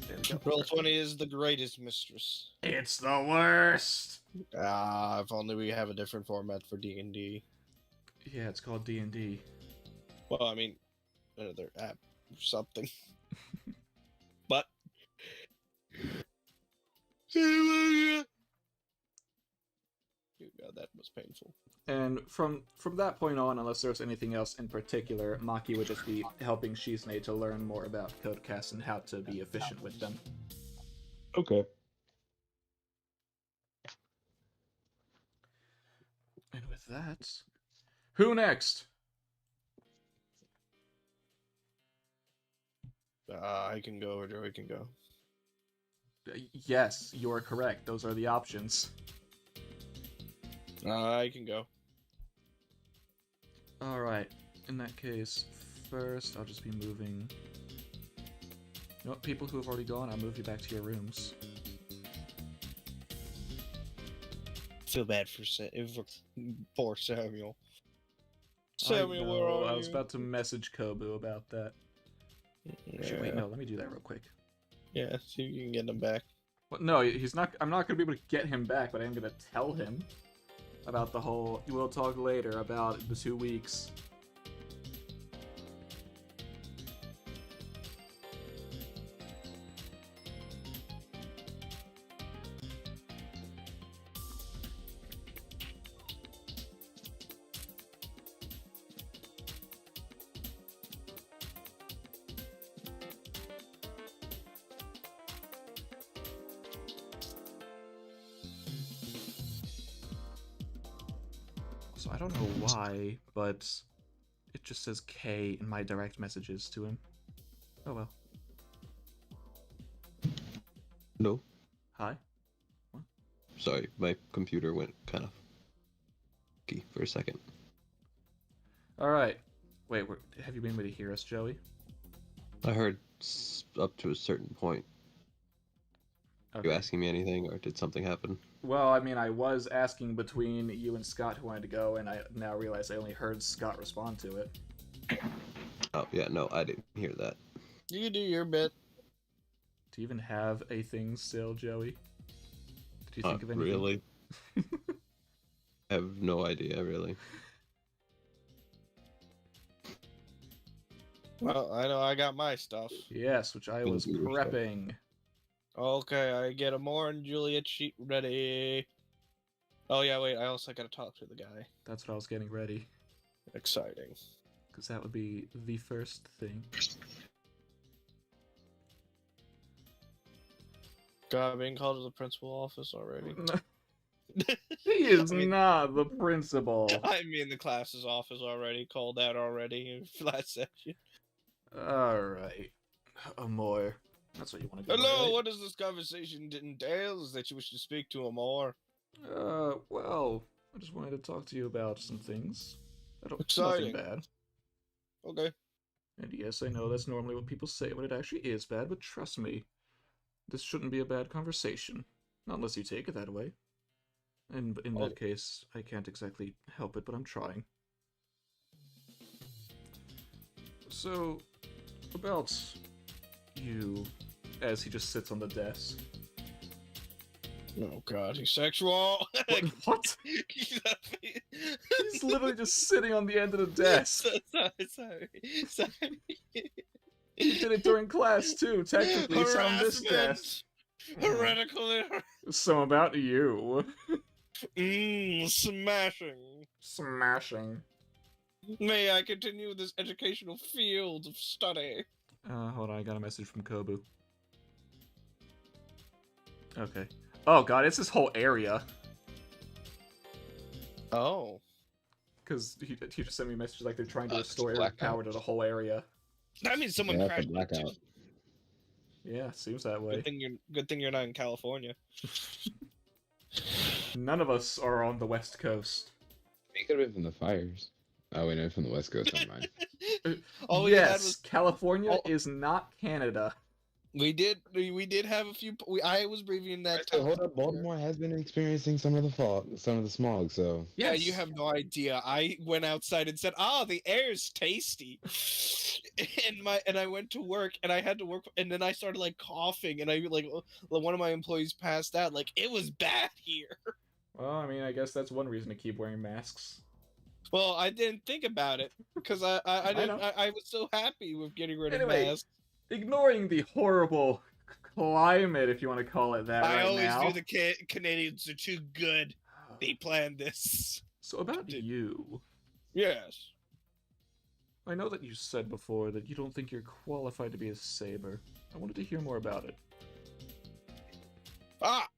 There we go. Roll 20 is the greatest mistress. It's the worst. Ah, if only we have a different format for D&D. Yeah, it's called D&D. Well, I mean, another app or something. But oh God, that was painful. And from that point on, unless there's anything else in particular, Maki would just be helping Shizune to learn more about codecasts and how to be efficient with them. Okay. And with that, who next? I can go or Joey can go. Yes, you're correct. Those are the options. I can go. Alright, in that case, first I'll just be moving... You know what, people who have already gone, I'll move you back to your rooms. Feel bad for poor Samuel. I Samuel, know, where are I you? was about to message Kobu about that. Actually, wait, no, let me do that real quick. Yeah, see if you can get him back. Well, no, he's not. I'm not gonna be able to get him back, but I am gonna tell him about the whole. We'll talk later about the 2 weeks. So I don't know why, but it just says K in my direct messages to him. Oh well. No, Hi. sorry, my computer went kind of key for a second. Alright. Wait, have you been able to hear us, Joey? I heard up to a certain point. Okay. You asking me anything, or did something happen? Well, I mean, I was asking between you and Scott who wanted to go, and I now realize I only heard Scott respond to it. Oh yeah, no, I didn't hear that. You do your bit. Do you even have a thing still, Joey? Did you think of anything? Really? I have no idea, really. Well, I know I got my stuff. Yes, which I was Computer stuff. prepping. Okay, I get a more and Juliet sheet ready. Oh yeah, wait, I also gotta talk to the guy. That's what I was getting ready. Exciting. Because that would be the first thing. God, being called to the principal office already. He is I mean- not the principal. I mean, the class's office already called out already in last session. Alright. Amor. That's what you want to do. Hello, right? what does this conversation entail? Is that you wish to speak to Amor? Well, I just wanted to talk to you about some things. Nothing Exciting. bad. Okay. And yes, I know that's normally what people say when it actually is bad, but trust me, this shouldn't be a bad conversation. Not unless you take it that way. And in that case, I can't exactly help it, but I'm trying. So, about you, as he just sits on the desk. Oh God, he's sexual. What? He's literally just sitting on the end of the desk. Sorry. You did it during class too, technically. It's on this desk. Heretical. So about you. Smashing. Smashing. May I continue this educational field of study? Hold on, I got a message from Kobu. Okay. Oh god, it's this whole area. Oh. Because he just sent me messages like they're trying to It's restore blackout. power to the whole area. That means someone Yeah, that's a crashed. blackout. Into. Yeah, seems that way. Good thing you're not in California. None of us are on the West Coast. It could have been from the fires. Oh, wait, no, from the West Coast. Never mind. All we had yes, was California Oh. is not Canada. we did have a few. I was briefing that. So hold up, Baltimore has been experiencing some of the fog, some of the smog. So Yeah, Yes. you have no idea. I went outside and said, "Ah, the air's tasty," and I went to work and I had to work, and then I started like coughing, and I like one of my employees passed out. Like it was bad here. Well, I mean, I guess that's one reason to keep wearing masks. Well, I didn't think about it because I know. was so happy with getting rid of Anyway, masks. Ignoring the horrible climate, if you want to call it that, I right always now. knew the Canadians are too good. They planned this. So about you, Yes. I know that you said before that you don't think you're qualified to be a saber. I wanted to hear more about it. Ah.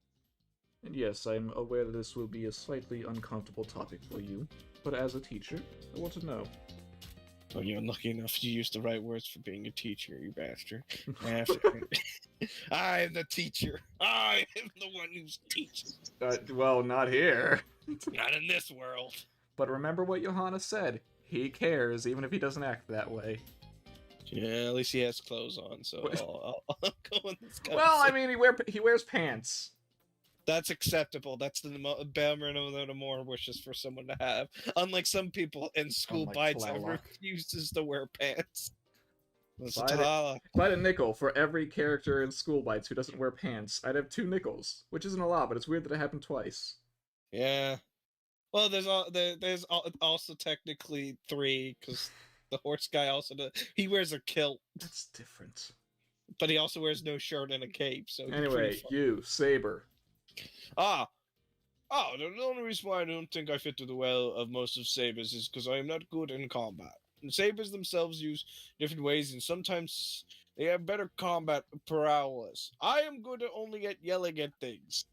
And yes, I'm aware that this will be a slightly uncomfortable topic for you, but as a teacher, I want to know. Oh, you're lucky enough you used the right words for being a teacher, you bastard. I am the teacher. I am the one who's teaching. Well, not here. Not in this world. But remember what Johanna said. He cares, even if he doesn't act that way. Yeah, at least he has clothes on, so What? I'll go in this Well, I mean, he wears pants. That's acceptable. That's the bare minimum that Amor wishes for someone to have. Unlike some people in school Unlike bites that Tlaloc. refuses to wear pants. That's If I had- Tlaloc. If I had a nickel for every character in School Bites who doesn't wear pants, I'd have 2 nickels, which isn't a lot, but it's weird that it happened twice. Yeah. Well, there's also technically 3 because the horse guy also he wears a kilt, That's different. but he also wears no shirt and a cape. So he's pretty Anyway, fun. you, Saber. Oh, the only reason why I don't think I fit the well of most of sabers is because I am not good in combat. And sabers themselves use different ways, and sometimes they have better combat prowess. I am good only at yelling at things.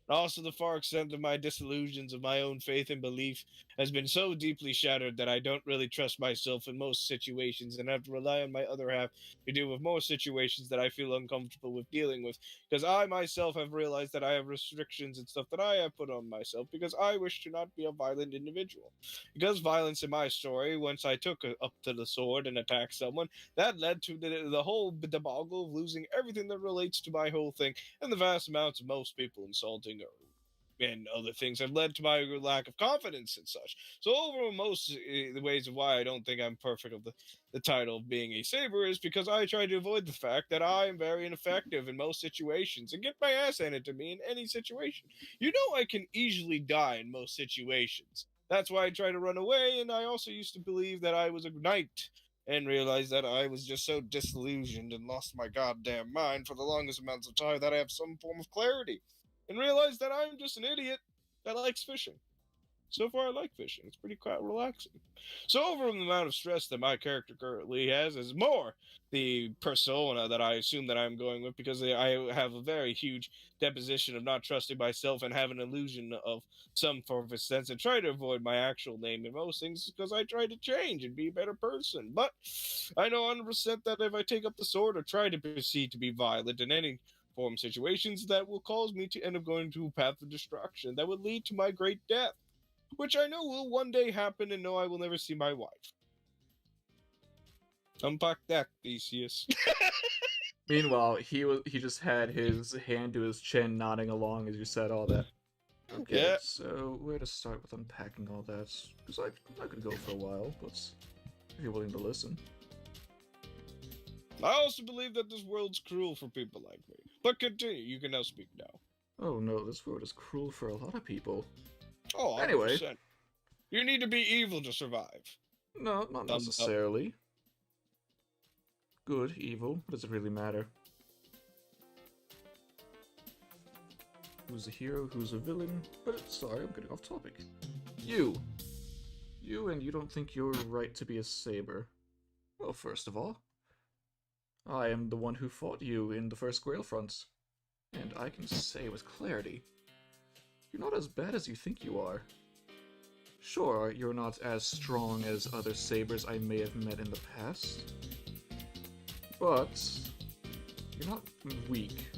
Also, the far extent of my disillusions of my own faith and belief has been so deeply shattered that I don't really trust myself in most situations and have to rely on my other half to deal with more situations that I feel uncomfortable with dealing with. Because I myself have realized that I have restrictions and stuff that I have put on myself because I wish to not be a violent individual. Because violence in my story, once I took up to the sword and attacked someone, that led to the whole debacle of losing everything that relates to my whole thing, and the vast amounts of most people insulting her and other things have led to my lack of confidence and such. So overall, most the ways of why I don't think I'm perfect of the title of being a saber is because I try to avoid the fact that I am very ineffective in most situations and get my ass handed to me in any situation. You know I can easily die in most situations. That's why I try to run away, and I also used to believe that I was a knight and realized that I was just so disillusioned and lost my goddamn mind for the longest amounts of time that I have some form of clarity and realized that I'm just an idiot that likes fishing. So far, I like fishing. It's pretty quite relaxing. So, over the amount of stress that my character currently has is more the persona that I assume that I'm going with because I have a very huge deposition of not trusting myself and have an illusion of some form of a sense and try to avoid my actual name in most things because I try to change and be a better person. But I know 100% that if I take up the sword or try to proceed to be violent in any form situations, that will cause me to end up going to a path of destruction that would lead to my great death, which I know will one day happen and know I will never see my wife. Unpack that, Theseus. Meanwhile, he just had his hand to his chin, nodding along as you said all that. Okay, Yeah. so where to start with unpacking all that? Because I could go for a while, but if you're willing to listen. I also believe that this world's cruel for people like me. But continue, you can now speak now. Oh no, this world is cruel for a lot of people. Oh, 100%. Anyway. You need to be evil to survive. No, not Thumbs up. necessarily. Good, evil, what does it really matter? Who's a hero, who's a villain? But sorry, I'm getting off topic. You! And you don't think you're right to be a saber. Well, first of all, I am the one who fought you in the first Grail Front. And I can say with clarity, you're not as bad as you think you are. Sure, you're not as strong as other sabers I may have met in the past, but you're not weak.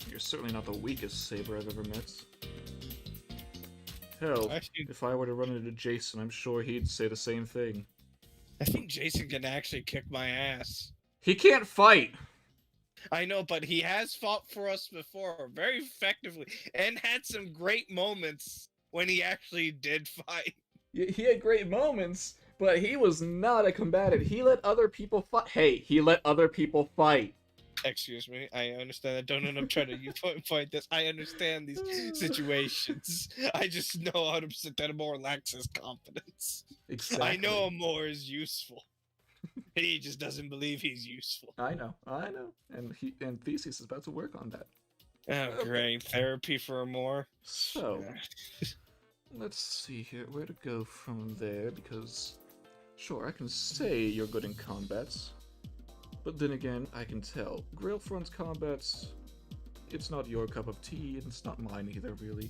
You're certainly not the weakest saber I've ever met. Hell, if I were to run into Jason, I'm sure he'd say the same thing. I think Jason can actually kick my ass. He can't fight! I know, but he has fought for us before very effectively and had some great moments when he actually did fight. He had great moments, but he was not a combatant. He let other people fight. Hey, he let other people fight. Excuse me, I understand that. Don't end up trying to point this. I understand these situations. I just know 100% that Amor lacks his confidence. Exactly. I know Amor is useful. He just doesn't believe he's useful. I know. And Theseus is about to work on that. Oh, great. Therapy for Amor. So, let's see here where to go from there, because sure, I can say you're good in combats, but then again, I can tell. Grailfront's combats, it's not your cup of tea, and it's not mine either, really.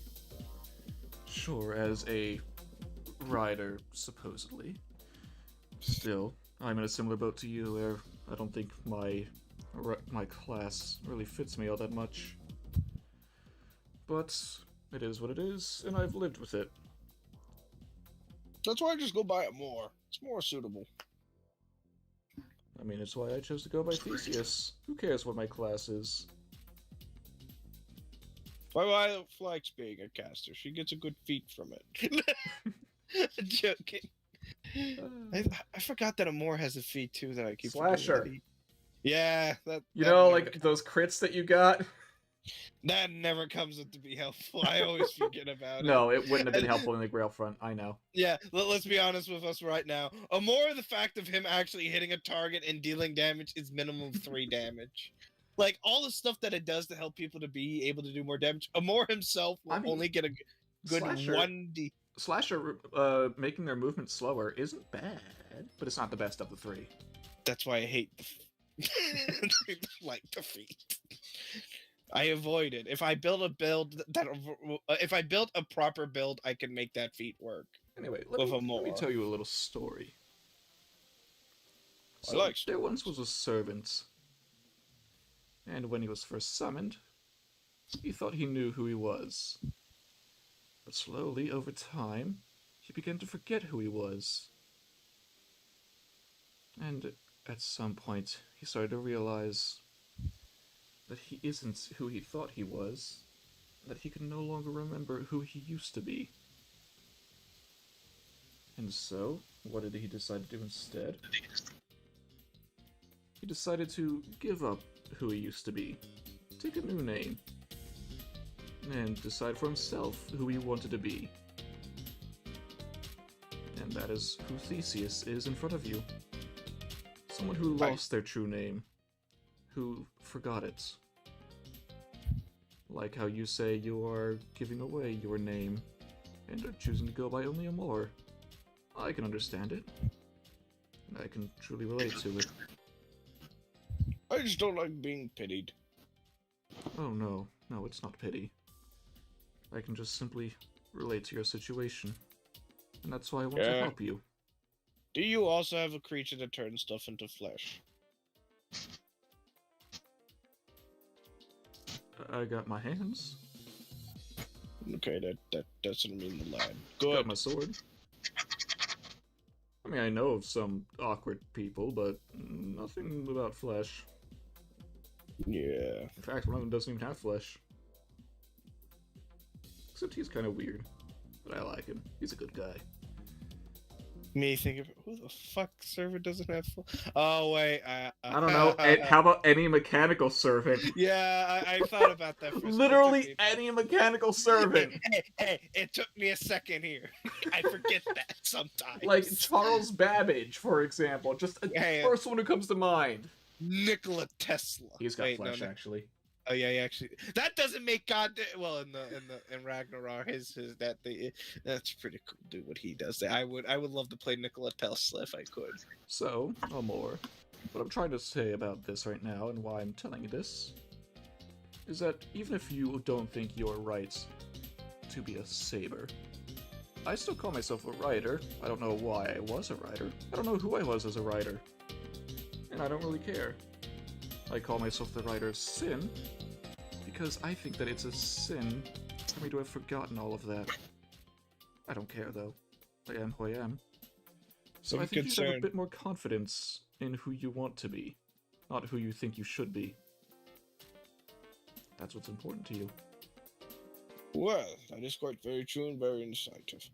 Sure, as a rider, supposedly. Still, I'm in a similar boat to you, where I don't think my class really fits me all that much. But it is what it is, and I've lived with it. That's why I just go by Amor. It's more suitable. I mean, it's why I chose to go by Theseus. Who cares what my class is? My wife likes being a caster. She gets a good feat from it. Joking. I forgot that Amor has a feat too that I keep Slasher. forgetting. Yeah, that. You that know, never like those crits that you got? That never comes up to be helpful. I always forget about it. No, it wouldn't have been helpful in the Grailfront, I know. Yeah, let's be honest with us right now. Amor, the fact of him actually hitting a target and dealing damage is minimum 3 damage. Like, all the stuff that it does to help people to be able to do more damage, Amor himself will only get a good Slasher, 1d. Slasher making their movement slower isn't bad, but it's not the best of the 3. That's why I hate the like the feat. I avoid it. If I build a build that, if I build a proper build, I can make that feat work. Anyway, With a let me more. tell you a little story. I So, like there once stories. was a servant, and when he was first summoned, he thought he knew who he was. But slowly, over time, he began to forget who he was. And at some point, he started to realize that he isn't who he thought he was, that he can no longer remember who he used to be. And so, what did he decide to do instead? He decided to give up who he used to be, take a new name, and decide for himself who he wanted to be. And that is who Theseus is in front of you. Someone who lost their true name, who forgot it. Like how you say you are giving away your name, and are choosing to go by only Amor. I can understand it. I can truly relate to it. I just don't like being pitied. Oh no, no, it's not pity. I can just simply relate to your situation. And that's why I want to Yeah. help you. Do you also have a creature that turns stuff into flesh? I got my hands. Okay, that doesn't mean the lad. Got Good. my sword. I mean, I know of some awkward people, but nothing about flesh. Yeah. In fact, one of them doesn't even have flesh. Except he's kind of weird. But I like him. He's a good guy. Me thinking, who the fuck servant doesn't have full? Oh wait, I don't know. How about any mechanical servant? Yeah, I thought about that. Literally any mechanical servant. Hey, it took me a second here. I forget that sometimes. Like Charles Babbage, for example. Just a Yeah. first one who comes to mind. Nikola Tesla. He's got Wait, flesh, no. actually. Oh yeah, actually, that doesn't make God. Well, in Ragnarok, that's pretty cool. Do what he does. I would love to play Nikola Tesla if I could. So, Amor, what I'm trying to say about this right now, and why I'm telling you this, is that even if you don't think you're right to be a saber, I still call myself a writer. I don't know why I was a writer. I don't know who I was as a writer. And I don't really care. I call myself the writer of sin, because I think that it's a sin for me to have forgotten all of that. I don't care, though. I am who I am. So I think you should have a bit more confidence in who you want to be, not who you think you should be. That's what's important to you. Well, that is quite very true and very insightful.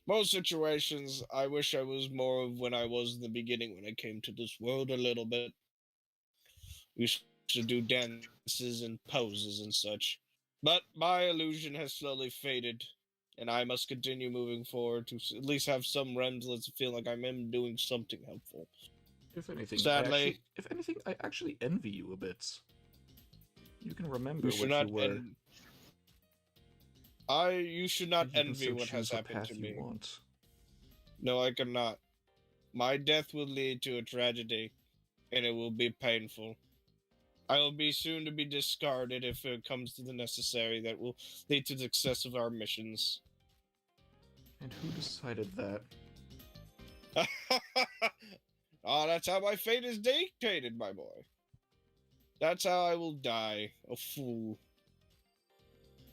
Most situations, I wish I was more of when I was in the beginning when I came to this world a little bit. We used to do dances and poses and such. But my illusion has slowly faded, and I must continue moving forward to at least have some remnants of feel like I'm doing something helpful. If anything, Sadly, I actually envy you a bit. You can remember you should what not you were. You should not and you can envy still what has choose what happened path to you me. want. No, I cannot. My death will lead to a tragedy, and it will be painful. I will be soon to be discarded if it comes to the necessary that will lead to the success of our missions. And who decided that? That's how my fate is dictated, my boy. That's how I will die, a fool.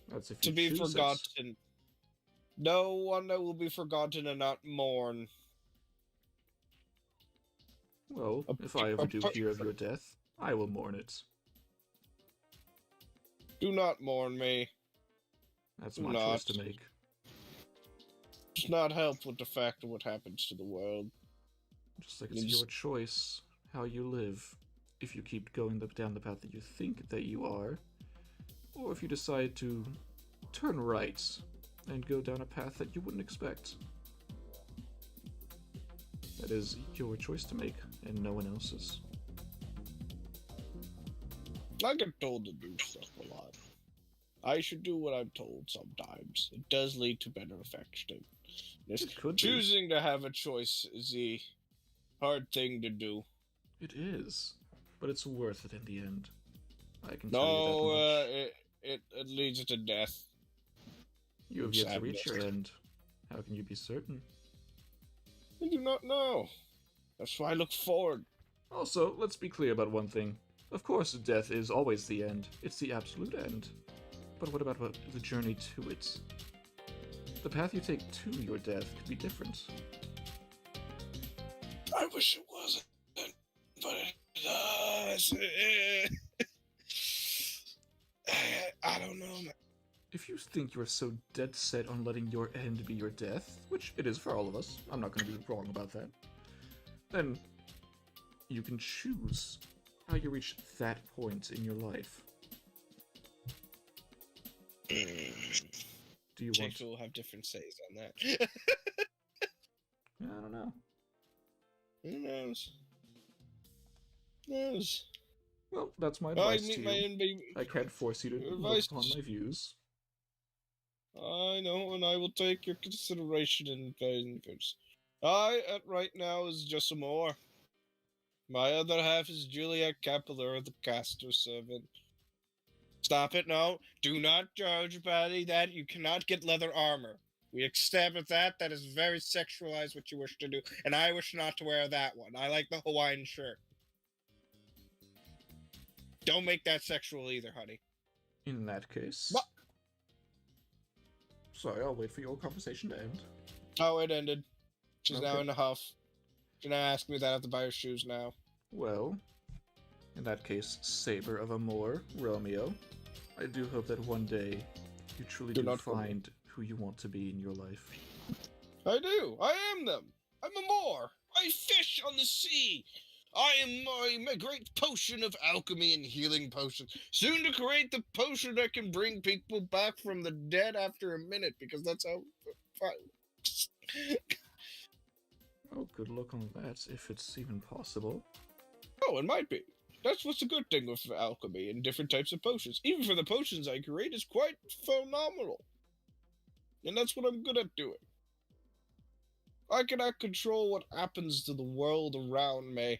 That's if To you be choose forgotten. It. No one that will be forgotten and not mourn. Well, if I ever do hear of your death, I will mourn it. Do not mourn me. That's Do my not. choice to make. Does not help with the fact of what happens to the world. Just like it's your choice how you live. If you keep going down the path that you think that you are, or if you decide to turn right and go down a path that you wouldn't expect. That is your choice to make, and no one else's. I get told to do stuff a lot. I should do what I'm told sometimes. It does lead to better effectiveness. It could be. Choosing to have a choice is the hard thing to do. It is, but it's worth it in the end. I can tell you that No, much. it leads to death. You have yet to reach your end. How can you be certain? I do not know. That's why I look forward. Also, let's be clear about one thing. Of course, death is always the end. It's the absolute end. But what about the journey to it? The path you take to your death could be different. I wish it wasn't, but it does. I don't know, man. If you think you're so dead set on letting your end be your death, which it is for all of us, I'm not going to be wrong about that, then you can choose how you reach that point in your life. Do you want? Jake will have different says on that. I don't know. Who knows? Who knows? Well, that's my I advice meet to my you. end. I can't force you to look Advice. upon my views. I know, and I will take your consideration in things. I, at right now, is just some more. My other half is Juliet Kepler, the caster servant. Stop it, no. Do not judge, Patty, that you cannot get leather armor. We accept that. That is very sexualized what you wish to do, and I wish not to wear that one. I like the Hawaiian shirt. Don't make that sexual either, honey. In that case... What? Sorry, I'll wait for your conversation to end. Oh, it ended. She's now Okay. in a huff. She's now asking me that I have to buy her shoes now. Well, in that case, Saber of Amor, Romeo, I do hope that one day you truly Do do not call me. find who you want to be in your life. I do. I am them. I'm a Moor. I fish on the sea. I am a great potion of alchemy and healing potion. Soon to create the potion that can bring people back from the dead after a minute, because that's how. Oh, good luck on that, if it's even possible. Oh, it might be. That's what's a good thing with alchemy and different types of potions. Even for the potions I create is quite phenomenal. And that's what I'm good at doing. I cannot control what happens to the world around me.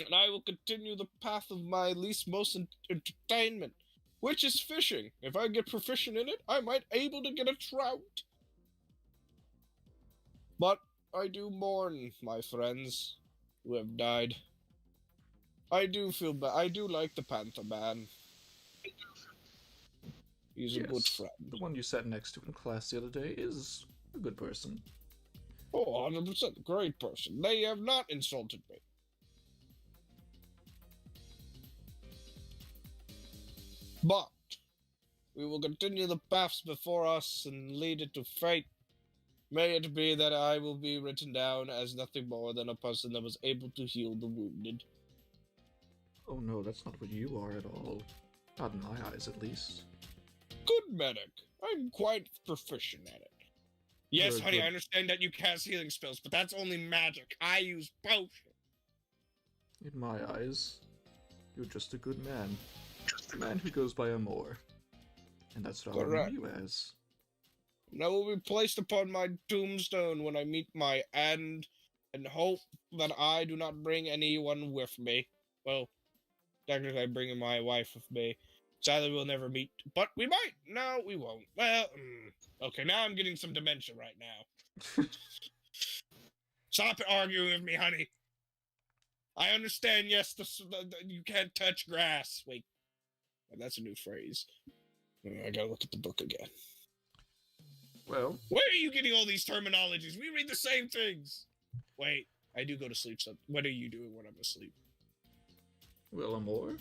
And I will continue the path of my least most entertainment, which is fishing. If I get proficient in it, I might able to get a trout. But I do mourn my friends who have died. I do feel bad. I do like the Panther Man. He's a good Yes, friend. the one you sat next to in class the other day is a good person. Oh, 100% great person. They have not insulted me. But we will continue the paths before us and lead it to fate. May it be that I will be written down as nothing more than a person that was able to heal the wounded. Oh no, that's not what you are at all. Not in my eyes, at least. Good medic. I'm quite proficient at it. Yes, You're a honey, good- I understand that you cast healing spells, but that's only magic. I use potion. In my eyes, you're just a good man. A man who goes by Amor. And that's what I Correct. remember you as. And I will be placed upon my tombstone when I meet my end, and hope that I do not bring anyone with me. Well, technically I'm bringing my wife with me. Sadly, we'll never meet, but we might. No, we won't. Well, okay, now I'm getting some dementia right now. Stop arguing with me, honey. I understand, yes, you can't touch grass. Wait, that's a new phrase. I gotta look at the book again. Well, Where are you getting all these terminologies? We read the same things. Wait, I do go to sleep. So what are you doing when I'm asleep? well, Amor.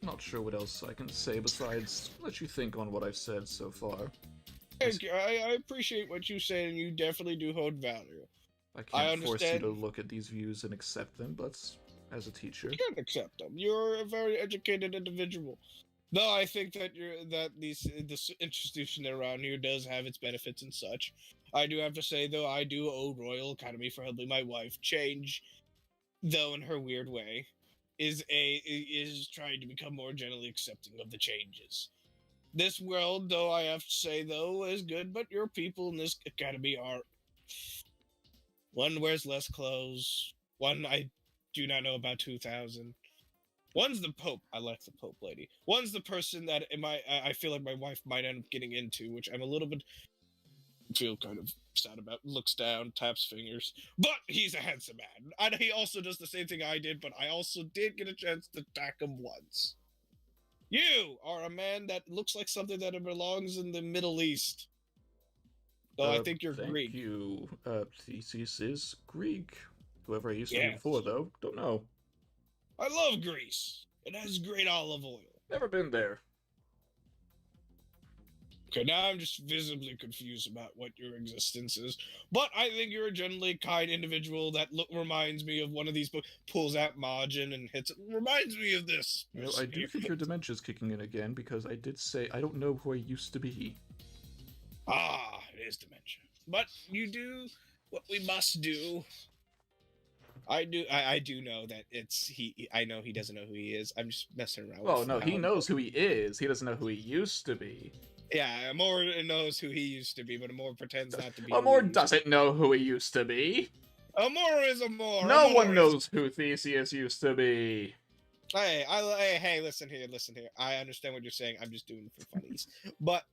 Not sure what else I can say besides let you think on what I've said so far. Thank you. I appreciate what you say, and you definitely do hold value. I can't force you understand. to look at these views and accept them, but as a teacher, You can't accept them. You're a very educated individual. Though I think that this institution around here does have its benefits and such. I do have to say, though, I do owe Royal Academy for helping my wife change, though in her weird way, is trying to become more generally accepting of the changes. This world, though, I have to say, though, is good, but your people in this academy are... One wears less clothes. One I do not know about 2,000. One's the Pope. I like the Pope lady. One's the person that I feel like my wife might end up getting into, which I'm a little bit feel kind of sad about. Looks down, taps fingers, but he's a handsome man, and he also does the same thing I did. But I also did get a chance to attack him once. You are a man that looks like something that belongs in the Middle East. Though I think you're Thank Greek. you. Theseus is Greek. Whoever I used to be Yes. before, though, don't know. I love Greece. It has great olive oil. Never been there. Okay, now I'm just visibly confused about what your existence is. But I think you're a generally kind individual that reminds me of one of these books, pulls out margin and hits it. Reminds me of this. You know, I do think your dementia's kicking in again, because I did say I don't know who I used to be. Ah, it is dementia. But you do what we must do. I do know that it's he. I know he doesn't know who he is. I'm just messing around. Well, with no, he how- knows who he is. He doesn't know who he used to be. Yeah, Amor knows who he used to be, but Amor pretends not to be. who Amor he used doesn't know who he used to be. to- Amor is Amor. No Amor one is- knows who Theseus used to be. Hey, listen here. I understand what you're saying. I'm just doing it for funnies. But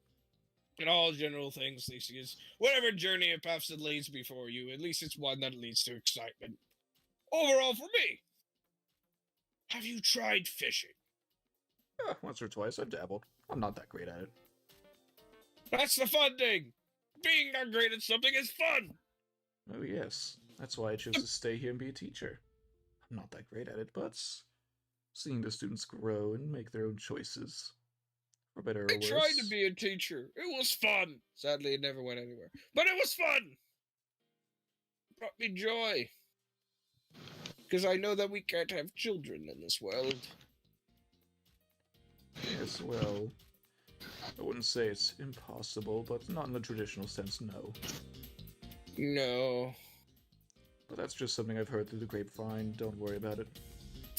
in all general things, Theseus, whatever journey or paths it leads before you, at least it's one that leads to excitement. Overall, for me, have you tried fishing? Once or twice, I've dabbled. I'm not that great at it. That's the fun thing. Being not great at something is fun. Oh, yes. That's why I chose to stay here and be a teacher. I'm not that great at it, but seeing the students grow and make their own choices, for better or I worse. tried to be a teacher. It was fun. Sadly, it never went anywhere. But it was fun. It brought me joy. Because I know that we can't have children in this world. Yes, well, I wouldn't say it's impossible, but not in the traditional sense, no. No. But that's just something I've heard through the grapevine. Don't worry about it.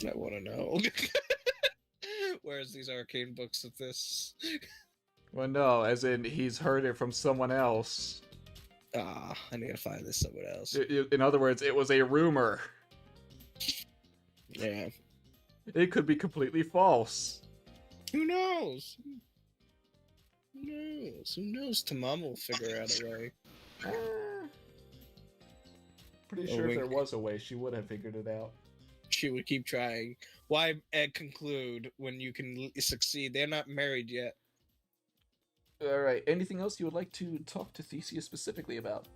I want to know. Where's these arcane books of this? Well, no, as in he's heard it from someone else. Ah, I need to find this someone else. In other words, it was a rumor. Yeah. It could be completely false. Who knows? Who knows? Who knows? Tamam will figure out a way. Pretty Oh, sure if there wink. was a way, she would have figured it out. She would keep trying. Why conclude when you can succeed? They're not married yet. Alright, anything else you would like to talk to Theseus specifically about?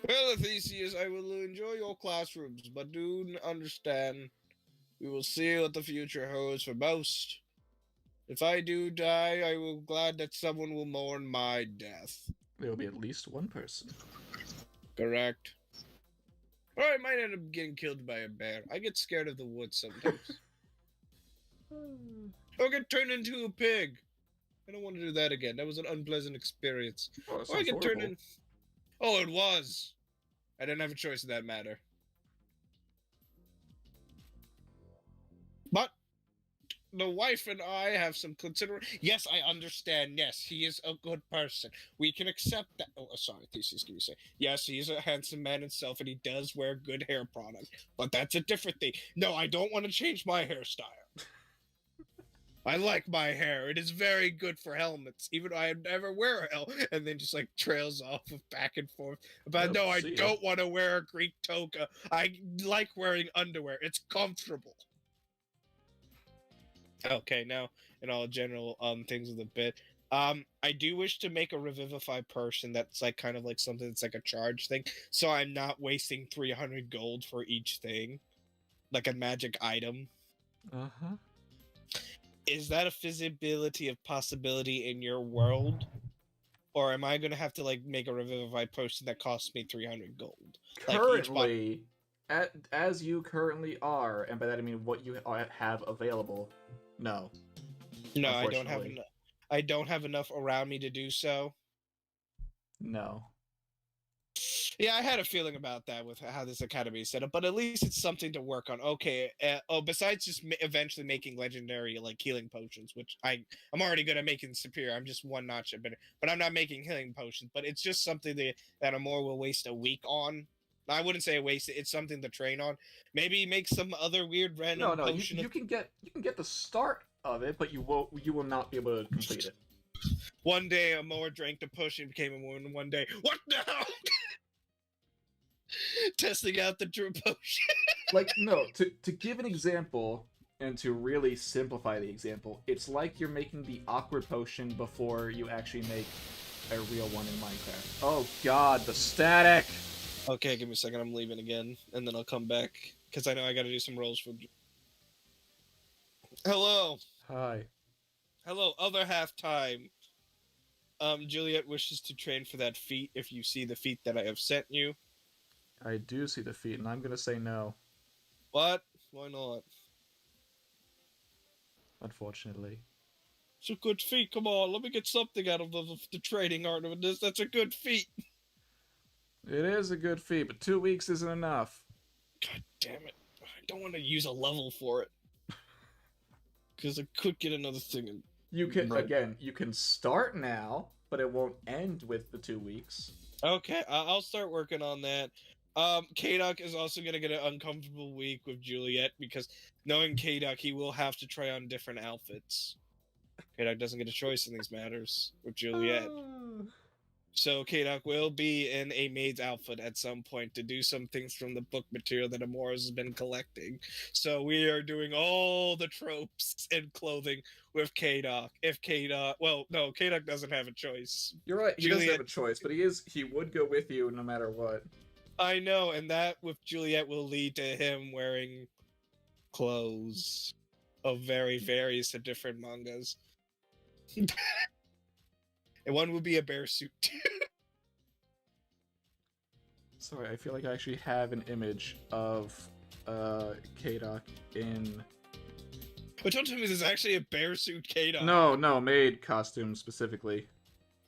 Well, Theseus, I will enjoy your classrooms, but do understand, we will see what the future holds for most. If I do die, I will glad that someone will mourn my death. There will be at least one person. Correct. Or I might end up getting killed by a bear. I get scared of the woods sometimes. Or get turned into a pig. I don't want to do that again. That was an unpleasant experience. Oh, that Or I sounds get turned horrible. in. Oh, it was. I didn't have a choice in that matter. But the wife and I have some consideration. Yes, I understand. Yes, he is a good person. We can accept that. Oh, sorry, Theseus, can you say? Yes, he is a handsome man himself, and he does wear good hair product. But that's a different thing. No, I don't want to change my hairstyle. I like my hair. It is very good for helmets. Even though I never wear a helmet, and then just like trails off of back and forth. But Oh, no, I see ya. don't want to wear a Greek toga. I like wearing underwear. It's comfortable. Okay, now in all general things of the bit. I do wish to make a revivify person that's like kind of like something that's like a charge thing. So I'm not wasting 300 gold for each thing. Like a magic item. Uh-huh. Is that a feasibility of possibility in your world? Or am I gonna have to like make a revivify potion that costs me 300 gold? Like, each Currently, as you currently are, and by that I mean what you have available, no. No, I don't have unfortunately. enough. I don't have enough around me to do so. No. Yeah, I had a feeling about that with how this academy is set up, but at least it's something to work on. Okay. Besides just eventually making legendary like healing potions, which I'm already good at making superior. I'm just one notch better, but I'm not making healing potions. But it's just something that Amor will waste a week on. I wouldn't say a waste. It's something to train on. Maybe make some other weird random No, potion. you can get the start of it, but you will not be able to complete it. One day, Amor drank the potion and became a woman. One day, what the hell? Testing out the true potion. Like, no, to give an example, and to really simplify the example, it's like you're making the awkward potion before you actually make a real one in Minecraft. Oh god, the static! Okay, give me a second. I'm leaving again, and then I'll come back because I know I got to do some rolls for. Hello, Hi. hello. Other half time. Juliet wishes to train for that feat. If you see the feat that I have sent you, I do see the feat, and I'm gonna say no, what? Why not? unfortunately. It's a good feat. Come on, let me get something out of the training art of this. That's a good feat. It is a good feat, but 2 weeks isn't enough. God damn it! I don't want to use a level for it because I could get another thing. And You can, Right. again, you can start now, but it won't end with the 2 weeks. okay, I'll start working on that. K-Duck is also gonna get an uncomfortable week with Juliet because knowing K-Duck, he will have to try on different outfits. K-Duck doesn't get a choice in these matters with Juliet. So K-Duck will be in a maid's outfit at some point to do some things from the book material that Amora's has been collecting. So we are doing all the tropes and clothing with K-Duck. If K-Duck, well, no, K-Duck doesn't have a choice. You're right, he doesn't Juliet- have a choice, but he would go with you no matter what. I know, and that with Juliet will lead to him wearing clothes of various different mangas. And one would be a bear suit. Sorry, I feel like I actually have an image of K-Doc in... But don't tell me there's actually a bear suit K-Dog. No, maid costume specifically.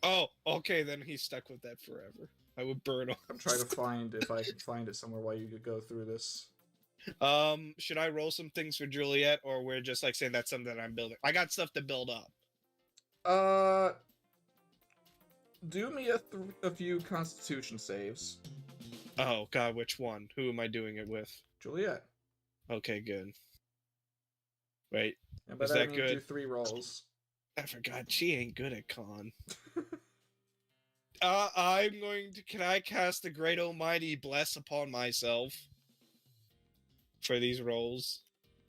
Oh, okay, then he's stuck with that forever. I would burn all. I'm trying to find if I can find it somewhere while you could go through this. Should I roll some things for Juliet, or we're just like saying that's something that I'm building? I got stuff to build up. Do me a few Constitution saves, Oh God, which one? Who am I doing it with? Juliet. Okay, good. Wait, And by Is that I that mean do good? 3 rolls. I forgot she ain't good at con. I'm going to. Can I cast the Great Almighty Bless upon myself for these rolls?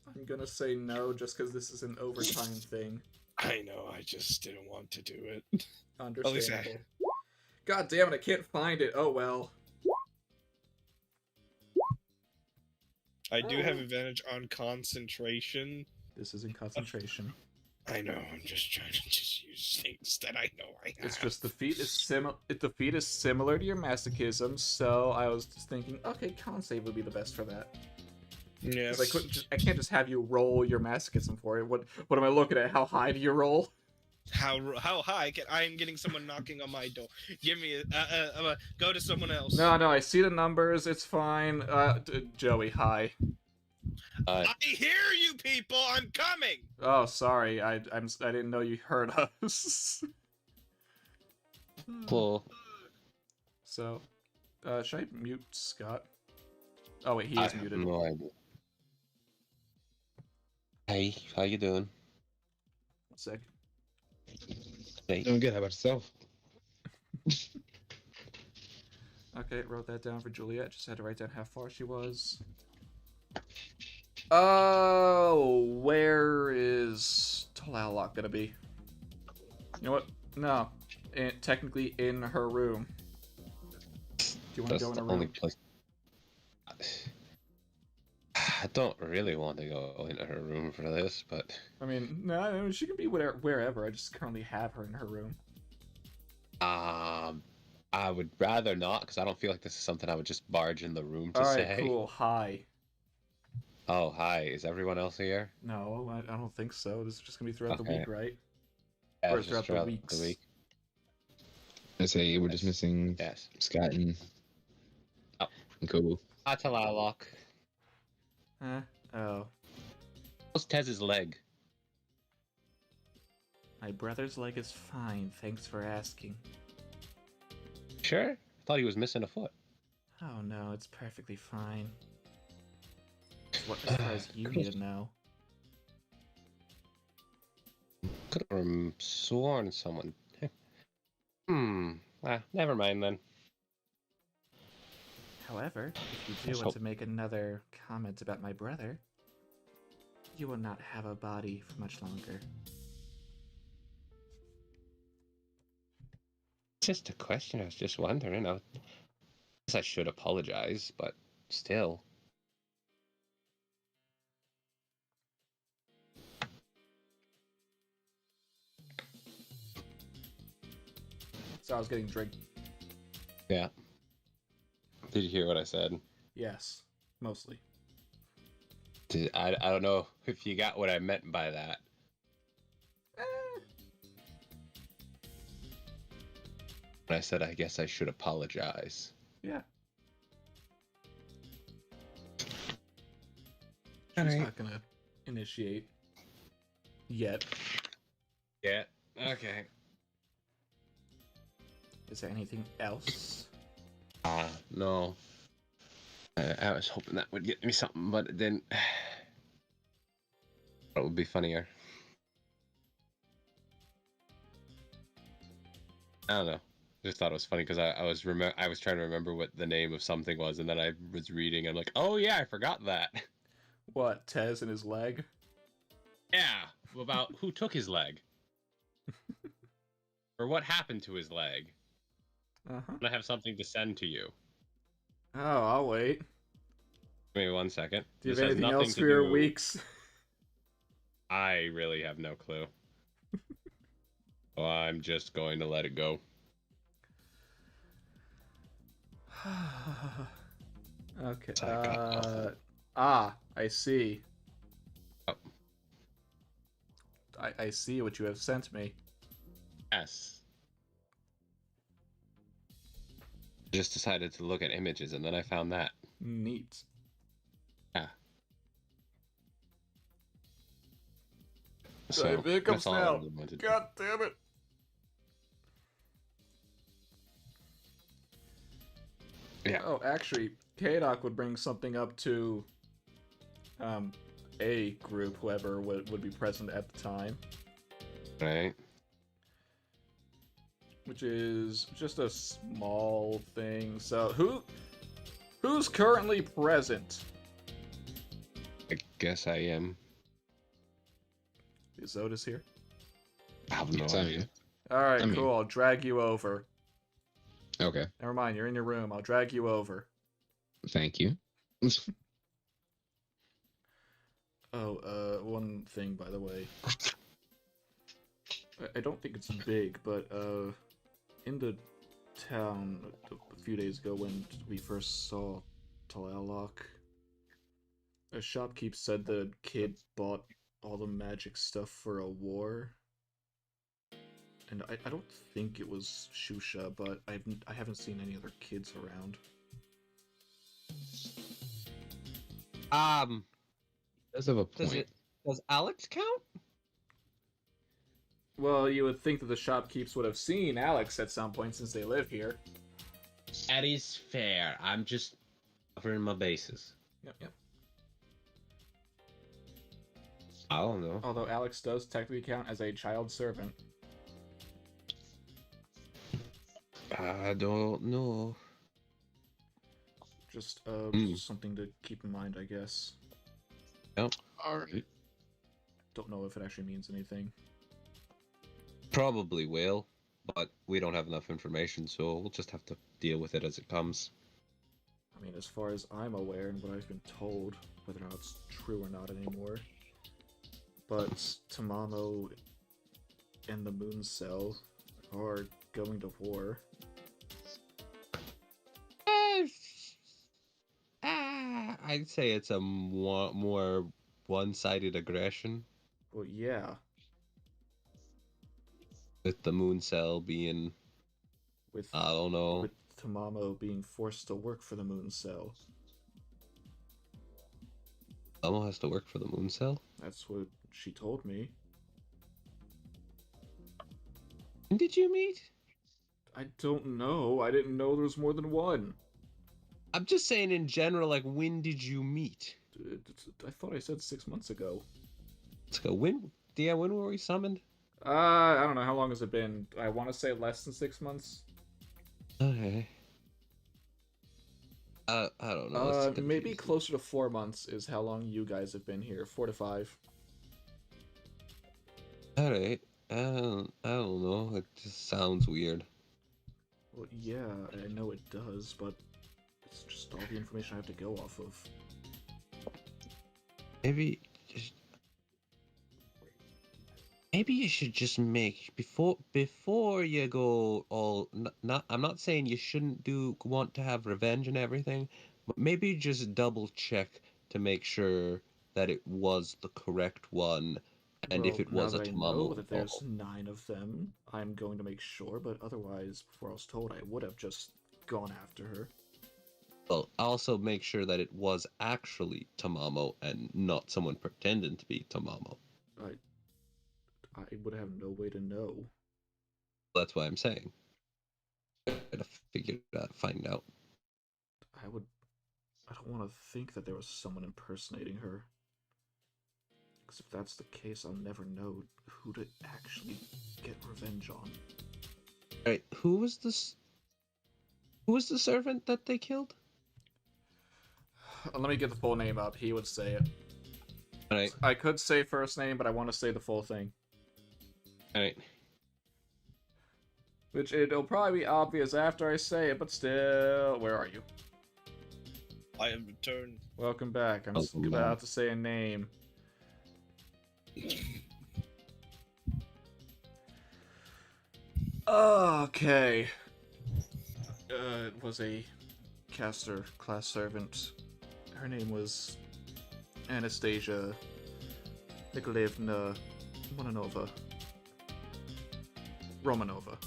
I'm gonna say no, just because this is an overtime thing. I know. I just didn't want to do it. least I- Understandable. God damn it, I can't find it. Oh well. I do have advantage on concentration. This is in concentration. I know. I'm just trying to just use things that I know I have. It's just the feat is similar to your masochism, so I was just thinking, okay, con save would be the best for that. Yes. Because I can't just have you roll your masochism for it. What am I looking at? How high do you roll? How high? I am getting someone knocking on my door. Give me go to someone else. No, I see the numbers. It's fine. Joey, hi. I hear you people. I'm coming. Oh, sorry. I didn't know you heard us. Cool. So, should I mute Scott? Oh wait, he is I have muted. no idea. Hey, how you doing? 1 sec. Hey. Doing good. How about yourself? Okay, wrote that down for Juliet. Just had to write down how far she was. Oh, where is Talalok gonna be? You know what? No, technically in her room. Do you want to That's go in the her only room? place. I don't really want to go into her room for this, but I mean, no, she can be wherever. I just currently have her in her room. I would rather not, because I don't feel like this is something I would just barge in the room to All right, say. cool. Hi. Oh, hi. Is everyone else here? No, I don't think so. This is just gonna be throughout the Okay. week, right? Yeah, Or it's just throughout the weeks. I say we're just missing Yes. Scott and Oh. and Kobo. Atalalok. Huh? Oh. How's Tez's leg? My brother's leg is fine. Thanks for asking. Sure? I thought he was missing a foot. Oh no, it's perfectly fine. As far as you need to know. Could have sworn someone. Never mind then. However, if you do Let's want hope. to make another comment about my brother, you will not have a body for much longer. Just a question. I was just wondering. I guess I should apologize, but still. So I was getting drink. Yeah. Did you hear what I said? Yes, mostly. I don't know if you got what I meant by that. When I said I guess I should apologize. Yeah. She's Alright. not gonna initiate yet. Yeah. Okay. Is there anything else? No. I was hoping that would get me something, but it didn't. That would be funnier. I don't know. Just thought it was funny because I was trying to remember what the name of something was, and then I was reading. I'm like, oh yeah, I forgot that. What, Tez and his leg? Yeah, about who took his leg, or what happened to his leg. Uh-huh. I have something to send to you. Oh, I'll wait. Give me 1 second. Do you This have has anything nothing else to for your do- weeks? I really have no clue. Well, I'm just going to let it go. Okay. I got nothing. I see. Oh. I see what you have sent me. Yes. Just decided to look at images, and then I found that. Neat. Yeah. So, here it comes that's all I now. really wanted to do. God damn it. Yeah. Oh, actually, K-Doc would bring something up to a group, whoever would be present at the time, Right. which is just a small thing. So, who's currently present? I guess I am. Is Otis here? I have no Yes, I am. idea. Alright, I'm cool. I'll drag you over. Okay, Never mind, you're in your room. I'll drag you over. thank you. Oh, one thing, by the way. I don't think it's big, but, in the town a few days ago when we first saw Talalok, a shopkeep said the kid bought all the magic stuff for a war. And I don't think it was Shusha, but I haven't seen any other kids around. Does have a point. Does Alex count? Well, you would think that the shopkeeps would have seen Alex at some point since they live here. That is fair. I'm just covering my bases. Yep. I don't know. Although Alex does technically count as a child servant. I don't know. Just Mm. something to keep in mind, I guess. Alright. Don't know if it actually means anything. Probably will, but we don't have enough information, so we'll just have to deal with it as it comes. I mean, as far as I'm aware and what I've been told, whether or not it's true or not anymore, but Tamamo and the Moon Cell are going to war. I'd say it's a more one-sided aggression, Well, yeah, with the moon cell being, with I don't know. with Tamamo being forced to work for the Moon Cell. Someone has to work for the moon cell. That's what she told me. When did you meet? I don't know. I didn't know there was more than one. I'm just saying in general, like, when did you meet? I thought I said 6 months ago. Let's go. When? Yeah, when were we summoned? I don't know. How long has it been? I want to say less than 6 months. Okay. I don't know. It's Maybe confusing. closer to 4 months is how long you guys have been here. 4 to 5. All right. I don't know. It just sounds weird. Well, yeah, I know it does, but it's just all the information I have to go off of. Maybe you should just make before you go all not. I'm not saying you shouldn't want to have revenge and everything, but maybe just double check to make sure that it was the correct one, and if Well, it now was a that I know that Tamamo. there's 9 of them, I'm going to make sure, but otherwise, before I was told, I would have just gone after her. Well, also make sure that it was actually Tamamo and not someone pretending to be Tamamo. I would have no way to know. That's why I'm saying. Gotta figure it out, find out. I don't want to think that there was someone impersonating her. Because if that's the case, I'll never know who to actually get revenge on. Alright, who was this? Who was the servant that they killed? Let me get the full name up. He would say it. Alright, I could say first name, but I want to say the full thing. alright. Which it'll probably be obvious after I say it, but still, where are you? I am returned. Welcome back. I'm just Welcome about back. to say a name. Okay. It was a caster class servant. Her name was Anastasia Nikolaevna Romanova. Romanova.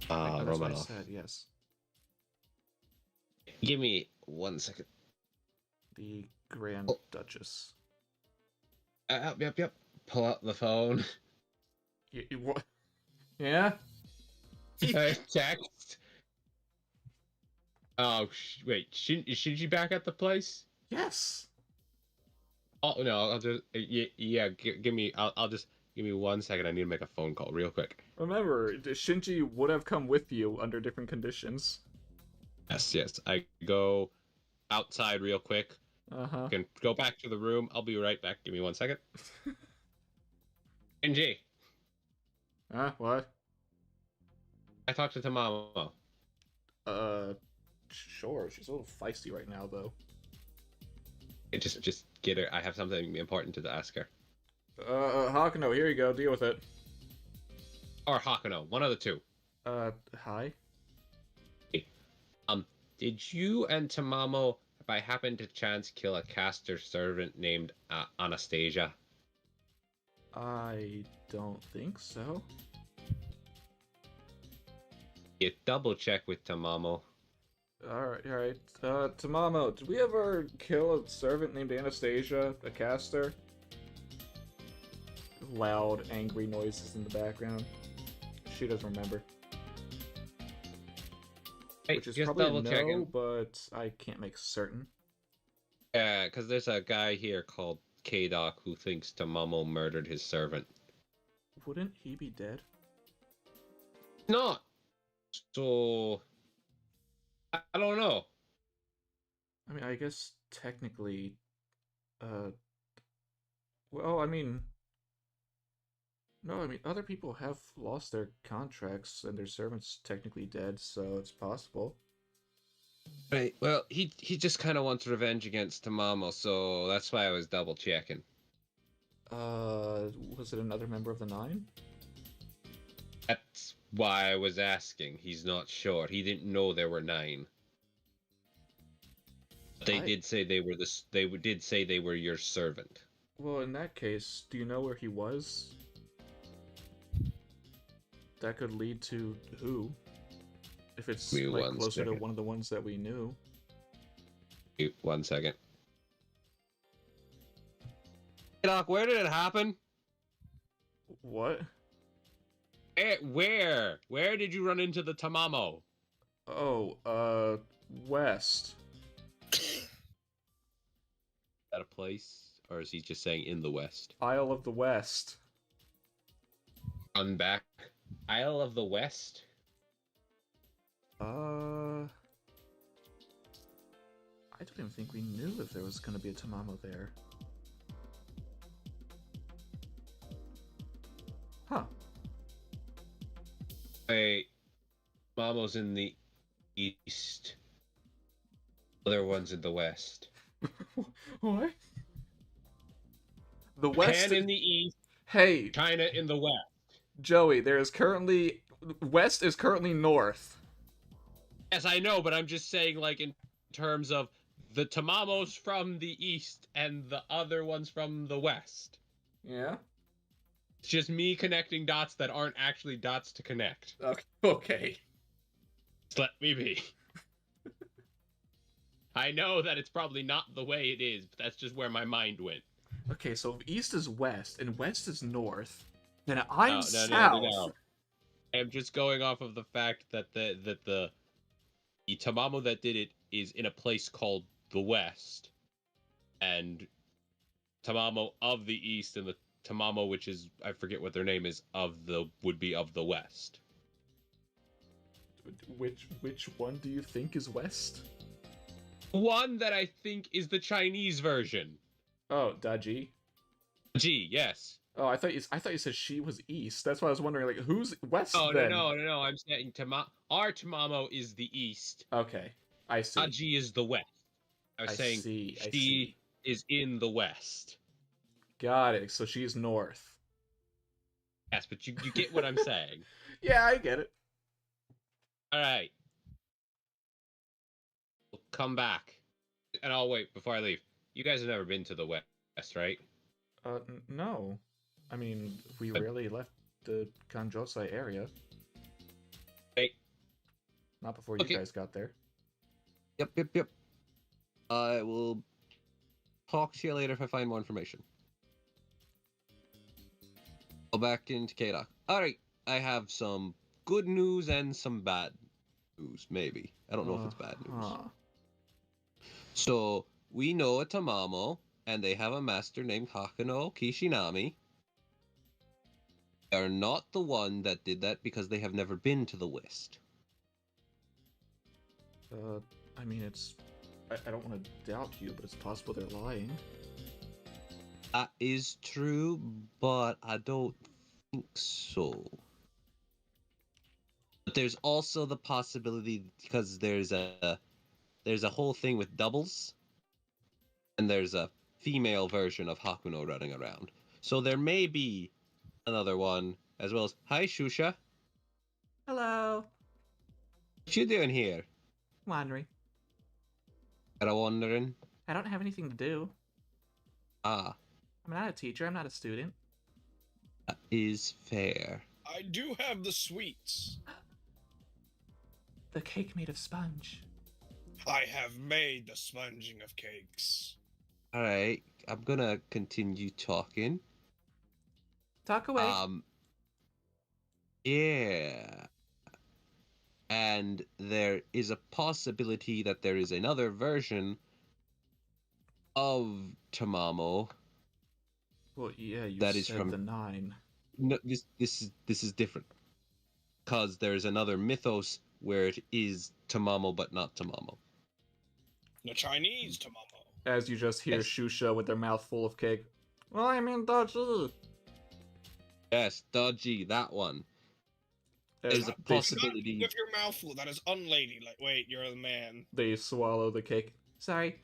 I think that's what I Romanov. said, yes. Give me 1 second. The Grand Oh. Duchess. Yep. Pull out the phone. What? Yeah? Text. Oh, wait. Is Shinji back at the place? Yes! Oh, no, I'll just... Yeah, give me... I'll just... Give me 1 second. I need to make a phone call real quick. Remember, Shinji would have come with you under different conditions. Yes. I go outside real quick. Uh-huh. Can go back to the room. I'll be right back. Give me 1 second. Shinji, Huh? What? I talked to Tamamo. Sure. She's a little feisty right now, though. Just get her. I have something important to ask her. Hakuno, here you go. Deal with it. Or Hakuno, one of the two. Hi? Did you and Tamamo, by happen to chance, kill a caster servant named Anastasia? I don't think so. You double check with Tamamo. Alright. Tamamo, did we ever kill a servant named Anastasia, a caster? Loud, angry noises in the background. She doesn't remember. Hey, Which is just probably a double no, checking. but I can't make certain. Yeah, because there's a guy here called K-Doc who thinks Tamamo murdered his servant. Wouldn't he be dead? Not. So... I don't know. I mean, I guess technically, well, I mean, no, I mean, other people have lost their contracts and their servants technically dead, so it's possible. Right, well, he just kind of wants revenge against Tamamo, so that's why I was double checking. Was it another member of the Nine? That's why I was asking. He's not sure. He didn't know there were 9. They did say they were They did say they were your servant. Well, in that case, do you know where he was? That could lead to who? If it's Give me like 1 closer to second. one of the ones that we knew. 1 second. Hey, Doc, where did it happen? What? Where? Where did you run into the Tamamo? Oh, west. At a place, or is he just saying in the west? Isle of the West. Run back. Isle of the West. I don't even think we knew if there was going to be a Tamamo there. Huh. Wait, Mamo's in the east. Other one's in the west. What? The West. Japan in the east. Hey, China in the west. Joey, there is currently West is currently north. Yes, I know, but I'm just saying, like, in terms of the Tamamos from the east and the other ones from the west. Yeah. It's just me connecting dots that aren't actually dots to connect. Okay. Just let me be. I know that it's probably not the way it is, but that's just where my mind went. Okay, so if east is west and west is north, then I'm No. south. I'm just going off of the fact that the Tamamo that did it is in a place called the West, and Tamamo of the East and the Tamamo, which is, I forget what their name is, would be of the West. Which one do you think is west? One that I think is the Chinese version. Oh, Daji. Gee, yes. Oh, I thought you said she was east. That's why I was wondering, like, who's west Oh, then? no. I'm saying our Tamamo is the East. Okay, I see. Aji is the West. I was saying see, I she see. is in the West. Got it. So she's north. Yes, but you get what I'm saying. Yeah, I get it. All right. We'll come back. And I'll wait before I leave. You guys have never been to the West, right? No. I mean, we rarely left the Kanjosai area. Hey. Not before you guys got there. Yep. I will talk to you later if I find more information. Go back into K-Doc. Alright, I have some good news and some bad news, maybe. I don't know if it's bad news. So, we know a Tamamo, and they have a master named Hakano Kishinami. They are not the one that did that because they have never been to the West. I mean, I don't want to doubt you, but it's possible they're lying. That is true, but I don't think so. But there's also the possibility, because there's a whole thing with doubles, and there's a female version of Hakuno running around. So there may be another one, as well as, hi Shusha. Hello. What you doing here? Wandering. Kinda wondering. I don't have anything to do. Ah, I'm not a teacher, I'm not a student. that is fair. I do have the sweets. The cake made of sponge. I have made the sponging of cakes. Alright, I'm gonna continue talking. Talk away. Yeah. And there is a possibility that there is another version of Tamamo. Well, yeah, you that said is from the 9. No, this is different. Cause there is another mythos where it is Tamamo but not Tamamo. The Chinese Tamamo. As you just hear Yes. Shusha with their mouth full of cake. Well, I mean, Daji. Yes, Dodgy, that one. There's a Stop possibility. with your mouth full. That is unladylike. Wait, you're a man. They swallow the cake. Sorry,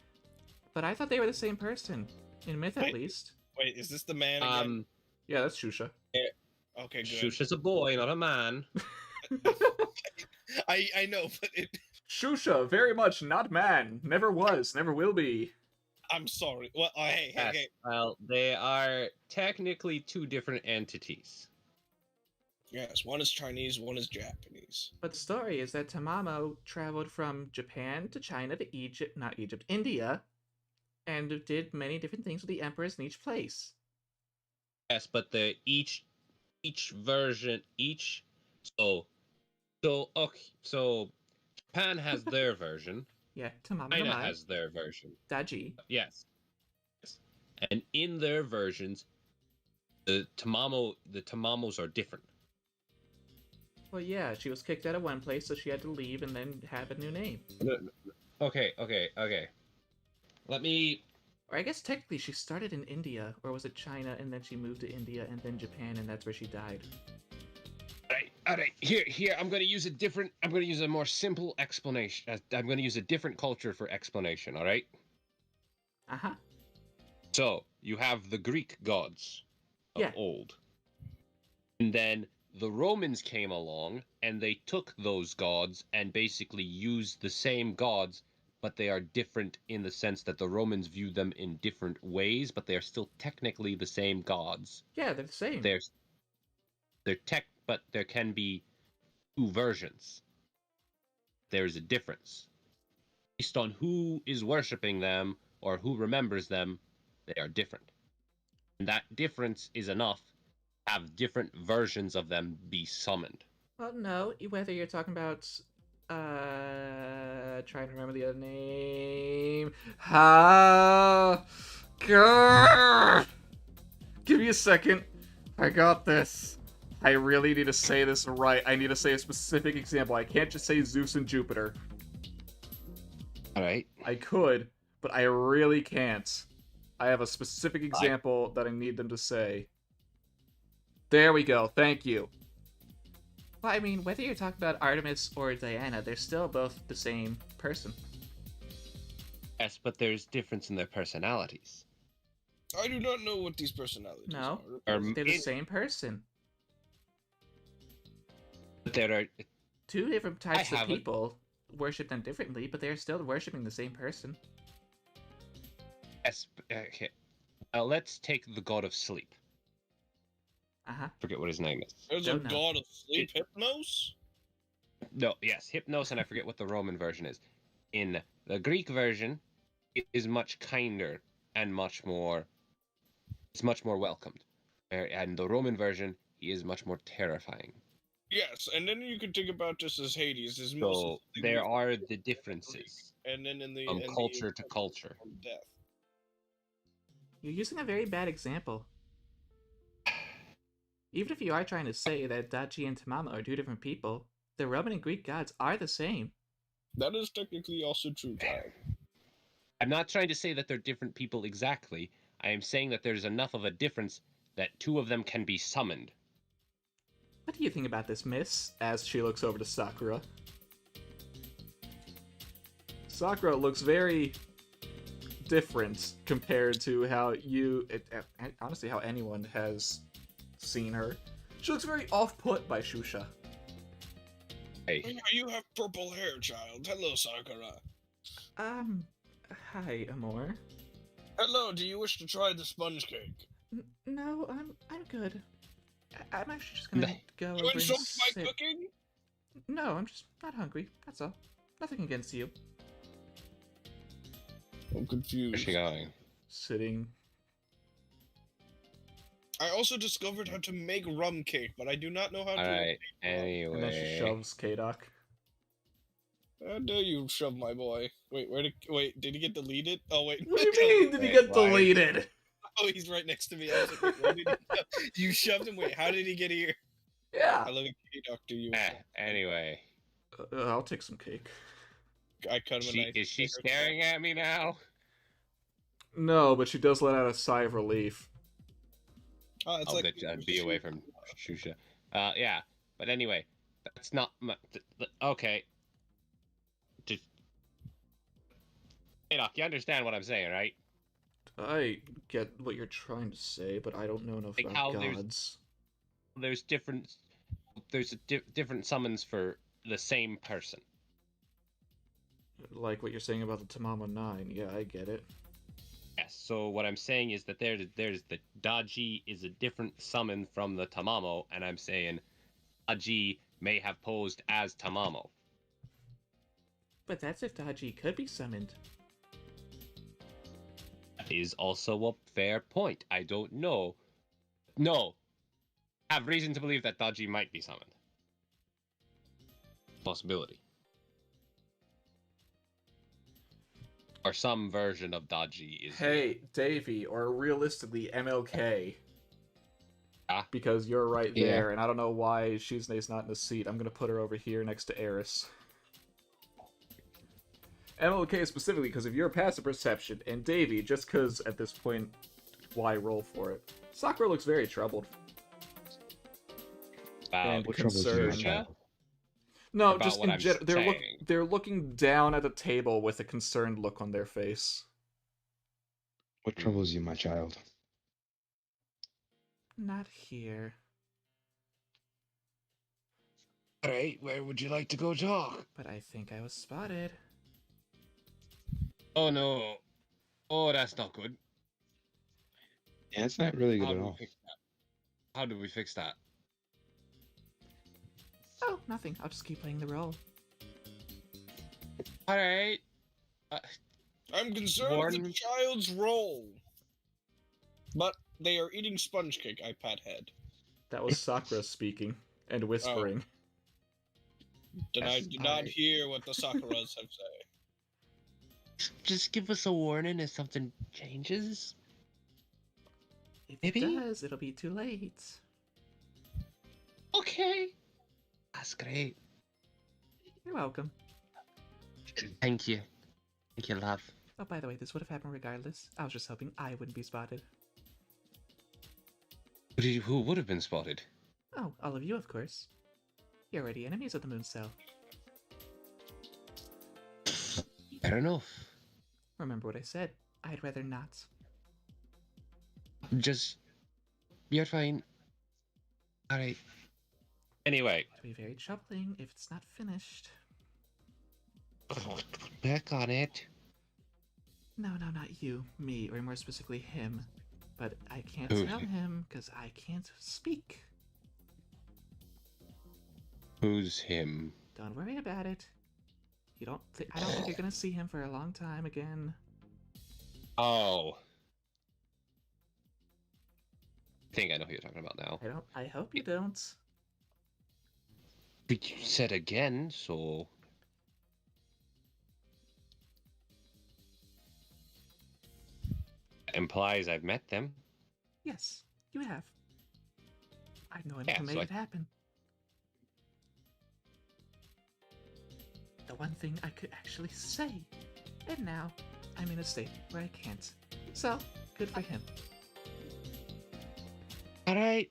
but I thought they were the same person. In myth, at Wait. least. Wait, is this the man again? Yeah, that's Shusha. Okay, good. Shusha's a boy, not a man. I know, but Shusha, very much not man. Never was, never will be. I'm sorry. Well, hey, Yes, well, they are technically two different entities. Yes, one is Chinese, one is Japanese. But the story is that Tamamo traveled from Japan to China to India, and did many different things with the emperors in each place. Yes, but each version, so Japan has their version, Yeah, Tamamo China Namai. has their version. Daji. Yes. Yes. And in their versions, the tamamos are different. Well, yeah, she was kicked out of one place, so she had to leave and then have a new name. Okay. Let me. Or I guess technically she started in India, or was it China, and then she moved to India and then Japan, and that's where she died. All right. Here. I'm going to use a more simple explanation. I'm going to use a different culture for explanation. All right. Uh-huh. So you have the Greek gods of Yeah. old, and then the Romans came along and they took those gods and basically used the same gods, but they are different in the sense that the Romans view them in different ways, but they are still technically the same gods. Yeah, they're the same. But there can be two versions. There's a difference. Based on who is worshiping them or who remembers them, they are different. And that difference is enough to have different versions of them be summoned. Well, no, whether you're talking about, trying to remember the other name. Grrr! Give me a second. I got this. I really need to say this right. I need to say a specific example. I can't just say Zeus and Jupiter. All right. I could, but I really can't. I have a specific example that I need them to say. There we go. Thank you. Well, I mean, whether you're talking about Artemis or Diana, they're still both the same person. Yes, but there's difference in their personalities. I do not know what these personalities No, are. they're the same person. But there are Two different types of people worship them differently, but they're still worshiping the same person. yes. Okay. Now let's take the god of sleep. Uh-huh. Forget what his name is. There's Don't a know. god of sleep, Hypnos? No, yes, Hypnos, and I forget what the Roman version is. In the Greek version, it is much kinder and it's much more welcomed. And the Roman version, he is much more terrifying. Yes, and then you can think about this as Hades. Is So there are the differences and then in the from culture to culture. Death. You're using a very bad example. Even if you are trying to say that Dachi and Tamamo are two different people, the Roman and Greek gods are the same. That is technically also true, child. I'm not trying to say that they're different people exactly. I am saying that there's enough of a difference that two of them can be summoned. What do you think about this, miss? As she looks over to Sakura. Sakura looks very different compared to how honestly, how anyone has seen her. She looks very off-put by Shusha. Hey. You have purple hair, child. Hello, Sakura. Hi, Amor. Hello, do you wish to try the sponge cake? No, I'm good. I'm actually just gonna go You over and insult my sit. cooking? No, I'm just not hungry. That's all. Nothing against you. I'm confused. Where's she going? Sitting. I also discovered how to make rum cake, but I do not know how to. Alright, And then she anyway. shoves K-Doc. How dare you shove my boy? Wait, did he get deleted? Oh wait. What do you mean? Did he get Why? deleted? Oh, he's right next to me. I was like, wait, what did he you shoved him? Wait, how did he get here? Yeah. I love you, Doctor. You. Anyway. I'll take some cake. I cut him a knife. Is she staring at me now? No, but she does let out a sigh of relief. Oh, it's I'll like bet you I'd be away from Shusha. Yeah. But anyway, that's not okay. Just hey, Doc, you understand what I'm saying, right? I get what you're trying to say, but I don't know enough Like about how gods. There's different different summons for the same person. Like what you're saying about the Tamamo 9. Yeah, I get it. Yes. So what I'm saying is that there's the Daji is a different summon from the Tamamo, and I'm saying Daji may have posed as Tamamo. But that's if Daji could be summoned. That is also a fair point. I don't know. No. I have reason to believe that Daji might be summoned. Possibility. Or some version of Dodgy is Hey, here. Davey, or realistically, MLK. Ah. Because you're right Yeah. there, and I don't know why Shizune's not in the seat. I'm gonna put her over here next to Eris. MLK specifically because of your passive perception, and Davey, just because at this point, why roll for it? Sakura looks very troubled. And What troubles you, my concerned. child? No, About just what in I'm general, saying. they're looking down at the table with a concerned look on their face. What troubles you, my child? Not here. Alright, where would you like to go talk? But I think I was spotted. Oh no. Oh, that's not good. Yeah, it's not really good How at do we all. fix that? How do we fix that? Oh, nothing. I'll just keep playing the role. Alright. I'm concerned with the Warren- child's role. But they are eating sponge cake, iPad head. That was Sakura speaking and whispering. Then I Yes, did not alright. hear what the Sakuras have said. Just give us a warning if something changes. If Maybe? it does, it'll be too late. Okay. That's great. You're welcome. Thank you. Thank you, love. Oh, by the way, this would have happened regardless. I was just hoping I wouldn't be spotted. Who would have been spotted? Oh, all of you, of course. You're already enemies of the moon cell. Fair enough. Remember what I said. I'd rather not. Just... You're fine. Alright. Anyway. It'll be very troubling if it's not finished. Back on it. No, not you. Me, or more specifically him. But I can't Who? tell him, because I can't speak. Who's him? Don't worry about it. I don't think you're gonna see him for a long time again. Oh. I think I know who you're talking about now. I hope you don't. But you said again, so... Implies I've met them. Yes, you have. I know him Yeah, to make so it happen. The one thing I could actually say. And now, I'm in a state where I can't. So, good for him. Alright.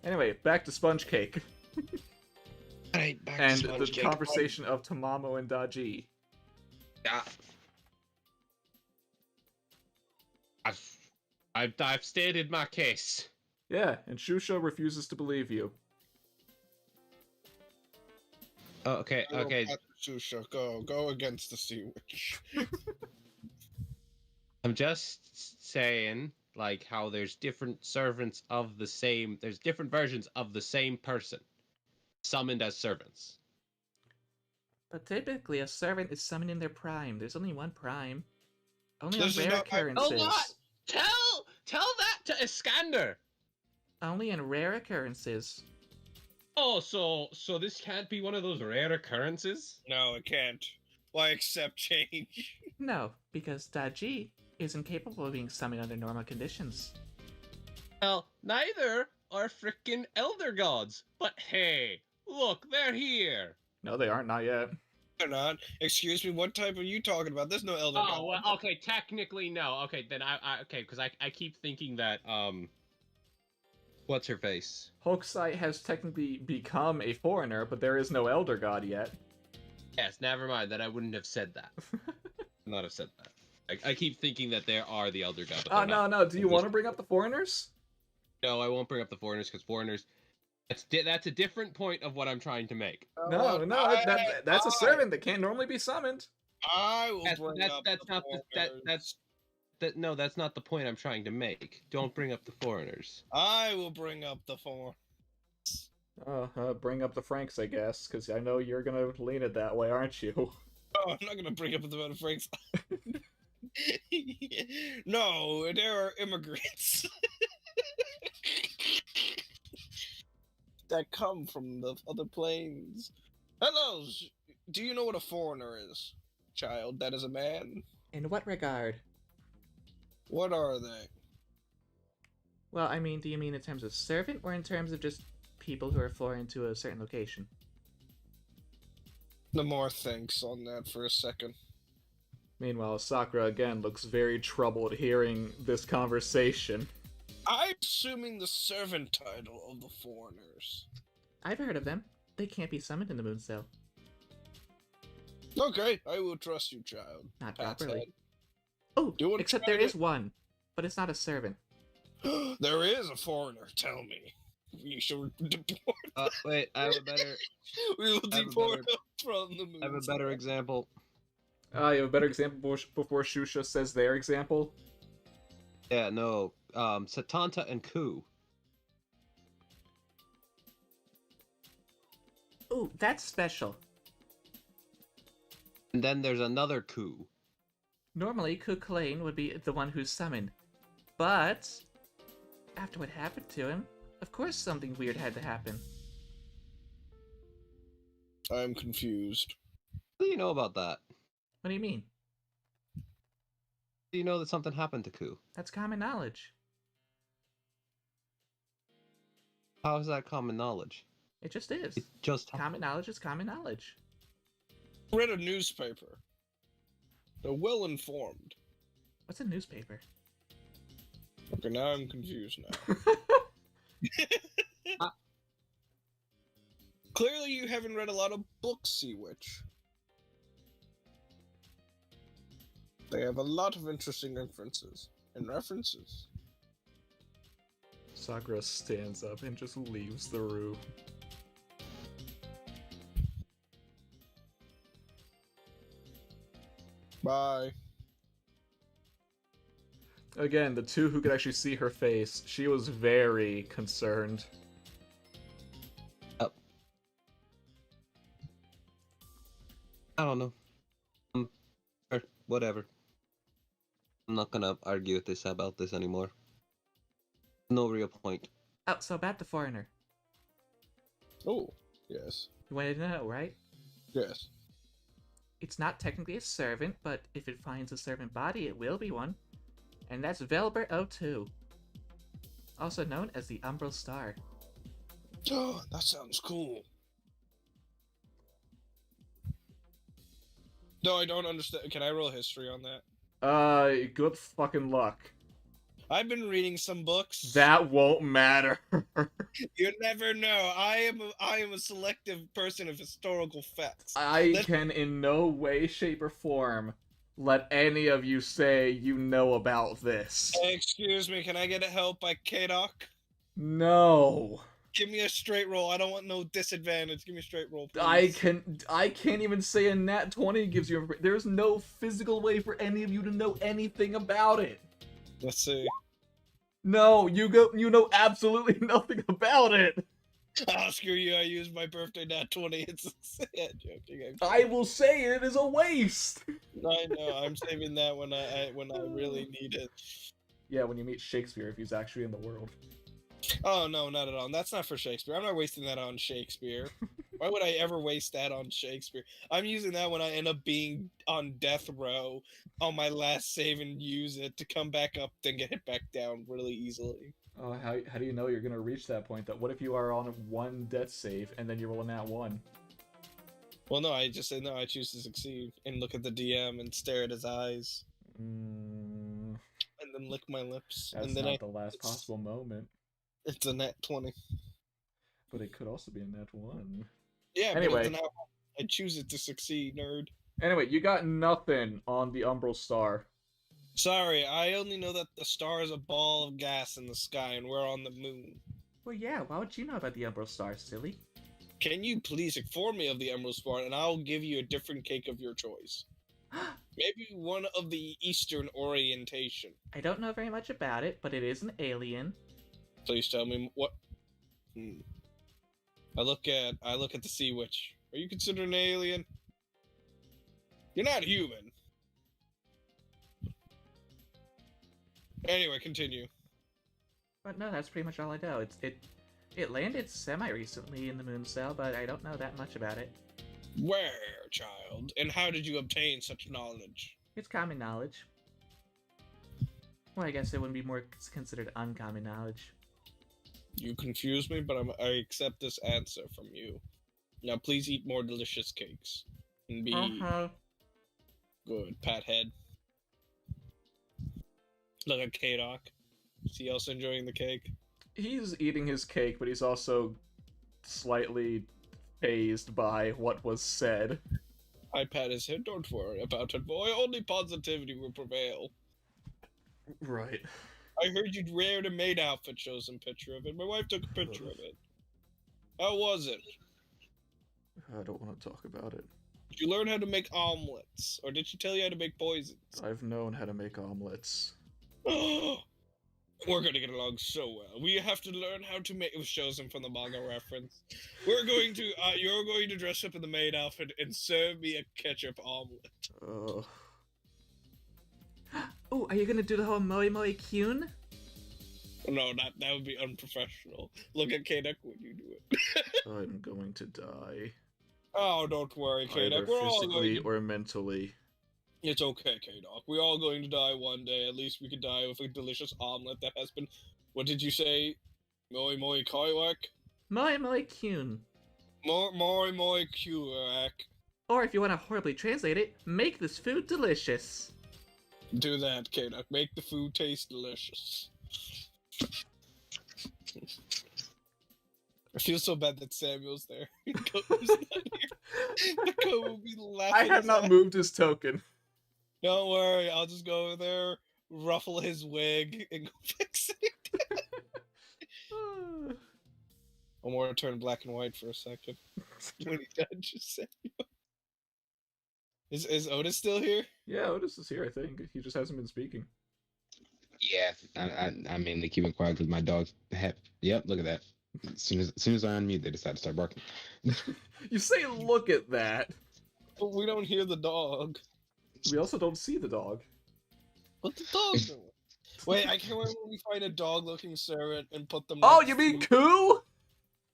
Anyway, back to Sponge Cake. Alright, back And to the Sponge Cake. conversation of Tamamo and Daji. Yeah. I've stated my case. Yeah, and Shusho refuses to believe you. Oh, okay, Go, okay. Shusha, go against the sea witch. I'm just saying, like, how there's different servants of the same... There's different versions of the same person. Summoned as servants. But typically, a servant is summoned in their prime. There's only one prime. Only on This is rare not my- occurrences. Oh, what? Tell that to Iskander! Only in rare occurrences. Oh, so this can't be one of those rare occurrences? No, it can't. Why accept change? No, because Daji is incapable of being summoned under normal conditions. Well, neither are frickin' elder gods. But hey, look, they're here. No, they aren't, not yet. They're not. Excuse me, what type are you talking about? There's no elder god. Oh, well, okay, technically no. Okay, then okay, because I keep thinking that What's her face? Hokusai has technically become a foreigner, but there is no elder god yet. yes, never mind. That I wouldn't have said that. Not have said that. I keep thinking that there are the Elder God. But Oh, they're not. no. Do you want to bring up the foreigners? No, I won't bring up the foreigners because foreigners. That's a different point of what I'm trying to make. No, that's a servant that can't normally be summoned. I will That's bring up that's the not foreigners. no, that's not the point I'm trying to make. Don't bring up the foreigners. I will bring up the four. Bring up the Franks, I guess, because I know you're gonna lean it that way, aren't you? Oh, I'm not gonna bring up the amount of Franks. No, there are immigrants that come from the other planes. Hello, do you know what a foreigner is, child? That is a man. In what regard? What are they? Well, I mean, do you mean in terms of servant or in terms of just people who are foreign to a certain location? Namor thinks on that for a second. Meanwhile, Sakura again looks very troubled hearing this conversation. I'm assuming the servant title of the foreigners. I've heard of them. They can't be summoned in the moon cell. Okay, I will trust you, child. Not Pat's properly. head. Oh, Do it, except try there it. is one, but it's not a servant. There is a foreigner, tell me. We shall deport Wait, I have a better. We will I have a deport better- them from the moon. I have a better example. You have a better example before Shusha says their example? Yeah, no. Satanta and Ku. Ooh, that's special. And then there's another Ku. Normally, Kukulane would be the one who's summoned. But, after what happened to him, of course something weird had to happen. I'm confused. What do you know about that? What do you mean? Do you know that something happened to Ku? That's common knowledge. How is that common knowledge? It just is. It just happened. Common knowledge is common knowledge. Read a newspaper. They're well informed. What's a newspaper? Okay, now I'm confused now. Clearly you haven't read a lot of books, Sea Witch. They have a lot of interesting inferences and references. Sakura stands up and just leaves the room. Bye. Again, the two who could actually see her face, she was very concerned. I don't know. Or whatever. I'm not gonna argue with this about this anymore. No real point. Oh, so about the foreigner. Oh, yes. You wanted to know, right? Yes. It's not technically a servant, but if it finds a servant body, it will be one. And that's Velbert 02. Also known as the Umbral Star. Oh, that sounds cool. No, I don't understand. Can I roll history on that? Good fucking luck. I've been reading some books. That won't matter. You never know. I am a selective person of historical facts. I can in no way, shape, or form let any of you say you know about this. Excuse me, can I get a help by K-Doc? No. Give me a straight roll. I don't want no disadvantage. Give me a straight roll, please. I can't even say a nat 20 gives you. There's no physical way for any of you to know anything about it. Let's see. No, you know absolutely nothing about it. Oh, screw you. I used my birthday nat 20. It's joking. I will say it is a waste. I know. I'm saving that when I really need it. Yeah, when you meet Shakespeare, if he's actually in the world. Oh, no, not at all. That's not for Shakespeare. I'm not wasting that on Shakespeare. Why would I ever waste that on Shakespeare? I'm using that when I end up being on death row on my last save and use it to come back up, then get hit back down really easily. Oh, how do you know you're gonna reach that point? Though, what if you are on one death save and then you roll a nat 1? Well, no, I just say no. I choose to succeed and look at the DM and stare at his eyes, and then lick my lips, That's and then not the last possible moment. It's a nat 20. But it could also be a nat 1. Yeah. Anyway. But it's a nat 1. I choose it to succeed, nerd. Anyway, you got nothing on the Umbral Star. Sorry, I only know that the star is a ball of gas in the sky and we're on the moon. Well, yeah, why would you know about the Umbral Star, silly? Can you please inform me of the Emerald Star and I'll give you a different cake of your choice? Maybe one of the Eastern orientation. I don't know very much about it, but it is an alien. Please tell me what. I look at the Sea Witch. Are you considered an alien? You're not human. Anyway, continue. But no, that's pretty much all I know. It landed semi-recently in the moon cell, but I don't know that much about it. Where, child? And how did you obtain such knowledge? It's common knowledge. Well, I guess it wouldn't be more considered uncommon knowledge. You confuse me, but I accept this answer from you. Now, please eat more delicious cakes. And be good, pat head. Look at K-Doc. Is he also enjoying the cake? He's eating his cake, but he's also slightly fazed by what was said. I pat his head. Don't worry about it, boy. Only positivity will prevail. Right. I heard you'd wear a maid outfit. Shows some picture of it. My wife took a picture of it. How was it? I don't want to talk about it. Did you learn how to make omelets? Or did she tell you how to make poisons? I've known how to make omelets. We're gonna get along so well. We have to learn how to make. It shows him from the manga reference. We're going to. You're going to dress up in the maid outfit and serve me a ketchup omelet. Oh, are you gonna do the whole Moi Moi Kyun? No, that would be unprofessional. Look at K-Duck when you do it. I'm going to die. Oh, don't worry, K-Duck. Either We're all physically going. or mentally. It's okay, K-Doc. We're all going to die one day. At least we could die with a delicious omelet that has been... What did you say? Moi moi kaiwak? Moi Moi Kyun. Moi moi kurak. Or if you want to horribly translate it, make this food delicious. Do that, K-Doc. Make the food taste delicious. I feel so bad that Samuel's there. Ko's not here. The Ko will be laughing. I have his not ass. moved his token. Don't worry, I'll just go over there, ruffle his wig, and go fix it. I'm gonna turn black and white for a second. When he done, just say. Is Otis still here? Yeah, Otis is here, I think. He just hasn't been speaking. Yeah, I mainly keep it quiet because my dogs have. Yep, look at that. As soon as I unmute, they decide to start barking. You say, look at that. But we don't hear the dog. We also don't see the dog. What the dog doing? Wait, I can't remember when we find a dog-looking servant and put them. Oh, next you mean to- Koo?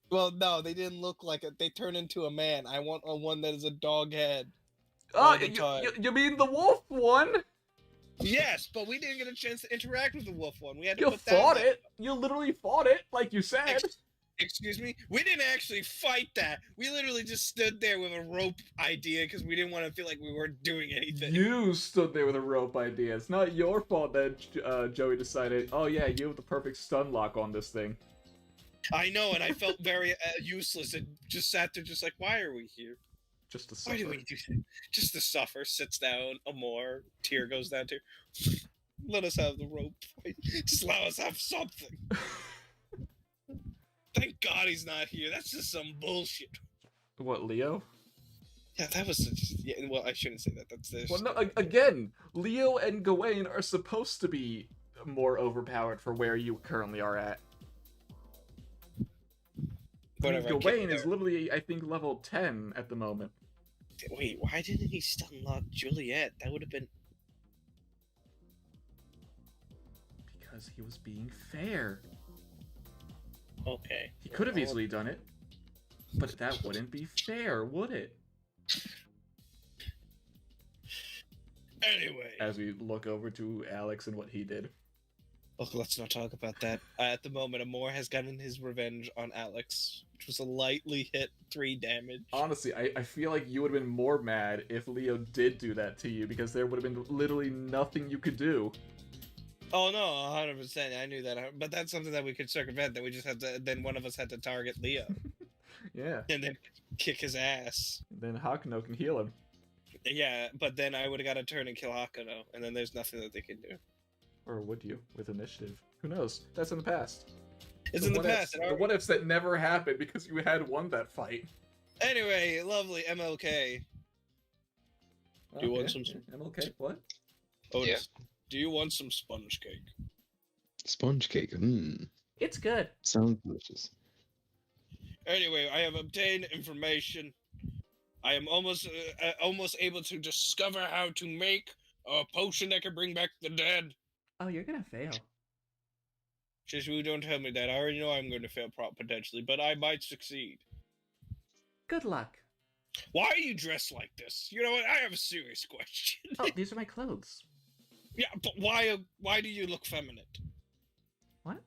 Well, no, they didn't look like it. They turn into a man. I want a one that is a dog head. Oh, all the time. you mean the wolf one? Yes, but we didn't get a chance to interact with the wolf one. We had to You put fought that. it. You literally fought it, like you said. Excuse me? We didn't actually fight that. We literally just stood there with a rope idea because we didn't want to feel like we weren't doing anything. You stood there with a rope idea. It's not your fault that Joey decided, oh yeah, you have the perfect stun lock on this thing. I know, and I felt very useless and just sat there just like, why are we here? Just to Why suffer. do we do that? Just to suffer. Sits down, a more tear goes down too. Let us have the rope fight. Just let us have something. Thank God he's not here. That's just some bullshit. What, Leo? Yeah, that was such. Yeah, well, I shouldn't say that. That's this. Well, no, again, Leo and Gawain are supposed to be more overpowered for where you currently are at. I mean, Whatever. Gawain is literally, I think, level 10 at the moment. Wait, why didn't he stun lock Juliet? That would have been. Because he was being fair. Okay. He could have easily done it. But that wouldn't be fair, would it? Anyway. As we look over to Alex and what he did. Oh, let's not talk about that. At the moment, Amor has gotten his revenge on Alex, which was a lightly hit 3 damage. Honestly, I feel like you would have been more mad if Leo did do that to you, because there would have been literally nothing you could do. Oh no, 100%. I knew that, but that's something that we could circumvent. That we just had to. Then one of us had to target Leo, Yeah. and then kick his ass. Then Hakuno can heal him. Yeah, but then I would have got to turn and kill Hakuno, and then there's nothing that they can do. Or would you, with initiative? Who knows? That's in the past. It's in the past. The what ifs that never happened because you had won that fight. Anyway, lovely MLK. Do you want some- MLK? What? Otis, do you want some sponge cake? Sponge cake. It's good. Sounds delicious. Anyway, I have obtained information. I am almost able to discover how to make a potion that can bring back the dead. Oh, you're gonna fail. Shishu, don't tell me that. I already know I'm going to fail potentially, but I might succeed. Good luck. Why are you dressed like this? You know what? I have a serious question. Oh, these are my clothes. Yeah, but why do you look feminine? What?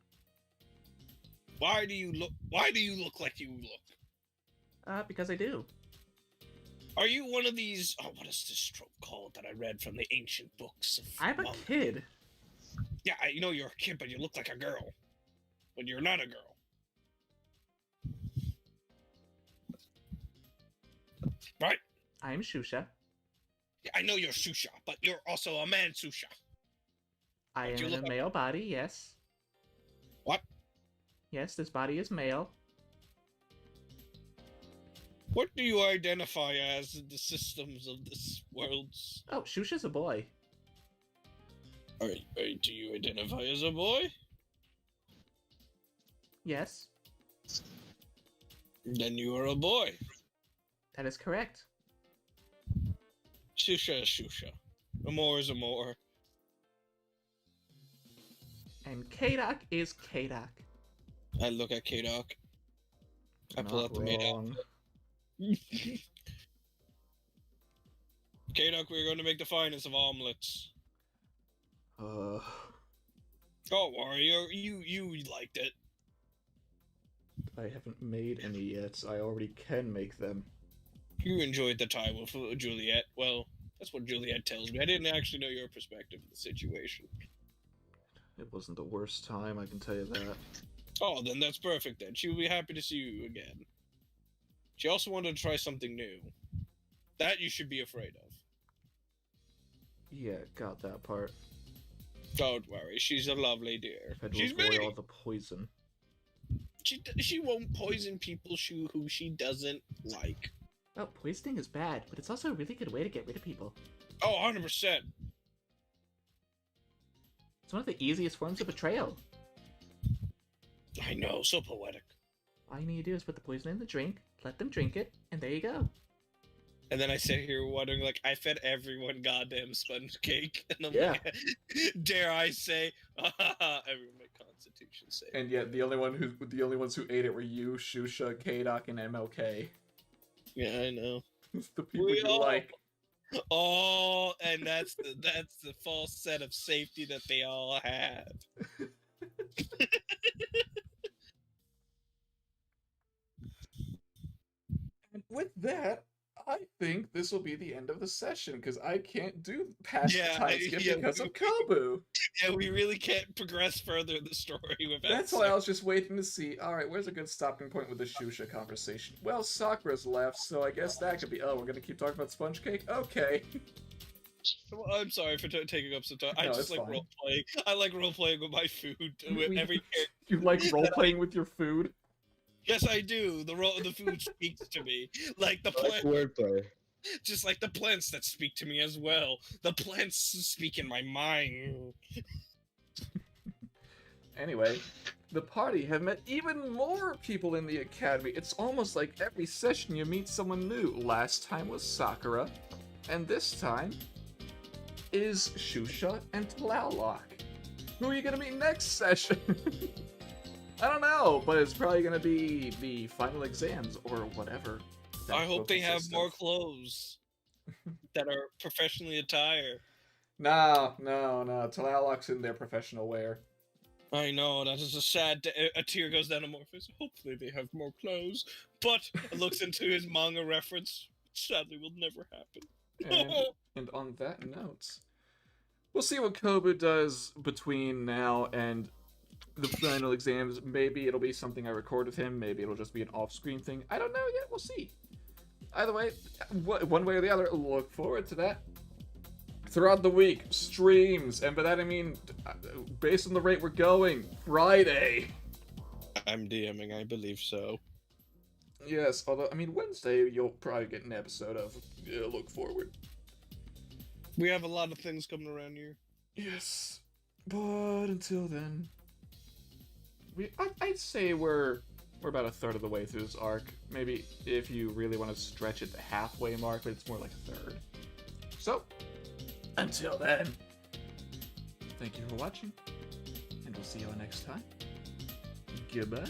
Why do you look like you look? Because I do. Are you one of these what is this trope called that I read from the ancient books of I'm a monk? kid. Yeah, I know you're a kid, but you look like a girl. But you're not a girl. Right? I'm Shusha. Yeah, I know you're Shusha, but you're also a man Shusha. I But am you in a look like- male body, yes. What? Yes, this body is male. What do you identify as in the systems of this world? Oh, Shusha's a boy. Do you identify as a boy? Yes, Then you are a boy. that is correct. Shusha is Shusha. Amor is Amor. And K-Doc is K-Doc. I look at K-Doc. I pull Not out the maid wrong. K-Doc, we're going to make the finest of omelets. Don't worry, you liked it. I haven't made any yet. I already can make them. You enjoyed the time with Juliet. Well, that's what Juliet tells me. I didn't actually know your perspective of the situation. It wasn't the worst time, I can tell you that. Oh, then that's perfect then. She will be happy to see you again. She also wanted to try something new. That you should be afraid of. Yeah, got that part. Don't worry, she's a lovely dear. Had to She's avoid me. all the poison. She won't poison people who she doesn't like. Oh, poisoning is bad, but it's also a really good way to get rid of people. Oh, 100%. It's one of the easiest forms of betrayal. I know, so poetic. All you need to do is put the poison in the drink, let them drink it, and there you go. And then I sit here wondering, like, I fed everyone goddamn sponge cake, and I'm Yeah. like, dare I say, everyone my constitution save. And yet the only ones who ate it were you, Shusha, K-Doc, and MLK. Yeah, I know. It's the people We you all- like. Oh, and that's the false set of safety that they all have. And with that, I think this will be the end of the session, because I can't do past Yeah, time skip yeah, because of Kobu. Yeah, we really can't progress further in the story without. That's why I was just waiting to see, alright, where's a good stopping point with the Shusha conversation? Well, Sakura's left, so I guess that could be, oh, we're gonna keep talking about sponge cake? Okay. Well, I'm sorry for taking up some time. I No, just it's like fine. role playing. I like role playing with my food. With every character. You like role-playing with your food? Yes, I do. The food speaks to me, like the I like plant, wordplay. just like the plants that speak to me as well. The plants speak in my mind. Anyway, the party have met even more people in the academy. It's almost like every session you meet someone new. Last time was Sakura, and this time is Shusha and Tlalok. Who are you gonna meet next session? I don't know, but it's probably gonna be the final exams or whatever. that I hope will they have consist more of. clothes that are professionally attired. No. Tlalok's in their professional wear. I know, that is a sad a tear goes down on my face. Hopefully they have more clothes. But it looks into his manga reference. Sadly will never happen. And on that note, we'll see what Kobu does between now and the final exams. Maybe it'll be something I record with him. Maybe it'll just be an off-screen thing. I don't know yet. We'll see. Either way, one way or the other, look forward to that. Throughout the week, streams, and by that I mean, based on the rate we're going, Friday. I'm DMing, I believe so. Yes, although, I mean, Wednesday you'll probably get an episode of Look Forward. We have a lot of things coming around here. Yes, but until then, I'd say we're about a third of the way through this arc. Maybe if you really want to stretch it the halfway mark, but it's more like a third. So, until then, thank you for watching, and we'll see you all next time. Goodbye.